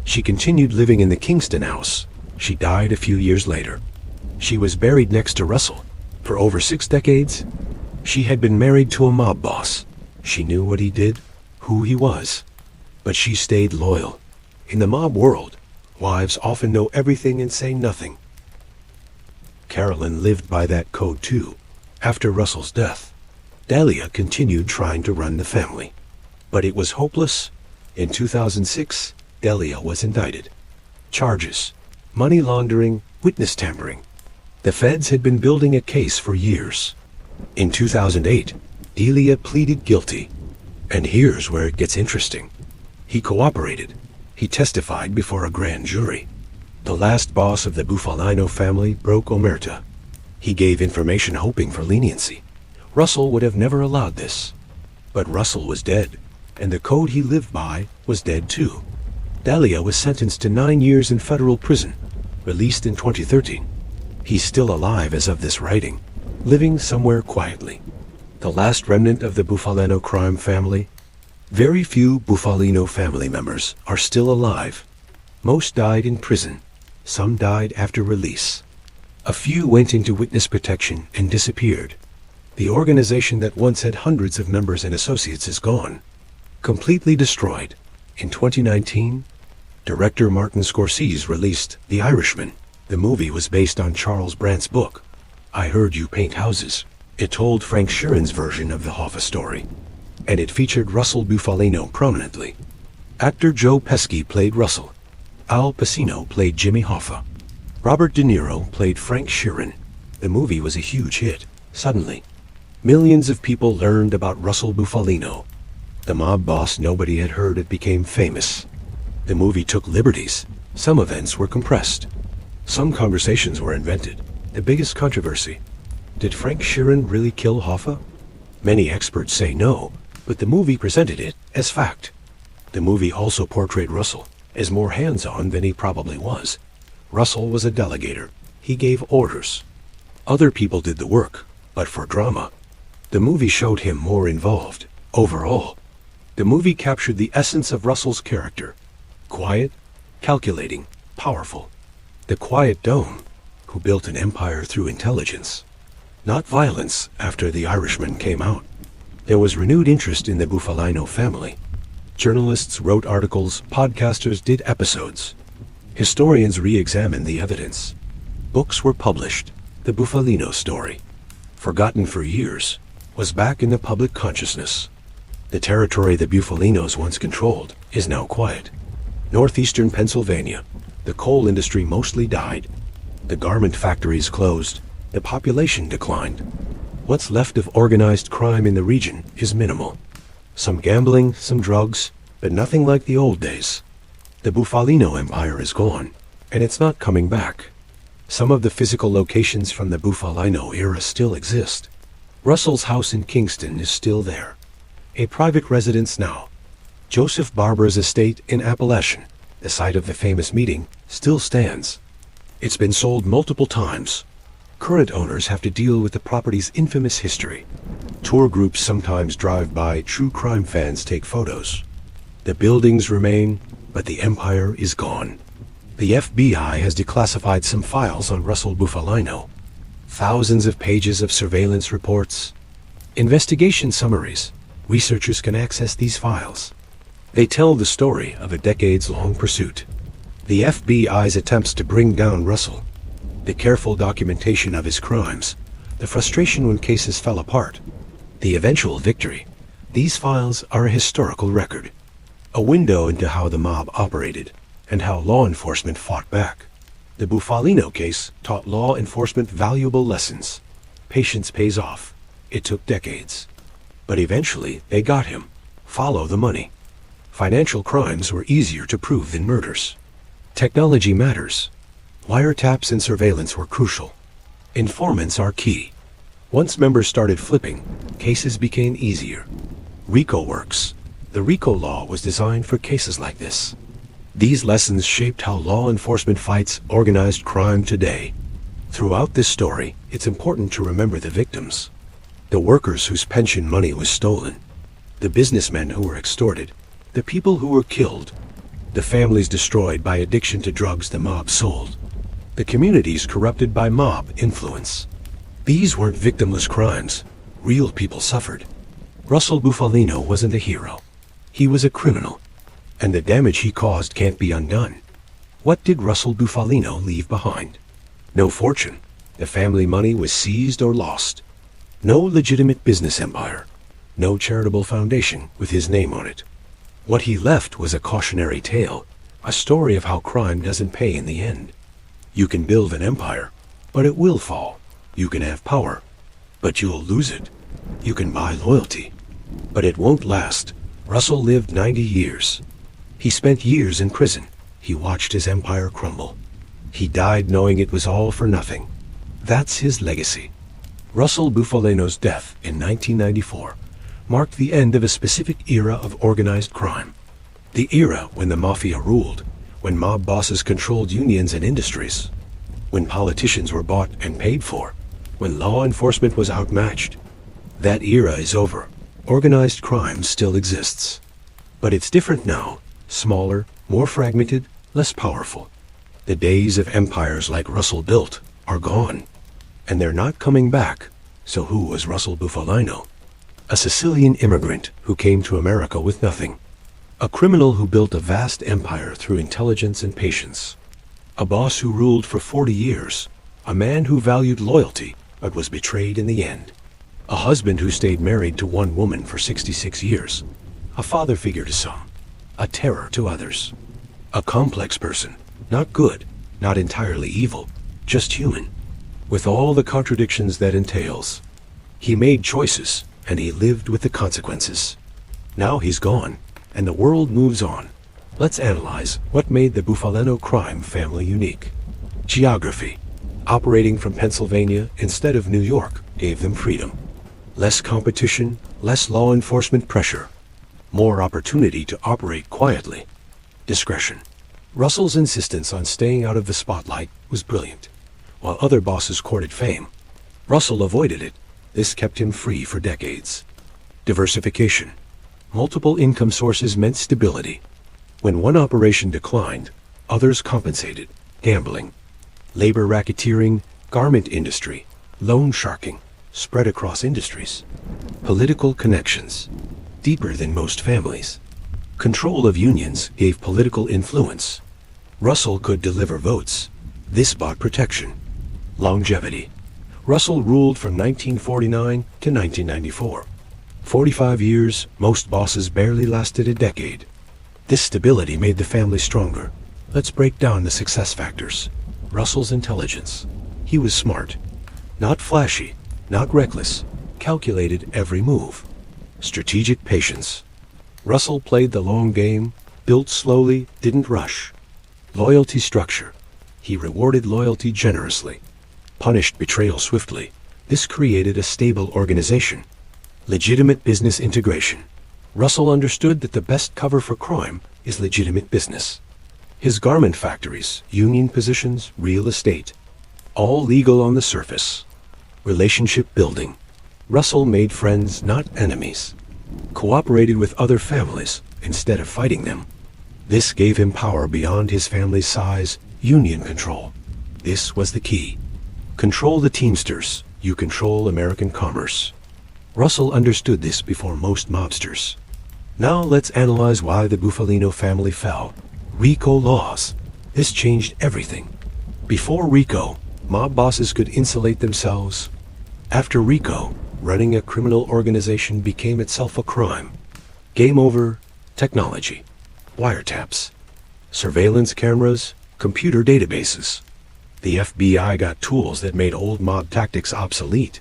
She continued living in the Kingston house. She died a few years later. She was buried next to Russell. For over 6 decades, she had been married to a mob boss. She knew what he did, who he was. But she stayed loyal. In the mob world, wives often know everything and say nothing. Carolyn lived by that code too. After Russell's death, Delia continued trying to run the family. But it was hopeless. In 2006, Delia was indicted. Charges: money laundering, witness tampering. The feds had been building a case for years. In 2008, Delia pleaded guilty. And here's where it gets interesting. He cooperated. He testified before a grand jury. The last boss of the Bufalino family broke omerta. He gave information hoping for leniency. Russell would have never allowed this. But Russell was dead, and the code he lived by was dead too. Delia was sentenced to 9 years in federal prison, released in 2013. He's still alive as of this writing, living somewhere quietly. The last remnant of the Bufalino crime family. Very few Bufalino family members are still alive. Most died in prison. Some died after release. A few went into witness protection and disappeared. The organization that once had hundreds of members and associates is gone. Completely destroyed. In 2019, director Martin Scorsese released The Irishman. The movie was based on Charles Brandt's book, I Heard You Paint Houses. It told Frank Sheeran's version of the Hoffa story, and it featured Russell Bufalino prominently. Actor Joe Pesci played Russell. Al Pacino played Jimmy Hoffa. Robert De Niro played Frank Sheeran. The movie was a huge hit. Suddenly, millions of people learned about Russell Bufalino. The mob boss nobody had heard of became famous. The movie took liberties. Some events were compressed. Some conversations were invented. The biggest controversy: did Frank Sheeran really kill Hoffa? Many experts say no, but the movie presented it as fact. The movie also portrayed Russell as more hands-on than he probably was. Russell was a delegator. He gave orders. Other people did the work, but for drama. The movie showed him more involved. Overall, the movie captured the essence of Russell's character. Quiet, calculating, powerful. The quiet dome, who built an empire through intelligence, not violence. After The Irishman came out, there was renewed interest in the Bufalino family. Journalists wrote articles, podcasters did episodes. Historians re-examined the evidence. Books were published. The Bufalino story, forgotten for years, was back in the public consciousness. The territory the Bufalinos once controlled is now quiet. Northeastern Pennsylvania. The coal industry mostly died. The garment factories closed. The population declined. What's left of organized crime in the region is minimal. Some gambling, some drugs, but nothing like the old days. The Bufalino empire is gone, and it's not coming back. Some of the physical locations from the Bufalino era still exist. Russell's house in Kingston is still there. A private residence now. Joseph Barber's estate in Apalachin, the site of the famous meeting, still stands. It's been sold multiple times. Current owners have to deal with the property's infamous history. Tour groups sometimes drive by. True crime fans take photos. The buildings remain, but the empire is gone. The FBI has declassified some files on Russell Bufalino. Thousands of pages of surveillance reports, investigation summaries. Researchers can access these files. They tell the story of a decades-long pursuit. The FBI's attempts to bring down Russell, the careful documentation of his crimes, the frustration when cases fell apart, the eventual victory. These files are a historical record, a window into how the mob operated. and how law enforcement fought back. The Bufalino case taught law enforcement valuable lessons. Patience pays off. It took decades. But eventually, they got him. Follow the money. Financial crimes were easier to prove than murders. Technology matters. Wiretaps and surveillance were crucial. Informants are key. Once members started flipping, cases became easier. RICO works. The RICO law was designed for cases like this. These lessons shaped how law enforcement fights organized crime today. Throughout this story, it's important to remember the victims. The workers whose pension money was stolen. The businessmen who were extorted. The people who were killed. The families destroyed by addiction to drugs the mob sold. The communities corrupted by mob influence. These weren't victimless crimes. Real people suffered. Russell Bufalino wasn't a hero. He was a criminal. And the damage he caused can't be undone. What did Russell Bufalino leave behind? No fortune. The family money was seized or lost. No legitimate business empire. No charitable foundation with his name on it. What he left was a cautionary tale, a story of how crime doesn't pay in the end. You can build an empire, but it will fall. You can have power, but you'll lose it. You can buy loyalty, but it won't last. Russell lived 90 years. He spent years in prison. He watched his empire crumble. He died knowing it was all for nothing. That's his legacy. Russell Bufalino's death in 1994 marked the end of a specific era of organized crime. The era when the Mafia ruled, when mob bosses controlled unions and industries, when politicians were bought and paid for, when law enforcement was outmatched. That era is over. Organized crime still exists. But it's different now. Smaller, more fragmented, less powerful. The days of empires like Russell built are gone. And they're not coming back. So who was Russell Bufalino? A Sicilian immigrant who came to America with nothing. A criminal who built a vast empire through intelligence and patience. A boss who ruled for 40 years. A man who valued loyalty but was betrayed in the end. A husband who stayed married to one woman for 66 years. A father figure to some. A terror to others. A complex person. Not good, not entirely evil, just human. With all the contradictions that entails. He made choices, and he lived with the consequences. Now he's gone, and the world moves on. Let's analyze what made the Bufalino crime family unique. Geography. Operating from Pennsylvania instead of New York gave them freedom. Less competition, less law enforcement pressure. More opportunity to operate quietly. Discretion. Russell's insistence on staying out of the spotlight was brilliant. While other bosses courted fame, Russell avoided it. This kept him free for decades. Diversification. Multiple income sources meant stability. When one operation declined, others compensated. Gambling, labor racketeering, garment industry, loan sharking, spread across industries. Political connections, deeper than most families. Control of unions gave political influence. Russell could deliver votes. This bought protection. Longevity. Russell ruled from 1949 to 1994. 45 years, most bosses barely lasted a decade. This stability made the family stronger. Let's break down the success factors. Russell's intelligence. He was smart. Not flashy, not reckless. Calculated every move. Strategic patience. Russell played the long game, built slowly, didn't rush. Loyalty structure. He rewarded loyalty generously. Punished betrayal swiftly. This created a stable organization. Legitimate business integration. Russell understood that the best cover for crime is legitimate business. His garment factories, union positions, real estate. All legal on the surface. Relationship building. Russell made friends, not enemies. Cooperated with other families instead of fighting them. This gave him power beyond his family's size, union control. This was the key. Control the Teamsters, you control American commerce. Russell understood this before most mobsters. Now let's analyze why the Bufalino family fell. RICO laws. This changed everything. Before RICO, mob bosses could insulate themselves. After RICO, running a criminal organization became itself a crime. Game over. Technology. Wiretaps. Surveillance cameras, computer databases. The FBI got tools that made old mob tactics obsolete.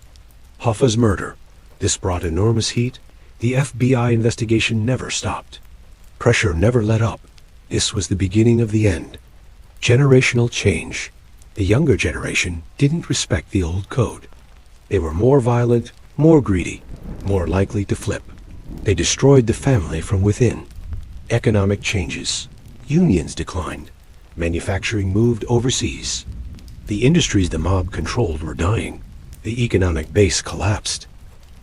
Hoffa's murder. This brought enormous heat. The FBI investigation never stopped. Pressure never let up. This was the beginning of the end. Generational change. The younger generation didn't respect the old code. They were more violent, more greedy, more likely to flip. They destroyed the family from within. Economic changes. Unions declined. Manufacturing moved overseas. The industries the mob controlled were dying. The economic base collapsed.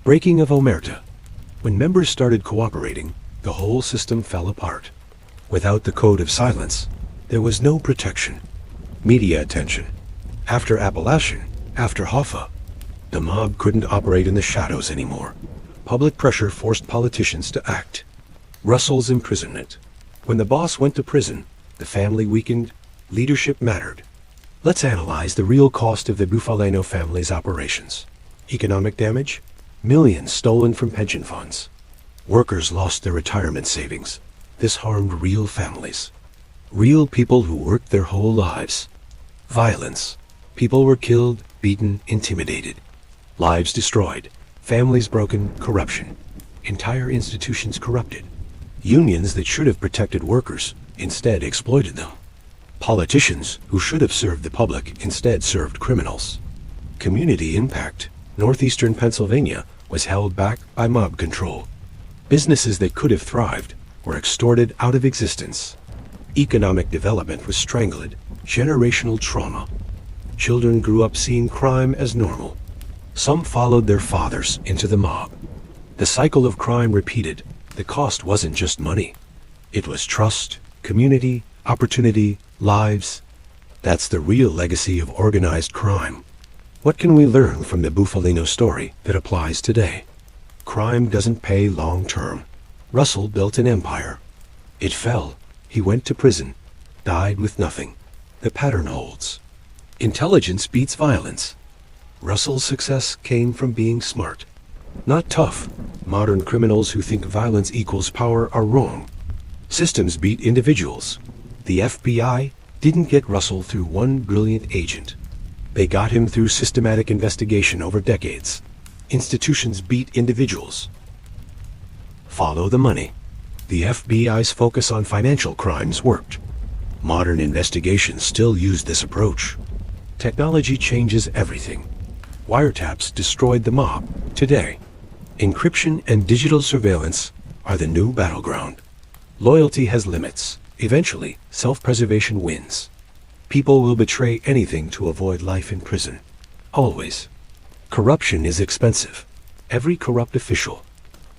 Breaking of omerta. When members started cooperating, the whole system fell apart. Without the code of silence, there was no protection. Media attention. After Apalachin, after Hoffa, the mob couldn't operate in the shadows anymore. Public pressure forced politicians to act. Russell's imprisonment. When the boss went to prison, the family weakened, leadership mattered. Let's analyze the real cost of the Bufalino family's operations. Economic damage? Millions stolen from pension funds. Workers lost their retirement savings. This harmed real families. Real people who worked their whole lives. Violence. People were killed, beaten, intimidated. Lives destroyed. Families broken, corruption. Entire institutions corrupted. Unions that should have protected workers instead exploited them. Politicians who should have served the public instead served criminals. Community impact. Northeastern Pennsylvania was held back by mob control. Businesses that could have thrived were extorted out of existence. Economic development was strangled. Generational trauma. Children grew up seeing crime as normal. Some followed their fathers into the mob. The cycle of crime repeated. The cost wasn't just money. It was trust, community, opportunity, lives. That's the real legacy of organized crime. What can we learn from the Bufalino story that applies today? Crime doesn't pay long term. Russell built an empire. It fell. He went to prison. Died with nothing. The pattern holds. Intelligence beats violence. Russell's success came from being smart. Not tough. Modern criminals who think violence equals power are wrong. Systems beat individuals. The FBI didn't get Russell through one brilliant agent. They got him through systematic investigation over decades. Institutions beat individuals. Follow the money. The FBI's focus on financial crimes worked. Modern investigations still use this approach. Technology changes everything. Wiretaps destroyed the mob. Today, encryption and digital surveillance are the new battleground. Loyalty has limits. Eventually, self-preservation wins. People will betray anything to avoid life in prison. Always. Corruption is expensive. Every corrupt official,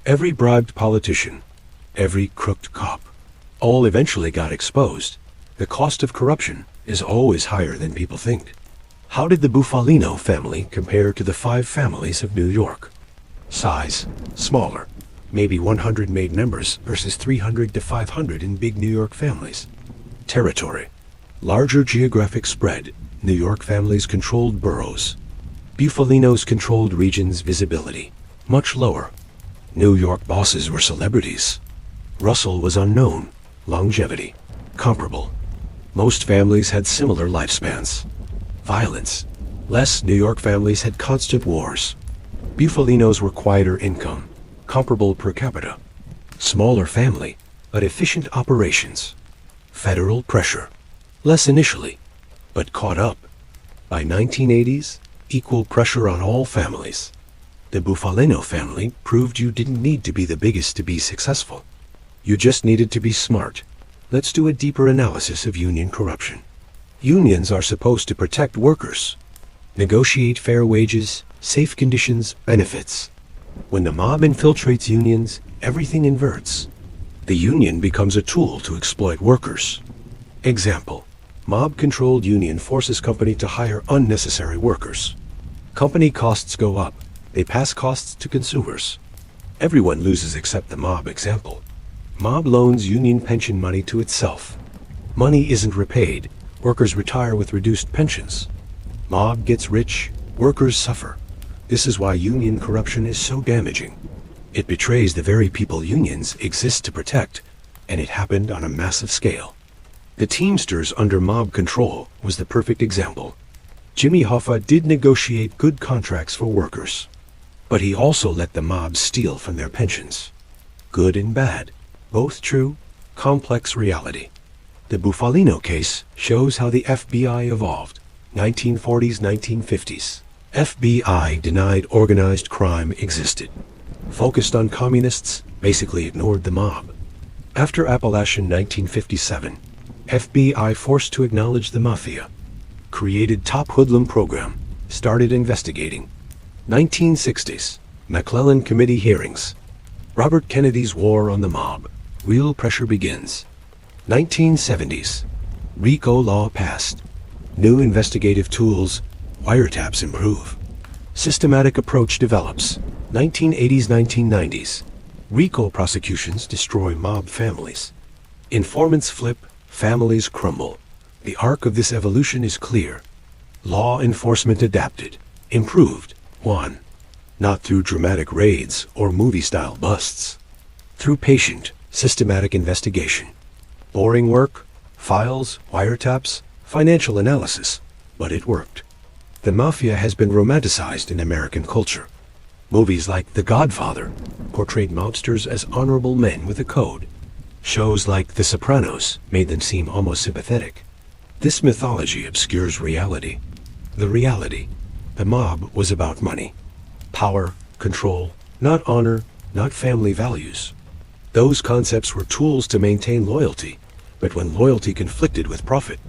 every bribed politician, every crooked cop, all eventually got exposed. The cost of corruption is always higher than people think. How did the Bufalino family compare to the 5 families of New York? Size, smaller. Maybe 100 made members versus 300 to 500 in big New York families. Territory. Larger geographic spread. New York families controlled boroughs. Bufalinos controlled regions' visibility. Much lower. New York bosses were celebrities. Russell was unknown. Longevity. Comparable. Most families had similar lifespans. Violence. Less New York families had constant wars. Bufalinos were quieter income. Comparable per capita. Smaller family, but efficient operations. Federal pressure. Less initially, but caught up. By 1980s, equal pressure on all families. The Bufalino family proved you didn't need to be the biggest to be successful. You just needed to be smart. Let's do a deeper analysis of union corruption. Unions are supposed to protect workers. Negotiate fair wages, safe conditions, benefits. When the mob infiltrates unions, everything inverts. The union becomes a tool to exploit workers. Example. Mob-controlled union forces company to hire unnecessary workers. Company costs go up. They pass costs to consumers. Everyone loses except the mob example. Mob loans union pension money to itself. Money isn't repaid. Workers retire with reduced pensions. Mob gets rich. Workers suffer. This is why union corruption is so damaging. It betrays the very people unions exist to protect, and it happened on a massive scale. The Teamsters under mob control was the perfect example. Jimmy Hoffa did negotiate good contracts for workers, but he also let the mob steal from their pensions. Good and bad, both true, complex reality. The Bufalino case shows how the FBI evolved. 1940s, 1950s. FBI denied organized crime existed. Focused on communists, basically ignored the mob. After Apalachin 1957, FBI forced to acknowledge the Mafia. Created top hoodlum program, started investigating. 1960s, McClellan Committee hearings. Robert Kennedy's war on the mob. Real pressure begins. 1970s, RICO law passed. New investigative tools, wiretaps improve. Systematic approach develops. 1980s, 1990s. RICO prosecutions destroy mob families. Informants flip, families crumble. The arc of this evolution is clear. Law enforcement adapted, improved, won. Not through dramatic raids or movie-style busts. Through patient, systematic investigation. Boring work, files, wiretaps, financial analysis, but it worked. The Mafia has been romanticized in American culture. Movies like The Godfather portrayed mobsters as honorable men with a code. Shows like The Sopranos made them seem almost sympathetic. This mythology obscures reality. The reality. The mob was about money. Power, control, not honor, not family values. Those concepts were tools to maintain loyalty, but when loyalty conflicted with profit,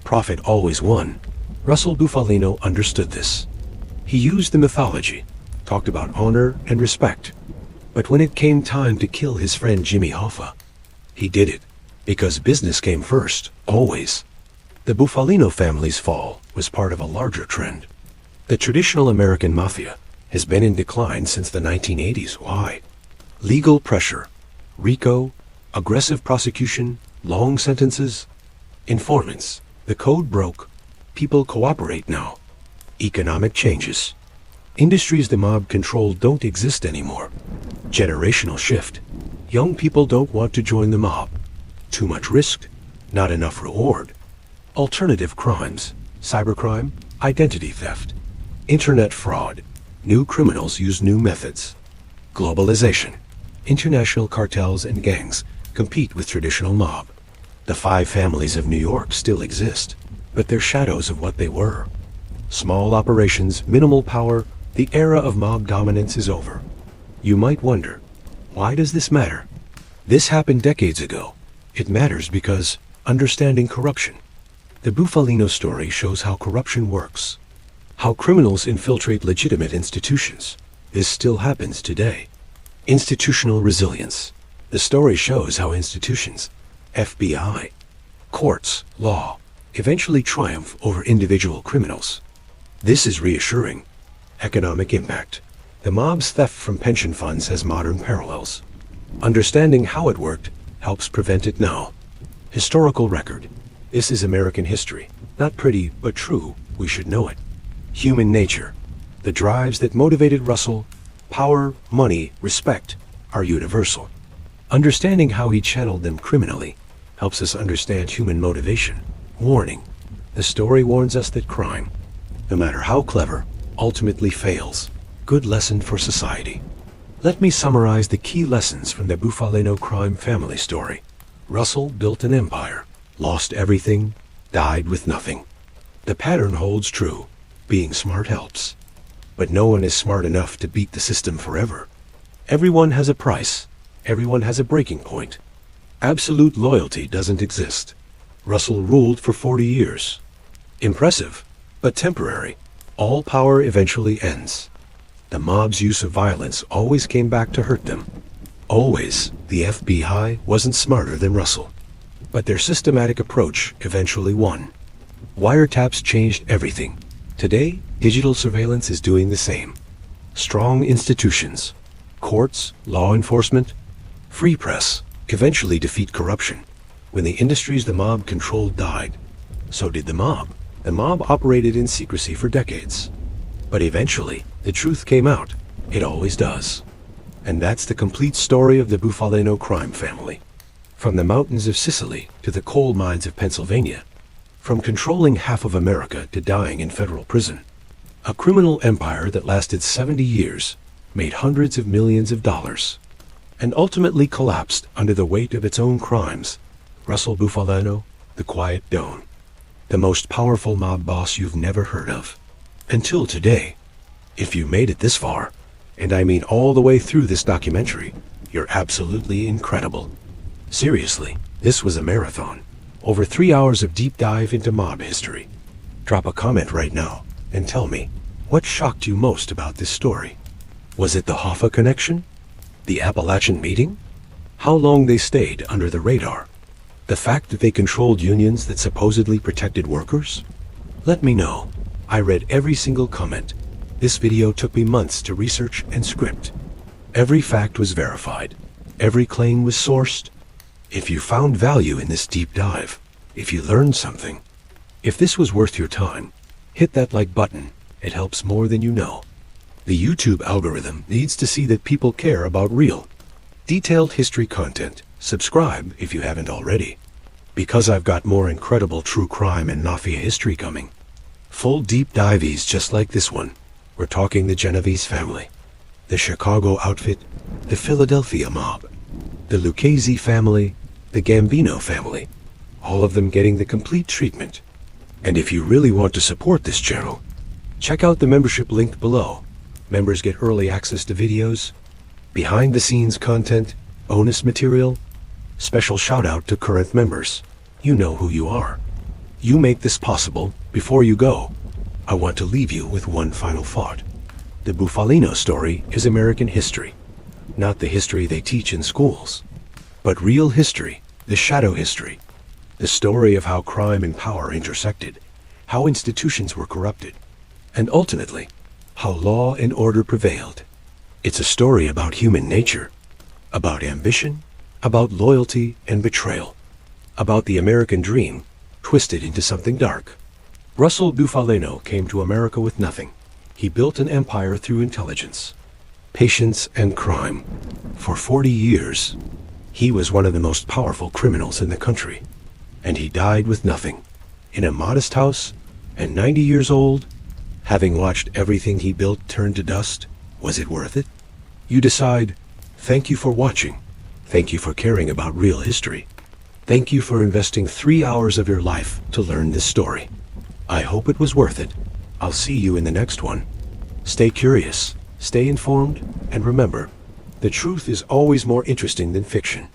profit always won. Russell Bufalino understood this. He used the mythology, talked about honor and respect. But when it came time to kill his friend Jimmy Hoffa, he did it because business came first, always. The Bufalino family's fall was part of a larger trend. The traditional American mafia has been in decline since the 1980s. Why? Legal pressure, RICO, aggressive prosecution, long sentences, informants. The code broke. People cooperate now. Economic changes. Industries the mob controlled don't exist anymore. Generational shift. Young people don't want to join the mob. Too much risk, not enough reward. Alternative crimes, cybercrime, identity theft, internet fraud. New criminals use new methods. Globalization. International cartels and gangs compete with traditional mob. The five families of New York still exist, but they're shadows of what they were. Small operations, minimal power, the era of mob dominance is over. You might wonder, why does this matter? This happened decades ago. It matters because understanding corruption. The Bufalino story shows how corruption works, how criminals infiltrate legitimate institutions. This still happens today. Institutional resilience. The story shows how institutions, FBI, courts, law, eventually triumph over individual criminals. This is reassuring. Economic impact. The mob's theft from pension funds has modern parallels. Understanding how it worked helps prevent it now. Historical record. This is American history. Not pretty, but true. We should know it. Human nature. The drives that motivated Russell, power, money, respect, are universal. Understanding how he channeled them criminally helps us understand human motivation. Warning. The story warns us that crime, no matter how clever, ultimately fails. Good lesson for society. Let me summarize the key lessons from the Bufalino crime family story. Russell built an empire, lost everything, died with nothing. The pattern holds true. Being smart helps. But no one is smart enough to beat the system forever. Everyone has a price. Everyone has a breaking point. Absolute loyalty doesn't exist. Russell ruled for 40 years. Impressive, but temporary. All power eventually ends. The mob's use of violence always came back to hurt them. Always, the FBI wasn't smarter than Russell. But their systematic approach eventually won. Wiretaps changed everything. Today, digital surveillance is doing the same. Strong institutions, courts, law enforcement, free press, eventually defeat corruption. When the industries the mob controlled died, so did the mob. The mob operated in secrecy for decades. But eventually, the truth came out. It always does. And that's the complete story of the Bufalino crime family. From the mountains of Sicily to the coal mines of Pennsylvania, from controlling half of America to dying in federal prison, a criminal empire that lasted 70 years, made hundreds of millions of dollars, and ultimately collapsed under the weight of its own crimes. Russell Bufalino, the Quiet Don, the most powerful mob boss you've never heard of. Until today. If you made it this far, and I mean all the way through this documentary, you're absolutely incredible. Seriously, this was a marathon. Over 3 hours of deep dive into mob history. Drop a comment right now and tell me, what shocked you most about this story? Was it the Hoffa connection? The Apalachin Meeting? How long they stayed under the radar? The fact that they controlled unions that supposedly protected workers? Let me know. I read every single comment. This video took me months to research and script. Every fact was verified. Every claim was sourced. If you found value in this deep dive, if you learned something, if this was worth your time, hit that like button. It helps more than you know. The YouTube algorithm needs to see that people care about real, detailed history content. Subscribe if you haven't already, because I've got more incredible true crime and Mafia history coming. Full deep dives just like this one. We're talking the Genovese family, the Chicago outfit, the Philadelphia mob, the Lucchese family, the Gambino family, all of them getting the complete treatment. And if you really want to support this channel, check out the membership link below. Members get early access to videos, behind-the-scenes content, bonus material, special shout-out to current members. You know who you are. You make this possible. Before you go, I want to leave you with one final thought. The Bufalino story is American history, not the history they teach in schools, but real history, the shadow history, the story of how crime and power intersected, how institutions were corrupted, and ultimately, how law and order prevailed. It's a story about human nature, about ambition, about loyalty and betrayal, about the American dream twisted into something dark. Russell Bufalino came to America with nothing. He built an empire through intelligence, patience, and crime. For 40 years, he was one of the most powerful criminals in the country. And he died with nothing, in a modest house, and 90 years old. Having watched everything he built turn to dust, was it worth it? You decide. Thank you for watching. Thank you for caring about real history. Thank you for investing 3 hours of your life to learn this story. I hope it was worth it. I'll see you in the next one. Stay curious, stay informed, and remember, the truth is always more interesting than fiction.